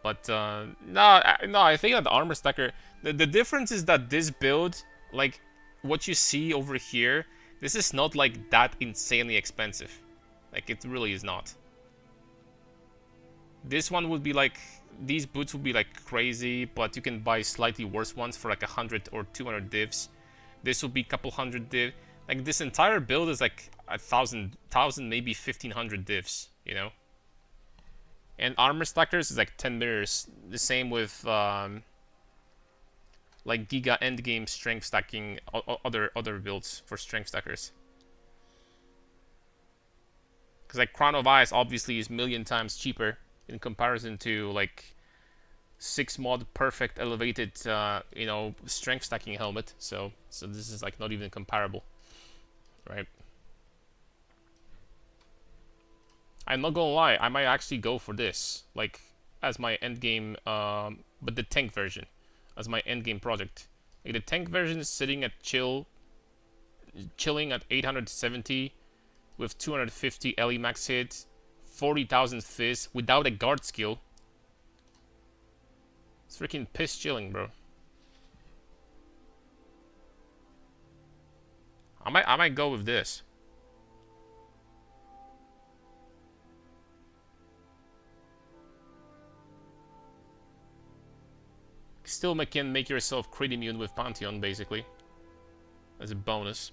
But no, I think that the armor stacker... The difference is that this build, like what you see over here, this is not like that insanely expensive. Like it really is not. This one would be like... These boots would be like crazy, but you can buy slightly worse ones for like 100 or 200 divs. This would be a couple hundred div. Like this entire build is like 1,000, maybe 1,500 divs, you know? And armor stackers is like 10 mirrors. The same with like Giga endgame strength stacking other builds for strength stackers. Because like Crown of Ice obviously is million times cheaper in comparison to like 6 mod perfect elevated strength stacking helmet. So this is like not even comparable, right? I'm not gonna lie, I might actually go for this, like as my endgame, but the tank version, as my endgame project. Like, the tank version is sitting at chilling at 870 with 250 LE max hit, 40,000 fizz without a guard skill. It's freaking piss chilling, bro. I might go with this. Still can make yourself crit immune with Pantheon, basically, as a bonus.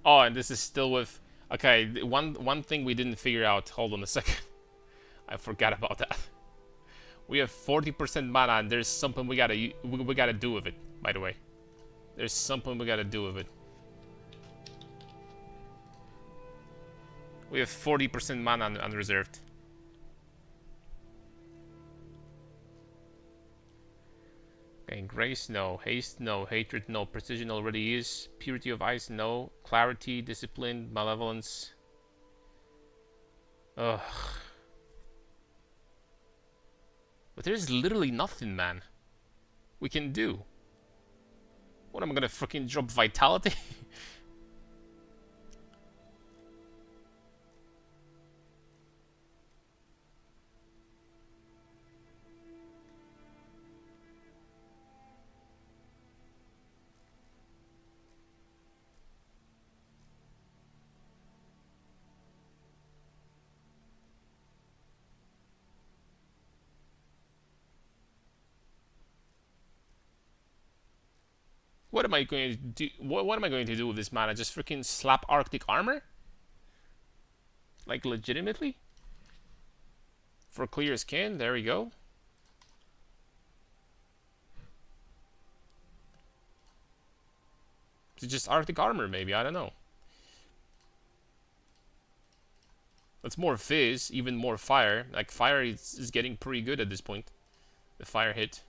Oh, and this is still with... Okay, one thing we didn't figure out. Hold on a second. I forgot about that. We have 40% mana, and there's something we gotta do with it, by the way. There's something we gotta do with it. We have 40% mana unreserved. Okay, Grace, no. Haste, no. Hatred, no. Precision already is. Purity of Ice, no. Clarity, Discipline, Malevolence. Ugh. But there's literally nothing, man, we can do. What, am I gonna fucking drop Vitality? What am I going to do? What am I going to do with this mana? Just freaking slap Arctic armor? Like, legitimately? For clear skin, there we go. It's just Arctic armor, maybe, I don't know. That's more fizz, even more fire. Like, fire is getting pretty good at this point. The fire hit.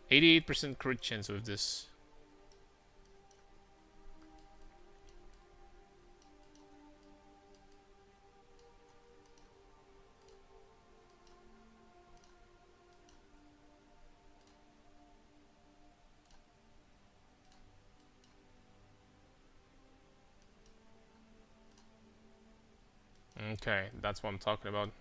%88 crit chance with this. Okay, that's what I'm talking about.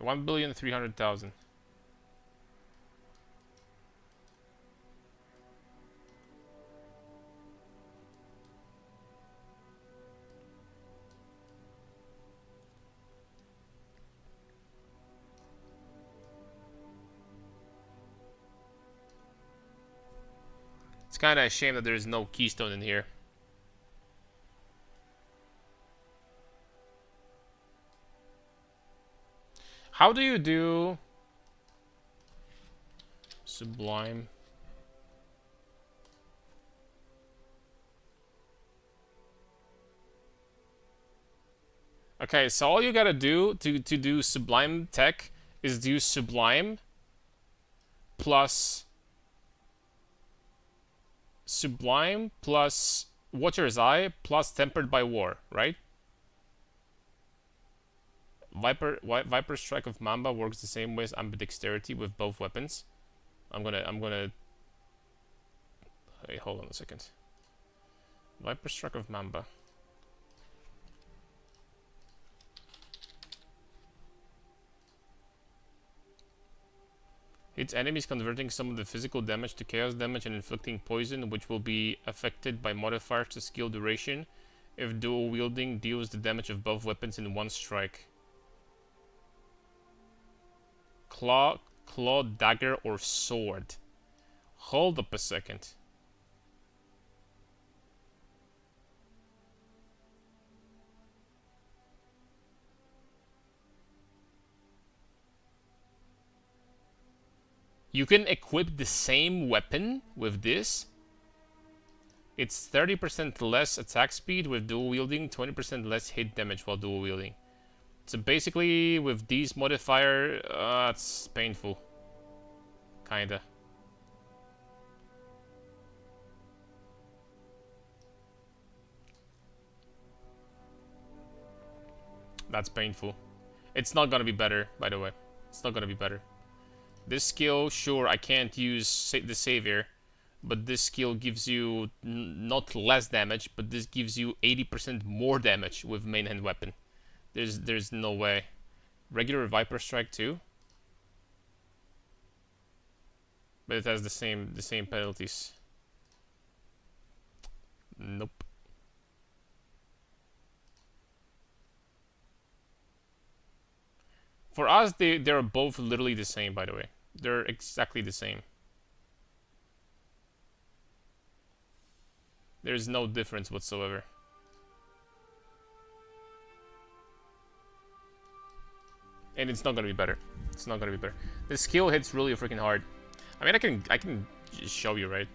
$1,300,000. It's kind of a shame that there's no keystone in here. How do you do Sublime? Okay, so all you gotta do to do Sublime tech is do Sublime plus Watcher's Eye plus Tempered by War, right? Viper Strike of Mamba works the same way as Ambidexterity with both weapons. I'm gonna Hey, hold on a second. Viper Strike of Mamba. Hits enemies converting some of the physical damage to chaos damage and inflicting poison, which will be affected by modifiers to skill duration. If dual wielding, deals the damage of both weapons in one strike. Claw, dagger, or sword. Hold up a second. You can equip the same weapon with this. It's 30% less attack speed with dual wielding, 20% less hit damage while dual wielding. So basically, with these modifier, it's painful. Kinda. That's painful. It's not gonna be better, by the way. It's not gonna be better. This skill, sure, I can't use the Savior, but this skill gives you not less damage, but this gives you 80% more damage with main hand weapon. There's no way. Regular Viper Strike too, but it has the same penalties. Nope. For us, they're both literally the same, by the way. They're exactly the same. There's no difference whatsoever. And it's not gonna be better. It's not gonna be better. The skill hits really freaking hard. I mean, I can just show you, right?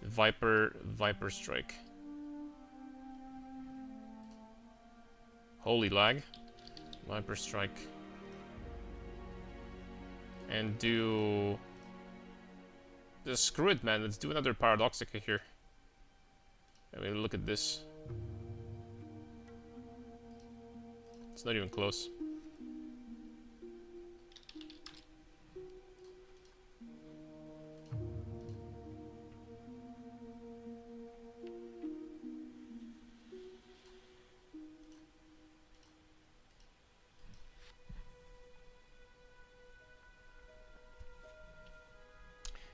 Viper Strike. Holy lag. Viper Strike. And do... Just screw it, man. Let's do another Paradoxica here. I mean, look at this. It's not even close.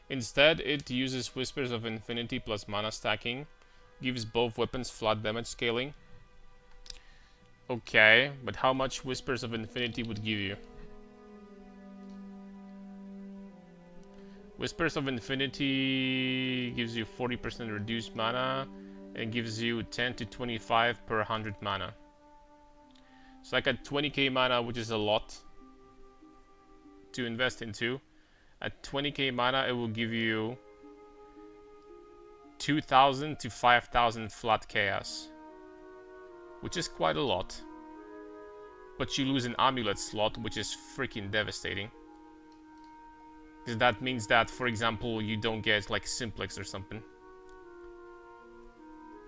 Instead, it uses Whispers of Infinity plus mana stacking. Gives both weapons flat damage scaling. Okay, but how much Whispers of Infinity would give you? Whispers of Infinity gives you 40% reduced mana and gives you 10 to 25 per 100 mana. So like at 20k mana, which is a lot to invest into. At 20k mana, it will give you 2,000 to 5,000 flat chaos, which is quite a lot. But you lose an amulet slot, which is freaking devastating. Because that means that, for example, you don't get like simplex or something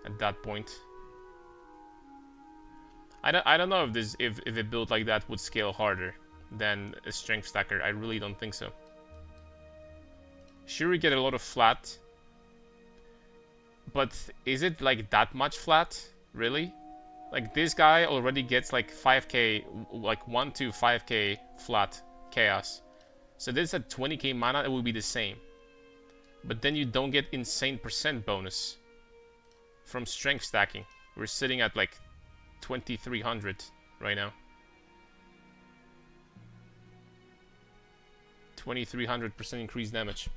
at that point. I don't know if a build like that would scale harder than a strength stacker. I really don't think so. Sure, we get a lot of flat, but is it like that much flat? Really? Like this guy already gets like 5k, like 1 to 5k flat chaos. So this at 20k mana, it will be the same. But then you don't get insane percent bonus from strength stacking. We're sitting at like 2300 right now. 2300% increased damage.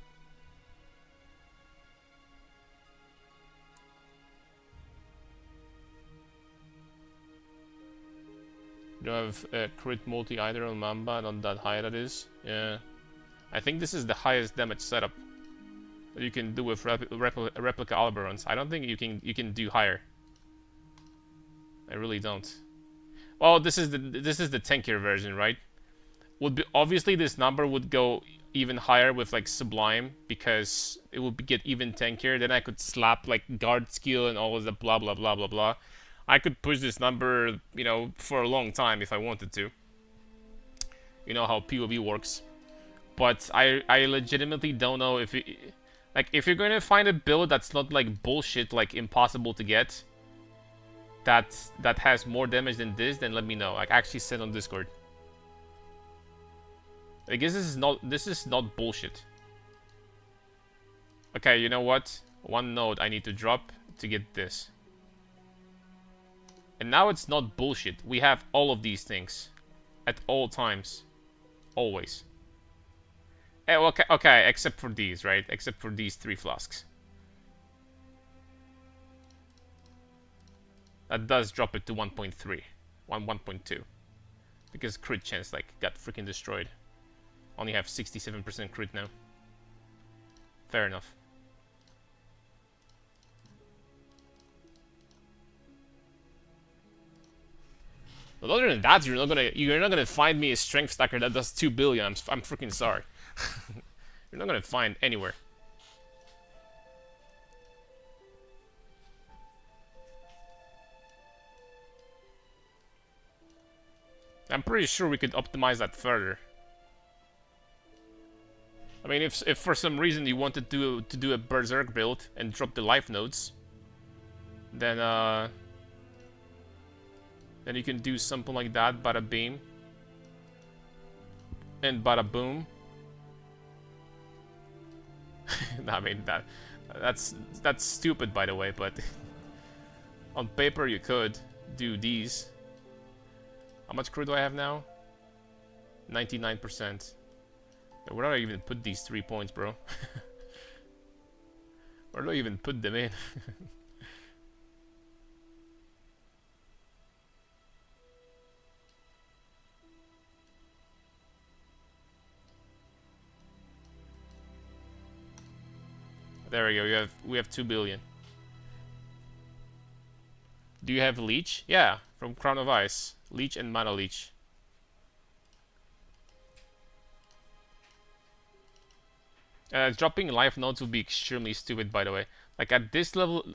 You don't have crit multi either on Mamba, not that high that is. Yeah. I think this is the highest damage setup that you can do with replica Alberons. I don't think you can do higher. I really don't. Well, this is the tankier version, right? Would be obviously this number would go even higher with like Sublime because it would get even tankier. Then I could slap like guard skill and all of the blah blah blah blah blah. I could push this number, you know, for a long time if I wanted to. You know how PoB works. But I legitimately don't know if it, like if you're going to find a build that's not like bullshit, like impossible to get, that has more damage than this, then let me know. Like actually send on Discord. I guess this is not bullshit. Okay, you know what? One node I need to drop to get this. And now it's not bullshit. We have all of these things at all times. Always. Okay, okay, except for these, right? Except for these 3 flasks. That does drop it to 1.3. 1.2. Because crit chance, like, got freaking destroyed. Only have 67% crit now. Fair enough. But other than that, you're not gonna find me a strength stacker that does 2 billion. I'm freaking sorry. You're not gonna find anywhere. I'm pretty sure we could optimize that further. I mean, if for some reason you wanted to do a berserk build and drop the life nodes, then you can do something like that, bada beam and bada boom. I mean that's stupid, by the way, but on paper you could do these. How much crit do I have now? 99%. Where do I even put these 3 points, bro? Where do I even put them in? There we go. We have 2 billion. Do you have Leech? Yeah, from Crown of Ice. Leech and Mana Leech. Dropping life nodes would be extremely stupid, by the way. Like at this level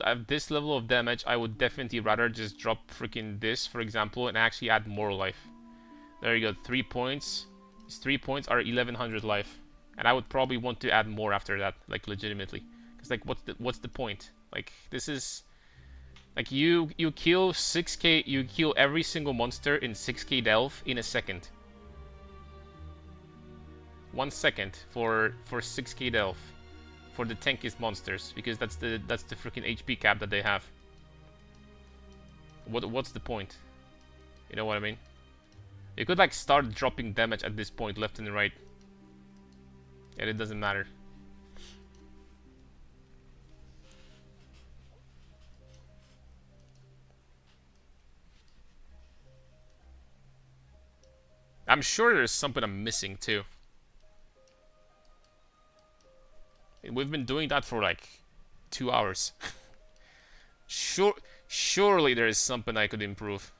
of damage, I would definitely rather just drop freaking this, for example, and actually add more life. There you go, 3 points. These 3 points are 1100 life, and I would probably want to add more after that, like legitimately. Because like, what's the point? Like this is like you kill 6k, you kill every single monster in 6k health in a second. 1 second for 6k health for the tankiest monsters, because that's the freaking HP cap that they have. What's the point? You know what I mean? You could like start dropping damage at this point left and right, and it doesn't matter. I'm sure there's something I'm missing too. We've been doing that for like 2 hours. Surely there is something I could improve.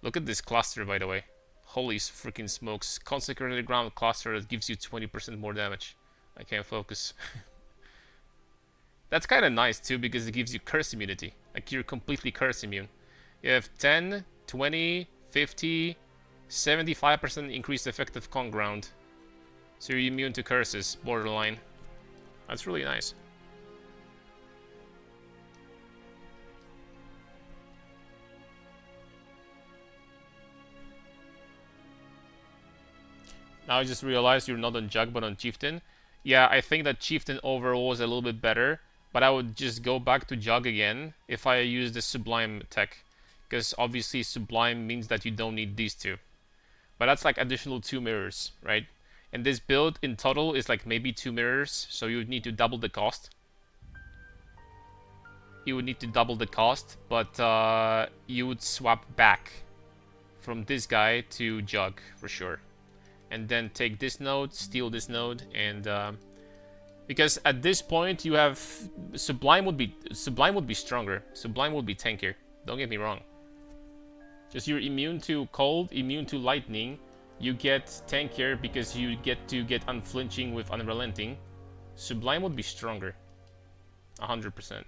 Look at this cluster, by the way. Holy freaking smokes. Consecrated ground cluster that gives you 20% more damage. I can't focus. That's kind of nice too, because it gives you curse immunity. Like you're completely curse immune. You have 10, 20, 50, 75% increased effective con ground. So you're immune to curses, borderline. That's really nice. Now I just realized you're not on Jug but on Chieftain. Yeah, I think that Chieftain overall is a little bit better, but I would just go back to Jug again if I use the Sublime tech. Because obviously Sublime means that you don't need these two. But that's like additional 2 mirrors, right? And this build in total is like maybe 2 mirrors, so you would need to double the cost. You would need to double the cost, but you would swap back from this guy to Jug for sure. And then take this node, steal this node, and because at this point you have Sublime would be stronger. Sublime would be tankier. Don't get me wrong. Just you're immune to cold, immune to lightning. You get tankier because you get to get unflinching with unrelenting. Sublime would be stronger. 100%.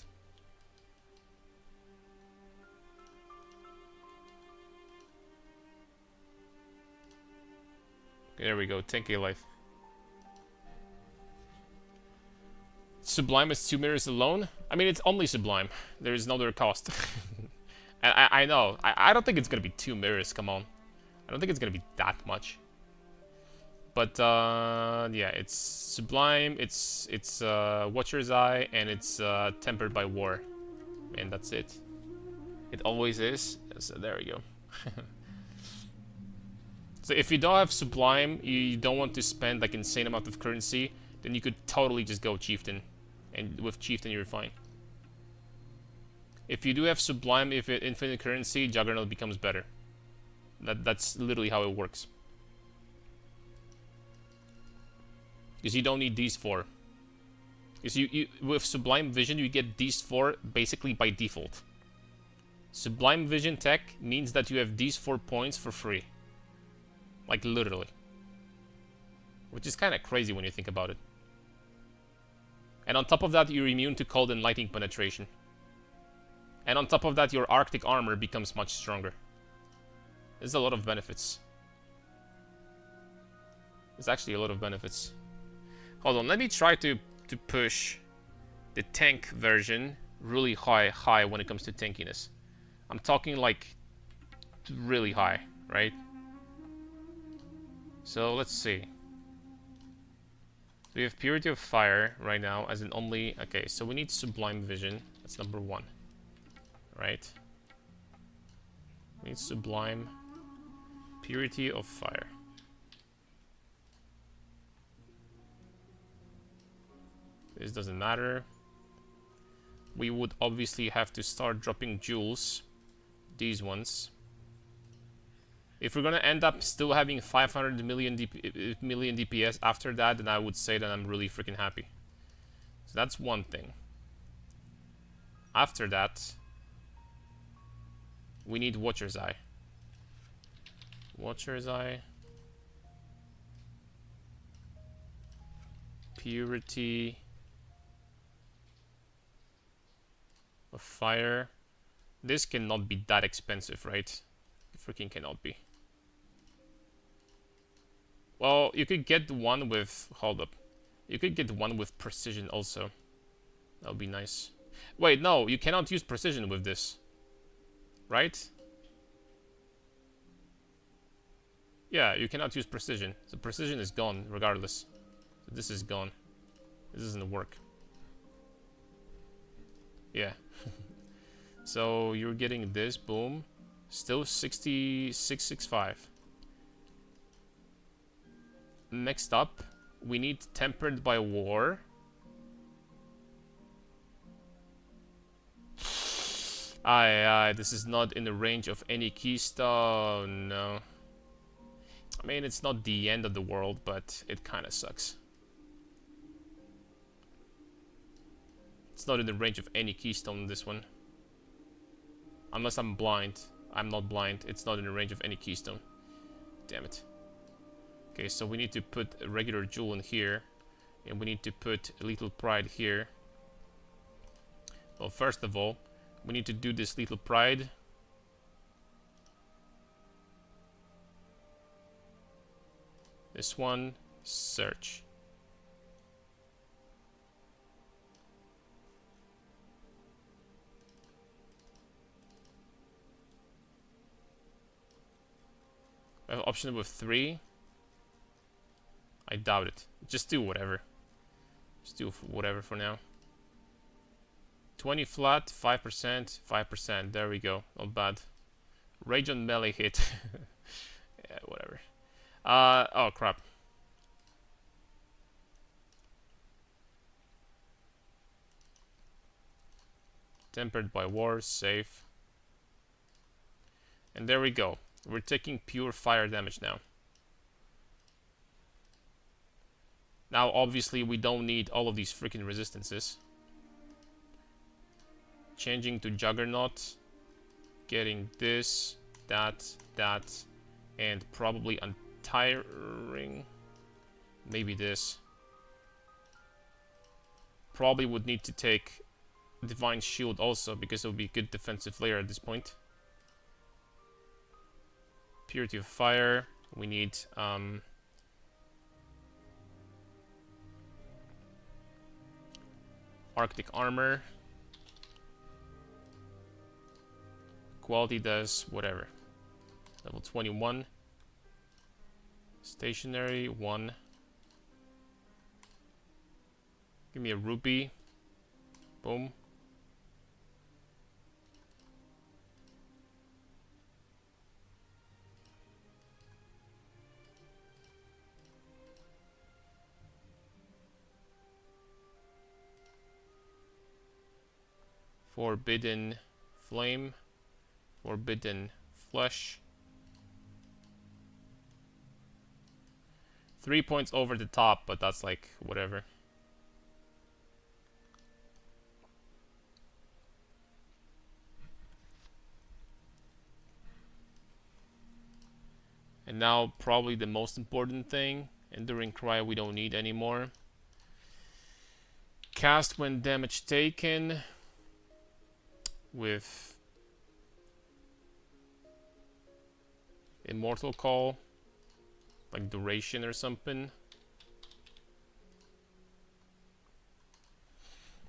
There we go, 10k life. Sublime is 2 mirrors alone? I mean, it's only Sublime. There is no other cost. I know. I don't think it's gonna be 2 mirrors, come on. I don't think it's gonna be that much. But yeah, it's Sublime, it's Watcher's Eye, and it's Tempered by War, and that's it. It always is. So there we go. So if you don't have Sublime, you don't want to spend like insane amount of currency, then you could totally just go Chieftain, and with Chieftain you're fine. If you do have Sublime, if it infinite currency, Juggernaut becomes better. That's literally how it works. Because you don't need these four. Because you with Sublime Vision you get these four basically by default. Sublime Vision tech means that you have these 4 points for free. Like literally. Which is kind of crazy when you think about it. And on top of that you're immune to cold and lightning penetration. And on top of that your Arctic armor becomes much stronger. There's a lot of benefits. There's actually a lot of benefits. Hold on, let me try to push the tank version really high when it comes to tankiness. I'm talking like really high, right? So let's see. So we have Purity of Fire right now as an only... Okay, so we need Sublime Vision. That's number 1. Right? We need Sublime Purity of Fire. This doesn't matter. We would obviously have to start dropping jewels. These ones. If we're gonna end up still having 500 million DPS after that, then I would say that I'm really freaking happy. So that's one thing. After that, we need Watcher's Eye. Watcher's Eye. Purity of Fire. This cannot be that expensive, right? It freaking cannot be. Well, you could get one with... Hold up. You could get one with Precision also. That would be nice. Wait, no, you cannot use Precision with this. Right? Yeah, you cannot use Precision. So Precision is gone, regardless. So this is gone. This doesn't work. Yeah. So you're getting this, boom. Still 6665. Next up, we need Tempered by War. Aye, this is not in the range of any keystone, no. I mean, it's not the end of the world, but it kind of sucks. It's not in the range of any keystone, this one. Unless I'm blind. I'm not blind. It's not in the range of any keystone. Damn it. Okay, so we need to put a regular jewel in here. And we need to put a Lethal Pride here. Well, first of all, we need to do this Lethal Pride. This one, search. I have an option with 3. I doubt it. Just do whatever. Just do whatever for now. 20 flat, 5%, 5%. There we go. Not bad. Rage on melee hit. Yeah, whatever. Oh crap. Tempered by War, safe. And there we go. We're taking pure fire damage now. Now, obviously, we don't need all of these freaking resistances. Changing to Juggernaut. Getting this, that, and probably Untiring. Maybe this. Probably would need to take Divine Shield also, because it would be a good defensive layer at this point. Purity of Fire. We need Arctic Armor. Quality does whatever. Level 21. Stationary, 1. Give me a rupee. Boom. Forbidden flame. Forbidden flesh. 3 points over the top, but that's like whatever. And now probably the most important thing. Enduring Cry we don't need anymore. Cast when damage taken with Immortal Call, like duration or something.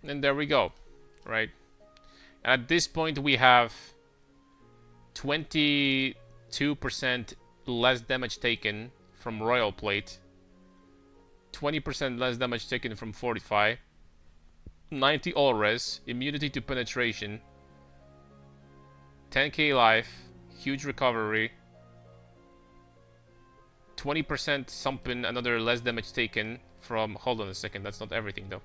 And there we go, right? At this point we have 22% less damage taken from Royal Plate, 20% less damage taken from Fortify, 90 all res, immunity to penetration, 10k life, huge recovery, 20% something, another less damage taken from... Hold on a second, that's not everything though.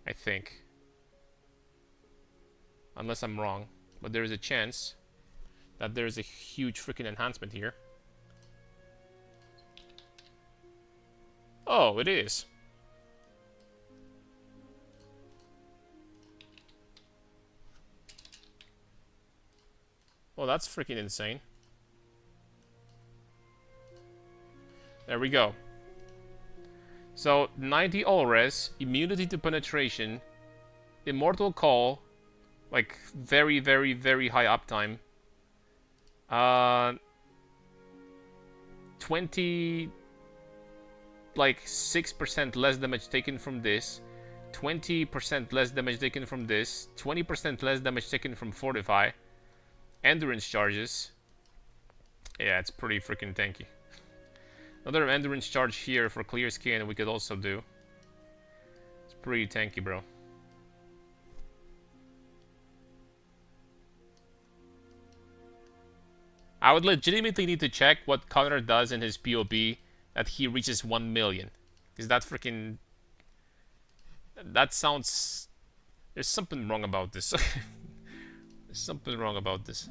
I think. Unless I'm wrong. But there is a chance that there is a huge freaking enhancement here. Oh, it is. Well, that's freaking insane. There we go. So, 90 all res, immunity to penetration, Immortal Call, like very, very, very high uptime. 20, like 6% less damage taken from this, 20% less damage taken from this, 20% less damage taken from Fortify, endurance charges. Yeah, it's pretty freaking tanky. Another endurance charge here for clear skin we could also do. It's pretty tanky, bro. I would legitimately need to check what Connor does in his PoB that he reaches 1 million. Because that freaking... That sounds... There's something wrong about this. There's something wrong about this.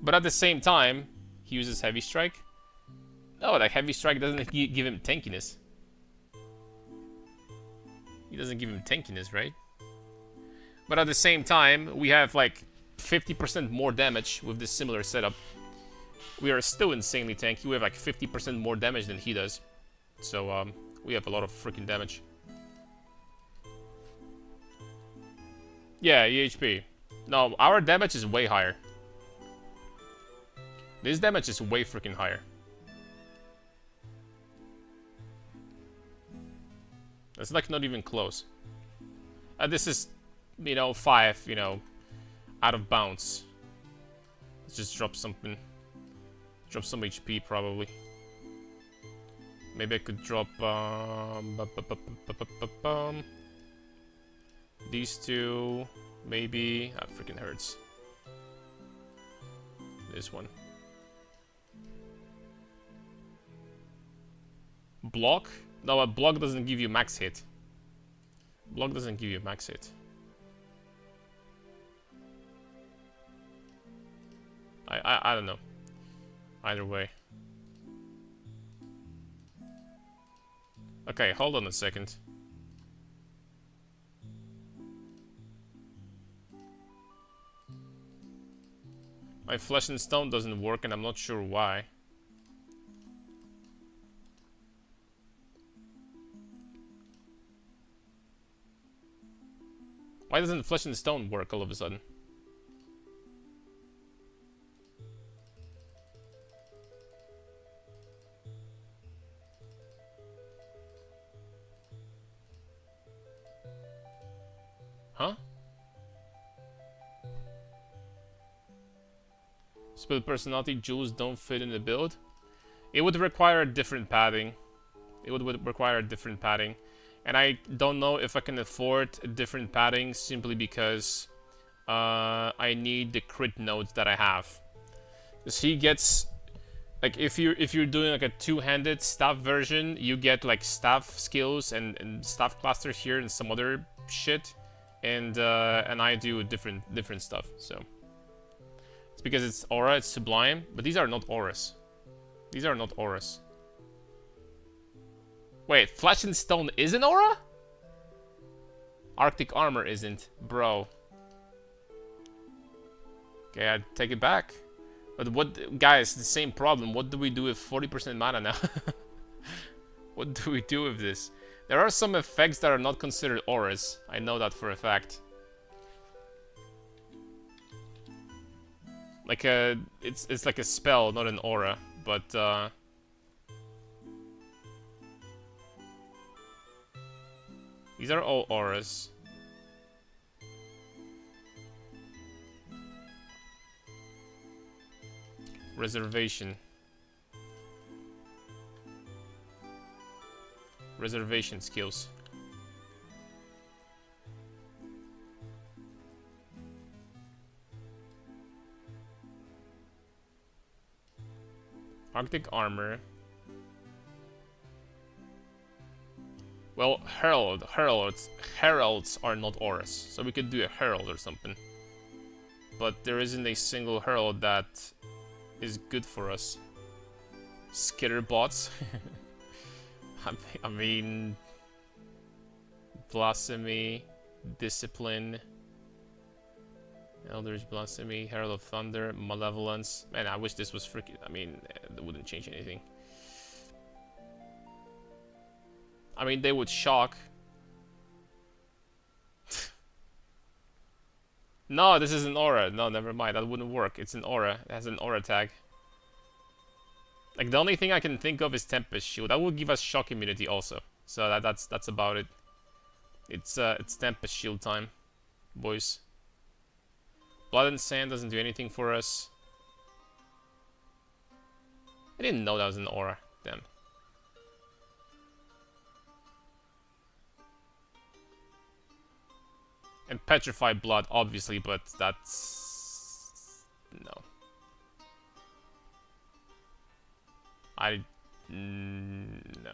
But at the same time, he uses Heavy Strike. No, like Heavy Strike doesn't give him tankiness. He doesn't give him tankiness, right? But at the same time, we have like 50% more damage with this similar setup. We are still insanely tanky. We have like 50% more damage than he does. So we have a lot of freaking damage. Yeah, EHP. No, our damage is way higher. This damage is way freaking higher. It's like not even close. This is, you know, 5, you know, out of bounds. Let's just drop something. Drop some HP probably. Maybe I could drop these two. Maybe that freaking hurts. This one. Block? No, a block doesn't give you max hit. Block doesn't give you max hit. I don't know. Either way. Okay, hold on a second. My Flesh and Stone doesn't work and I'm not sure why. Why doesn't Flesh and Stone work all of a sudden? Huh? Split personality jewels don't fit in the build. It would require a different padding. It would require a different padding. And I don't know if I can afford a different padding simply because I need the crit nodes that I have. Because he gets, like, if you're doing like a two-handed staff version, you get like staff skills and staff clusters here and some other shit, and I do different stuff. So it's because it's aura, it's sublime, but these are not auras. These are not auras. Wait, Flesh and Stone is an aura? Arctic Armor isn't, bro. Okay, I take it back. But what, guys, the same problem. What do we do with 40% mana now? What do we do with this? There are some effects that are not considered auras. I know that for a fact. Like it's like a spell, not an aura, but these are all auras. Reservation. Reservation skills. Arctic Armor. Well, heralds are not auras, so we could do a herald or something. But there isn't a single herald that is good for us. Skitter bots. I mean, Blasphemy, Discipline, Eldritch Blasphemy, Herald of Thunder, Malevolence. Man, I wish this was freaking. I mean, it wouldn't change anything. I mean, they would shock. No, this is an aura. No, never mind. That wouldn't work. It's an aura. It has an aura tag. Like, the only thing I can think of is Tempest Shield. That will give us shock immunity also. So that's about it. It's Tempest Shield time, boys. Blood and Sand doesn't do anything for us. I didn't know that was an aura. Damn. And Petrified Blood, obviously, but that's... no. No.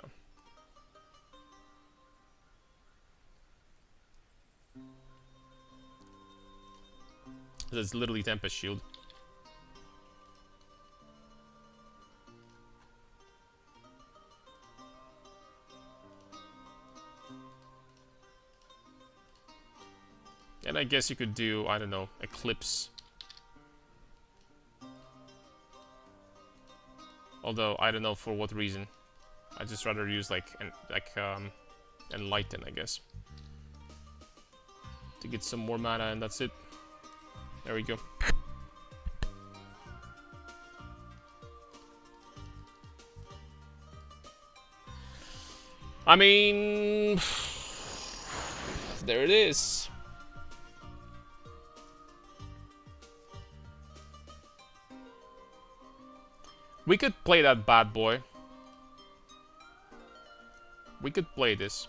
That's literally Tempest Shield. And I guess you could do, I don't know, Eclipse. Although I don't know for what reason. I just rather use Enlighten, I guess, to get some more mana, and that's it. There we go. I mean, there it is. We could play that bad boy. We could play this.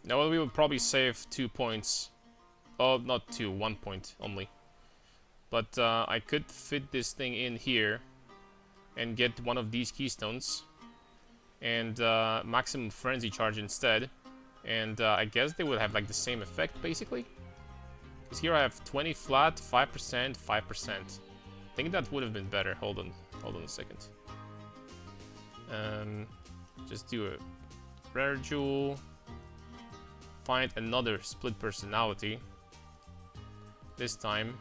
Now we would probably save 2 points. Oh, not 2, 1 point only. But I could fit this thing in here and get one of these keystones and maximum frenzy charge instead. And I guess they would have like the same effect basically. Because here I have 20 flat, 5%, 5%. I think that would have been better. Hold on a second. Just do a rare jewel. Find another split personality. This time.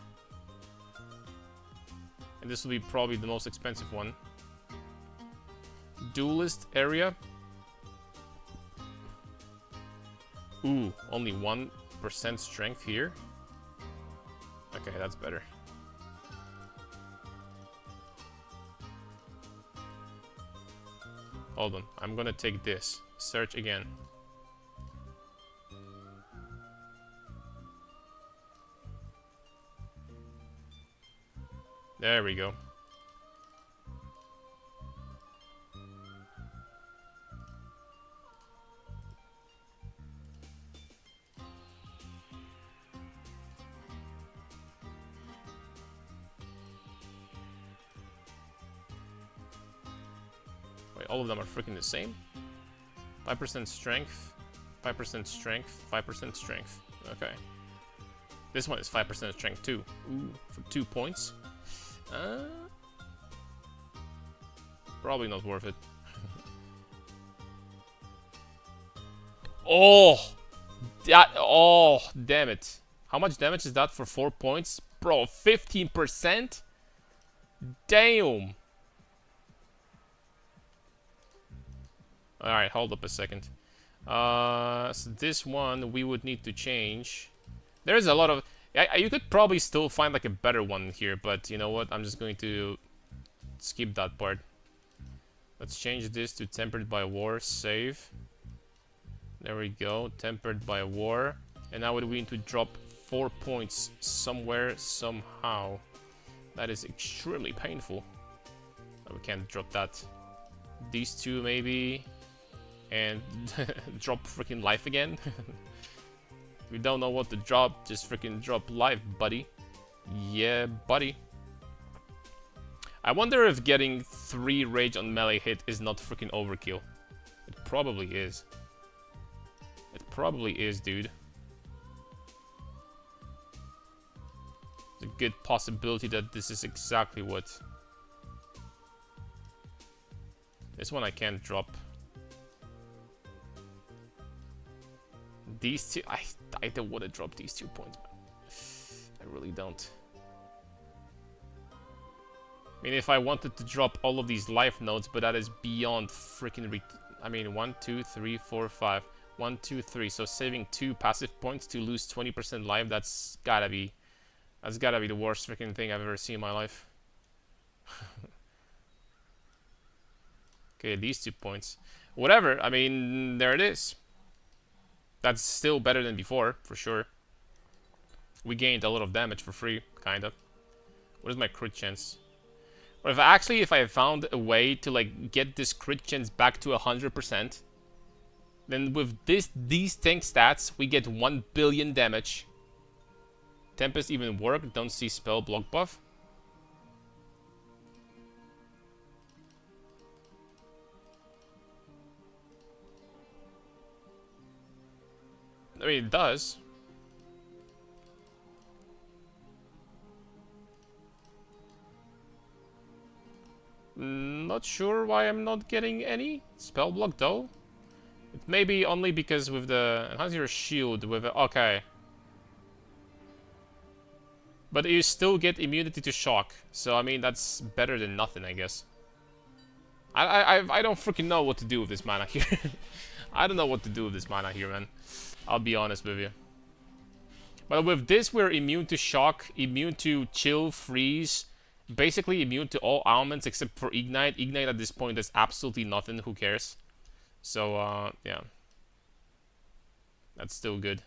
And this will be probably the most expensive one. Duelist area. Ooh, only 1% strength here. Okay, that's better. Hold on. I'm gonna take this. Search again. There we go. Wait, all of them are freaking the same? 5% strength, 5% strength, 5% strength. Okay. This one is 5% strength too. Ooh, for 2 points. Probably not worth it. Oh! Oh, damn it. How much damage is that for 4 points? Bro, 15%? Damn! Alright, hold up a second. So this one we would need to change. There's a lot of... you could probably still find like a better one here, but you know what? I'm just going to skip that part. Let's change this to Tempered by War. Save. There we go. Tempered by War. And now we need to drop 4 points somewhere, somehow. That is extremely painful. Oh, we can't drop that. These two maybe. And drop freaking life again. We don't know what to drop. Just freaking drop life, buddy. Yeah, buddy. I wonder if getting 3 rage on melee hit is not freaking overkill. It probably is. It probably is, dude. There's a good possibility that this is exactly what. This one I can't drop. These two, I don't want to drop these 2 points, man. I really don't. I mean, if I wanted to drop all of these life nodes, but that is beyond freaking. I mean, 1, 2, 3, 4, 5. 1, 2, 3. So saving 2 passive points to lose 20% life. That's gotta be the worst freaking thing I've ever seen in my life. Okay, these 2 points. Whatever. I mean, there it is. That's still better than before, for sure. We gained a lot of damage for free, kinda. What is my crit chance? Or if I found a way to like get this crit chance back to 100%, then with these tank stats, we get 1 billion damage. Tempest even work, don't see spell block buff. I mean, it does. Not sure why I'm not getting any spell block though. It may be only because with the enhance your shield with the, okay. But you still get immunity to shock, so I mean that's better than nothing, I guess. I don't freaking know what to do with this mana here. I don't know what to do with this mana here, man. I'll be honest with you. But with this, we're immune to shock, immune to chill, freeze, basically immune to all ailments except for ignite. Ignite at this point does absolutely nothing. Who cares? So yeah, that's still good.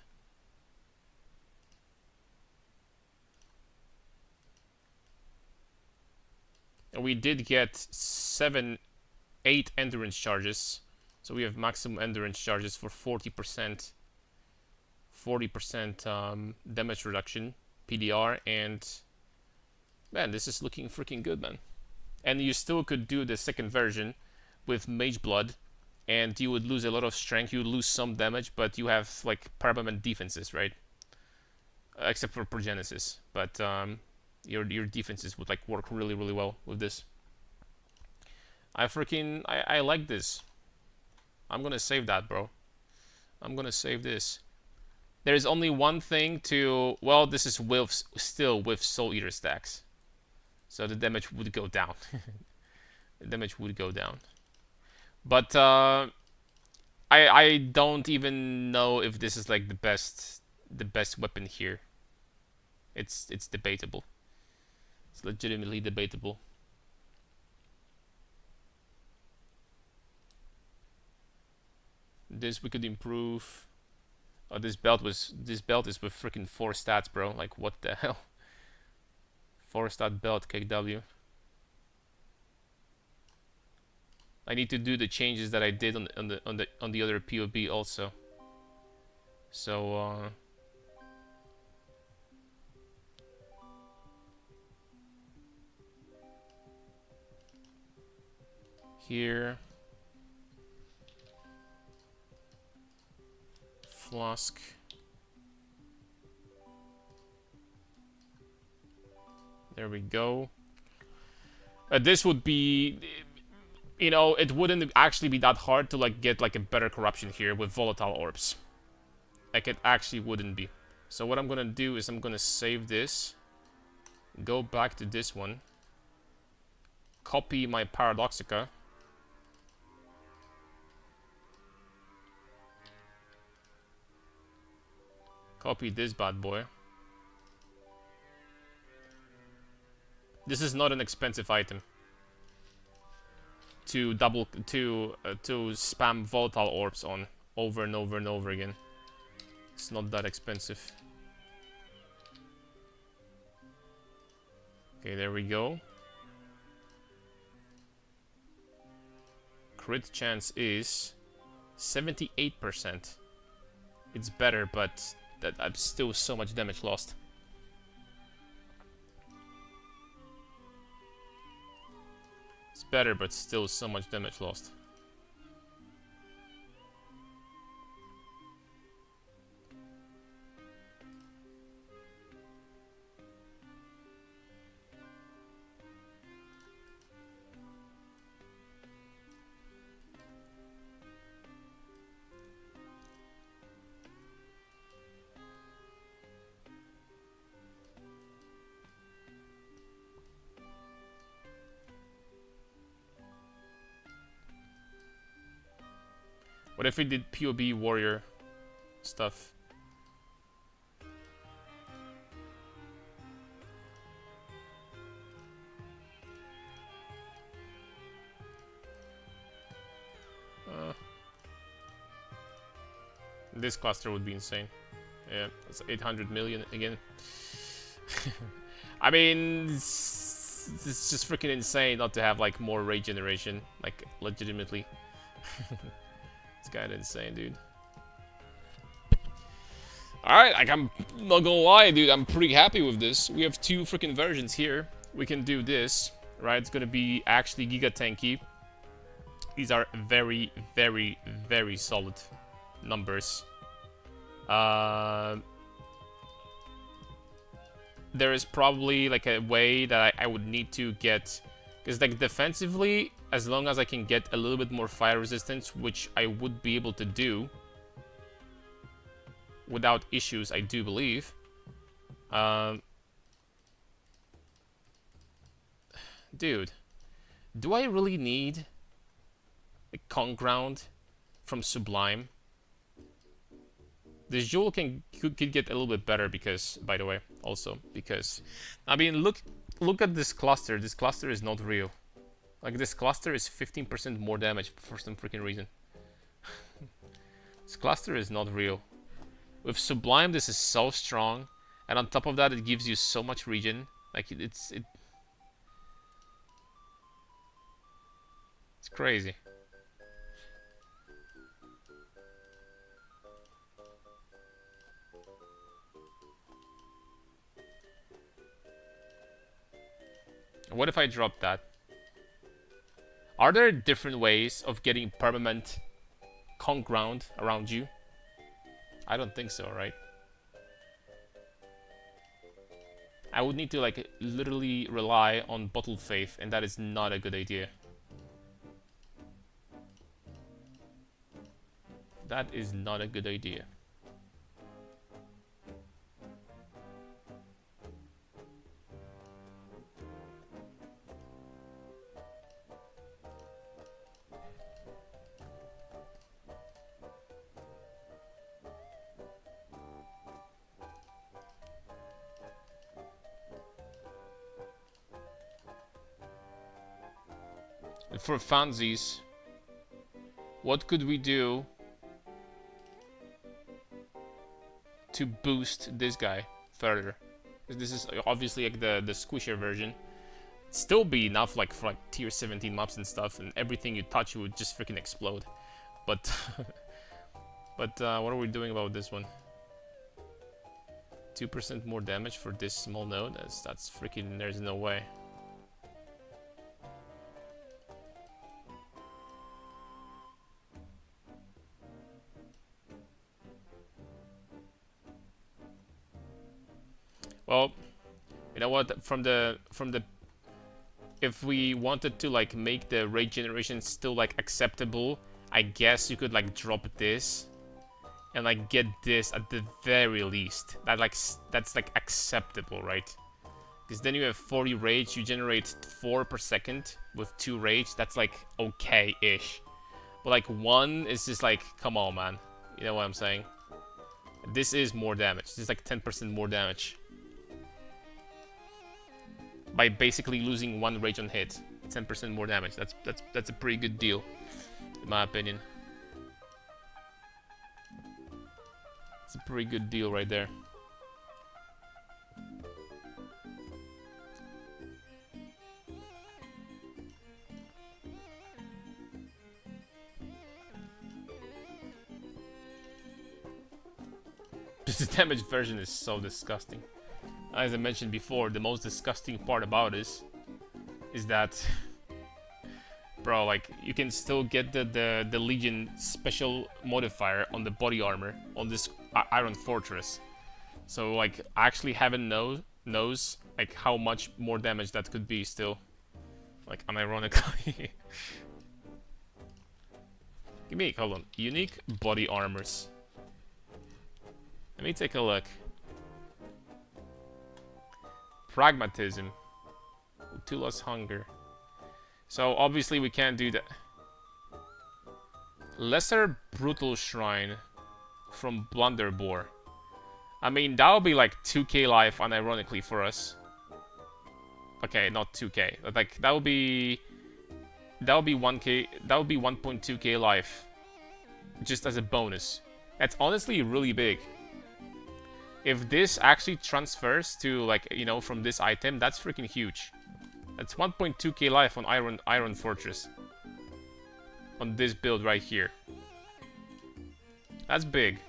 And we did get 8 endurance charges. So we have maximum endurance charges for 40%. 40% damage reduction, PDR, and man, this is looking freaking good, man. And you still could do the second version with Mage Blood, and you would lose a lot of strength, you would lose some damage, but you have like permanent defenses, right? Except for Progenesis, but your defenses would like work really, really well with this. I like this. I'm gonna save that, bro. I'm gonna save this. There's only one thing to... Well, this is still with Soul Eater stacks. So the damage would go down. The damage would go down. But I don't even know if this is like the best weapon here. It's debatable. It's legitimately debatable. This we could improve. Oh, this belt is with freaking 4 stats, bro. Like what the hell? 4-stat belt, KW. I need to do the changes that I did on the other PoB also. So here, flask. There we go. This would be, you know, it wouldn't actually be that hard to like get like a better corruption here with volatile orbs. Like it actually wouldn't be. So what I'm gonna do is I'm gonna save this, go back to this one, copy my Paradoxica, copy this bad boy. This is not an expensive item to spam volatile orbs on over and over and over again. It's not that expensive. Okay, there we go. Crit chance is 78%. It's better, but that's still so much damage lost. It's better, but still so much damage lost. What if we did PoB warrior stuff? This cluster would be insane. Yeah, it's 800 million again. I mean, it's just freaking insane not to have like more rage generation, like legitimately. It's kind of insane, dude. Alright, like I'm not gonna lie, dude, I'm pretty happy with this. We have 2 freaking versions here. We can do this, right? It's gonna be actually giga tanky. These are very, very, very solid numbers. There is probably like a way that I would need to get, because like defensively, as long as I can get a little bit more fire resistance, which I would be able to do without issues, I do believe. Dude, do I really need a Con Ground from Sublime? This jewel could get a little bit better because, by the way, also because, I mean, look at this cluster. This cluster is not real. Like this cluster is 15% more damage for some freaking reason. This cluster is not real. With Sublime, this is so strong, and on top of that, it gives you so much regen. Like it's crazy. What if I drop that? Are there different ways of getting permanent Con Ground around you? I don't think so, right? I would need to like literally rely on Bottled Faith, and that is not a good idea. That is not a good idea. For funsies, what could we do to boost this guy further. This is obviously like the squishier version. Still be enough like for like tier 17 mobs and stuff, and everything you touch would just freaking explode. But but what are we doing about this one? 2% more damage for this small node? That's freaking, there's no way. Well, you know what, from the if we wanted to like make the rate generation still like acceptable, I guess you could like drop this and like get this at the very least. That's like acceptable, right? Because then you have 40 rage, you generate 4 per second with 2 rage. That's like okay-ish. But like 1 is just like, come on, man. You know what I'm saying? This is more damage. This is like 10% more damage. By basically losing 1 rage on hit, 10% more damage. That's a pretty good deal, in my opinion. It's a pretty good deal right there. This damage version is so disgusting. As I mentioned before, the most disgusting part about this is that, bro, like, you can still get the Legion special modifier on the body armor on this Iron Fortress. So, like, I actually haven't knows like how much more damage that could be still. Like, unironically. Give me, hold on, unique body armors. Let me take a look. Pragmatism. To less hunger. So obviously we can't do that. Lesser brutal shrine from Blunderbore. I mean, that would be like 2k life unironically for us. Okay, not 2k. Like that would be 1k. That would be 1.2k life, just as a bonus. That's honestly really big. If this actually transfers to, like, you know, from this item, that's freaking huge. That's 1.2k life on Iron Fortress. On this build right here. That's big.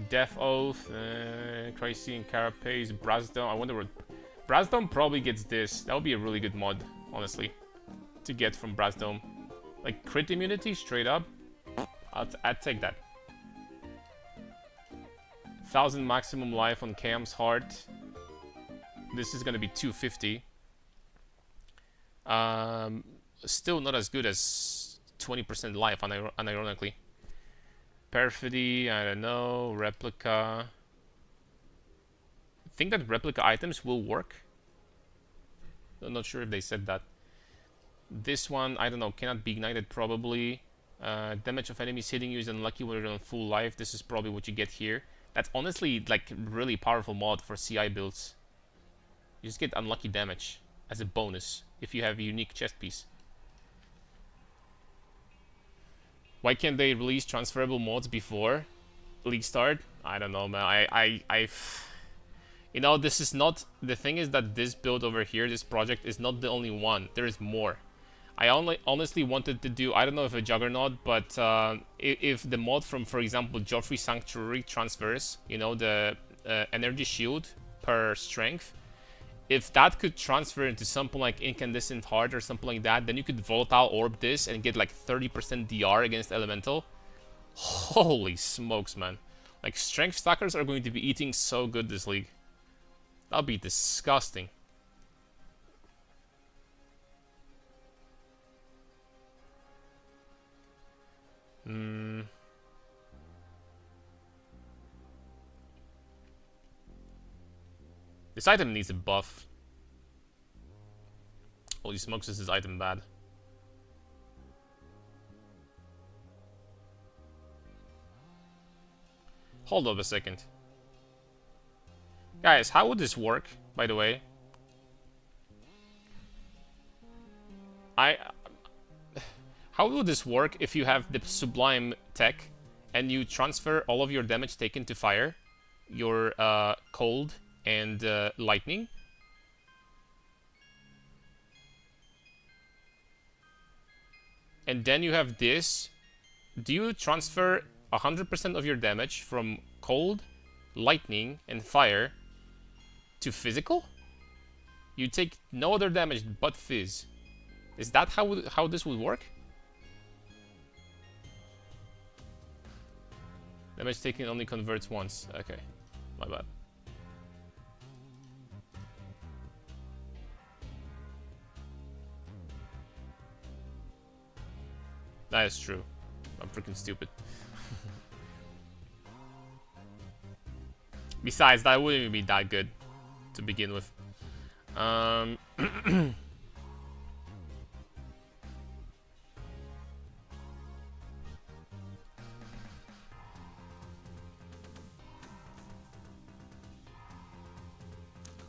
Death Oath, Crazy and Carapace, Brasdome. I wonder what... Brasdome probably gets this. That would be a really good mod, honestly, to get from Brasdome. Like, crit immunity, straight up. I'd take that. 1000 maximum life on Cam's Heart. This is gonna be 250. Still not as good as 20% life, unironically. Perfidy, I don't know. Replica. I think that replica items will work. I'm not sure if they said that. This one, I don't know, cannot be ignited probably. Damage of enemies hitting you is unlucky when you're on full life. This is probably what you get here. That's honestly like really powerful mod for CI builds. You just get unlucky damage as a bonus if you have a unique chest piece. Why can't they release transferable mods before League start? I don't know, man. You know, this is not... The thing is that this build over here, this project, is not the only one. There is more. I honestly wanted to do, I don't know if a Juggernaut, but if the mod from, for example, Joffrey Sanctuary transfers, you know, the energy shield per strength, if that could transfer into something like Incandescent Heart or something like that, then you could Volatile Orb this and get like 30% DR against Elemental. Holy smokes, man. Like, strength stackers are going to be eating so good this league. That'll be disgusting. This item needs a buff. Holy smokes, is this item bad. Hold up a second. Guys, how would this work, by the way? How would this work if you have the Sublime tech and you transfer all of your damage taken to fire, your cold, and lightning. And then you have this. Do you transfer 100% of your damage from cold, lightning, and fire to physical? You take no other damage but fizz. Is that how this would work? Damage taken only converts once. Okay, my bad. That is true. I'm freaking stupid. Besides, that wouldn't even be that good to begin with.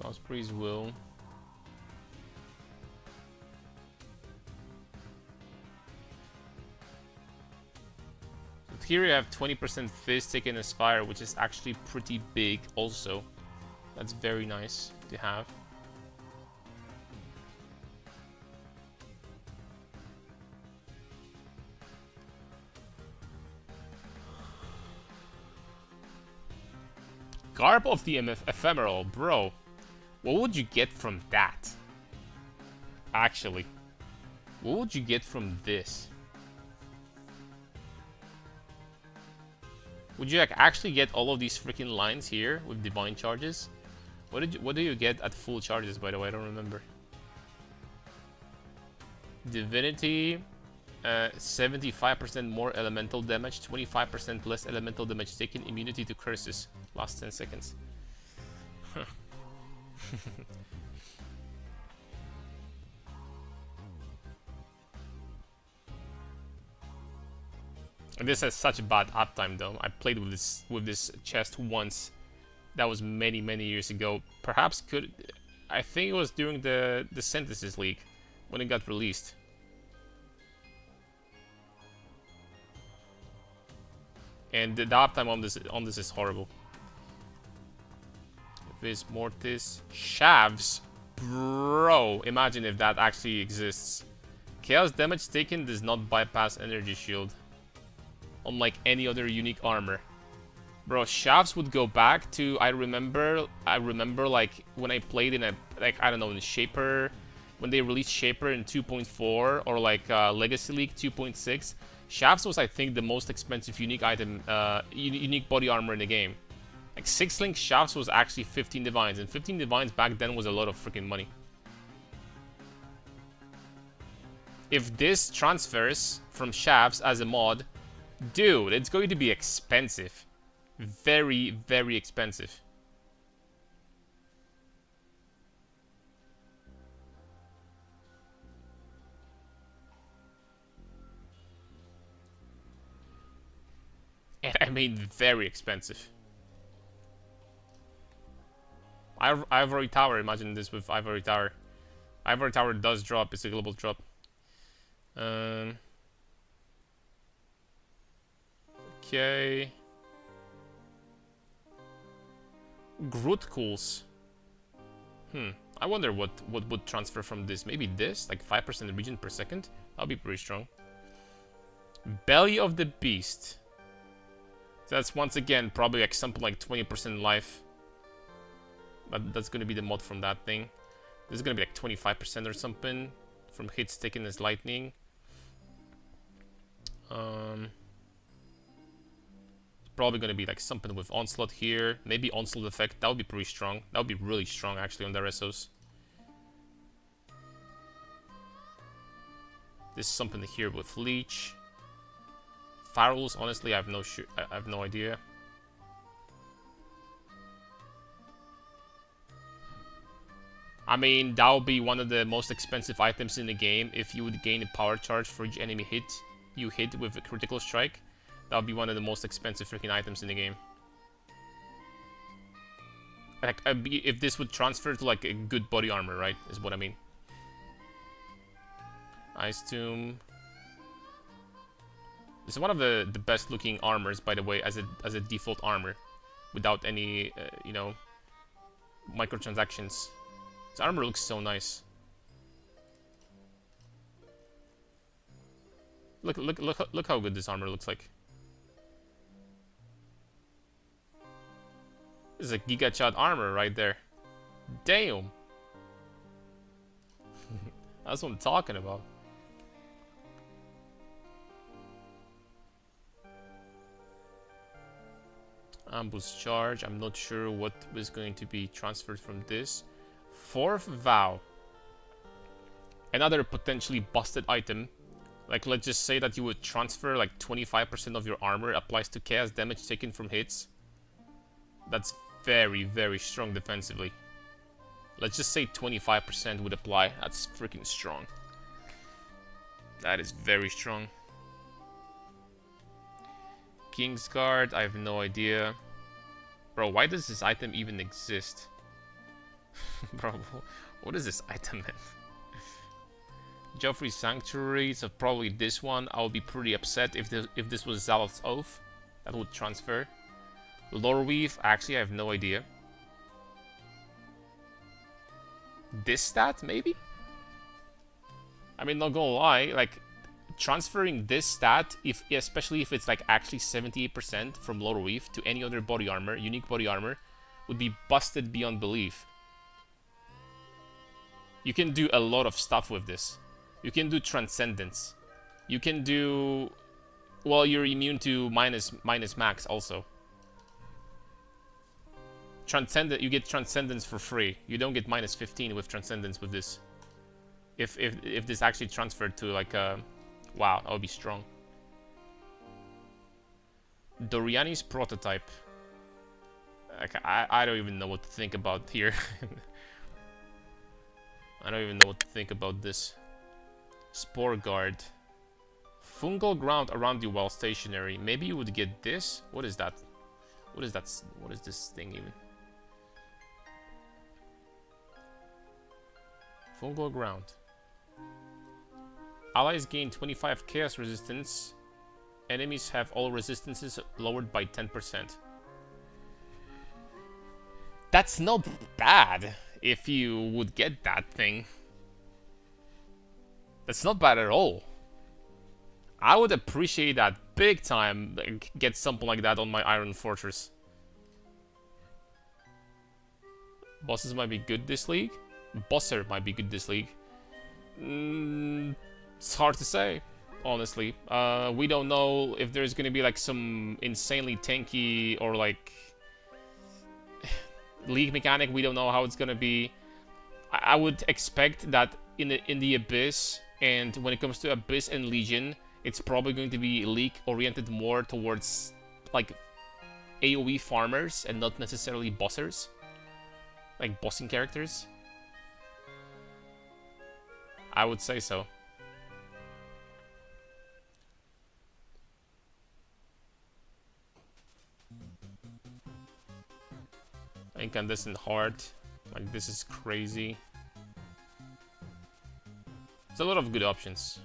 Osprey's will. Here you have 20% fizz taken as fire, which is actually pretty big also. That's very nice to have. Garb of the Ephemeral, bro. What would you get from that? Actually, what would you get from this? Would you actually get all of these freaking lines here with divine charges? What do you get at full charges, by the way? I don't remember. Divinity, 75% more elemental damage, 25% less elemental damage taken, immunity to curses. Last 10 seconds. Huh. And this has such a bad uptime though. I played with this chest once. That was many years ago. Perhaps I think it was during the Synthesis League when it got released. And the uptime on this is horrible. Vis Mortis Shavs, bro. Imagine if that actually exists. Chaos damage taken does not bypass energy shield, unlike any other unique armor. Bro, Shavs would go back to I remember like when I played in I don't know, in Shaper, when they released Shaper in 2.4 or like Legacy League 2.6. Shavs was, I think, the most expensive unique item, unique body armor in the game. Like 6-link Shavs was actually 15 divines, and 15 divines back then was a lot of freaking money. If this transfers from Shavs as a mod, dude, it's going to be expensive. Very expensive. And I mean very expensive. Ivory Tower, imagine this with Ivory Tower. Ivory Tower does drop, it's a global drop. Okay. Groot cools. I wonder what would transfer from this. Maybe this? Like 5% regen per second? That'll be pretty strong. Belly of the Beast. So that's once again probably like something like 20% life. But that's gonna be the mod from that thing. This is gonna be like 25% or something from hits taken as lightning. It's probably gonna be like something with onslaught here. Maybe onslaught effect. That would be pretty strong. That would be really strong actually on the Resos. This is something here with leech. Farrels, honestly, I have no idea. I mean, that would be one of the most expensive items in the game if you would gain a power charge for each enemy hit you hit with a critical strike. That would be one of the most expensive freaking items in the game. Like, if this would transfer to like a good body armor, right? Is what I mean. Ice Tomb. This is one of the best looking armors, by the way, as a default armor, without any you know, microtransactions. This armor looks so nice. Look how good this armor looks like. This is a Giga Chad armor right there. Damn. That's what I'm talking about. Ambush charge. I'm not sure what was going to be transferred from this. Fourth vow. Another potentially busted item. Like, let's just say that you would transfer like 25% of your armor applies to chaos damage taken from hits. That's very, very strong defensively. Let's just say 25% would apply. That's freaking strong. That is very strong. King's Guard, I have no idea. Bro, why does this item even exist? Bro, what is this item, man? Joffrey's Sanctuary, so probably this one. I'll be pretty upset if this was Zaloth's Oath. That would transfer. Loreweave, actually I have no idea. This stat, maybe? I mean, not gonna lie, like, transferring this stat, especially if it's like actually 78% from Loreweave to any other body armor, unique body armor, would be busted beyond belief. You can do a lot of stuff with this. You can do Transcendence. You can do... Well, you're immune to minus max also. You get Transcendence for free. You don't get minus 15 with Transcendence with this. If this actually transferred to like a... Wow, that would be strong. Doriani's Prototype. Like, I don't even know what to think about here. I don't even know what to think about this. Spore Guard. Fungal ground around you while stationary. Maybe you would get this? What is that? What is that? What is this thing even? Fungal ground. Allies gain 25 chaos resistance. Enemies have all resistances lowered by 10%. That's not bad if you would get that thing. That's not bad at all. I would appreciate that big time, like, get something like that on my Iron Fortress. Bosses might be good this league. Bosser might be good this league. It's hard to say, honestly. We don't know if there's gonna be like some insanely tanky or like league mechanic. We don't know how it's gonna be. I would expect that in the Abyss, and when it comes to Abyss and Legion, it's probably going to be league oriented more towards like AoE farmers and not necessarily bossers, like bossing characters. I would say so. Incandescent Heart, like, this is crazy. There's a lot of good options.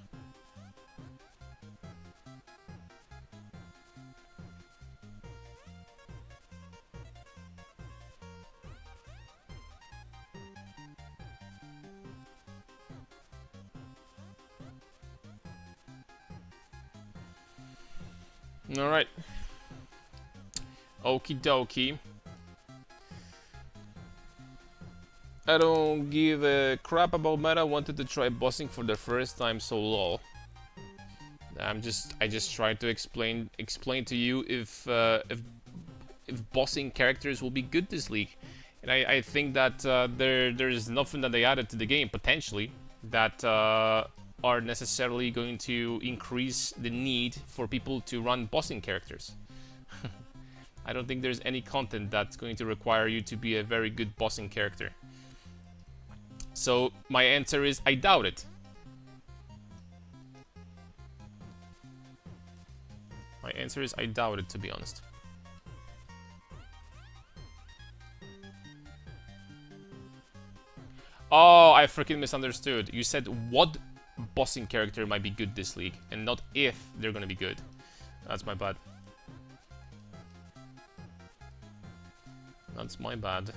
Alright. Okie dokie. I don't give a crap about meta. Wanted to try bossing for the first time, so lol. I just tried to explain to you if bossing characters will be good this league, and I think that there's nothing that they added to the game potentially that are necessarily going to increase the need for people to run bossing characters. I don't think there's any content that's going to require you to be a very good bossing character. So my answer is I doubt it. My answer is I doubt it, to be honest. Oh, I freaking misunderstood. You said what bossing character might be good this league, and not if they're gonna be good. That's my bad. That's my bad.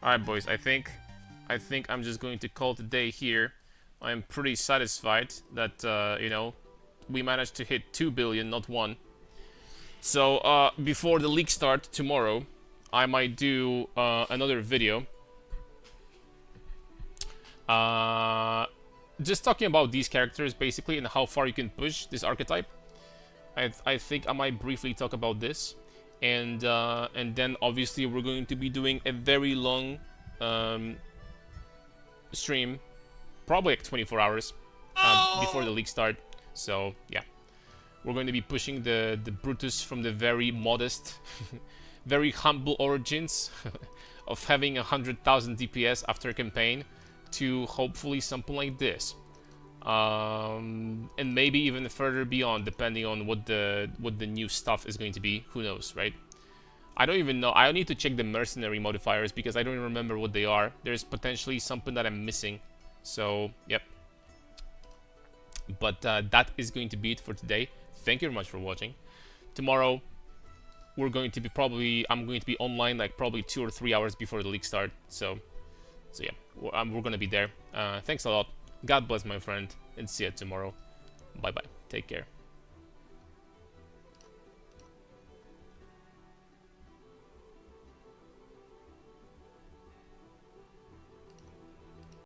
Alright, boys, I think I'm just going to call it a day here. I'm pretty satisfied that, you know, we managed to hit 2 billion, not 1. So, before the league start tomorrow, I might do another video. Just talking about these characters, basically, and how far you can push this archetype. I think I might briefly talk about this. And then, obviously, we're going to be doing a very long stream. Probably like 24 hours before the league start. So, yeah. We're going to be pushing the Brutus from the very modest, very humble origins of having 100,000 DPS after a campaign to hopefully something like this. And maybe even further beyond, depending on what the new stuff is going to be. Who knows, right? I don't even know. I need to check the mercenary modifiers because I don't even remember what they are. There's potentially something that I'm missing. So, yep. But that is going to be it for today. Thank you very much for watching. Tomorrow, I'm going to be online like probably 2 or 3 hours before the league start. So yeah, we're going to be there. Thanks a lot. God bless, my friend, and see you tomorrow. Bye-bye. Take care.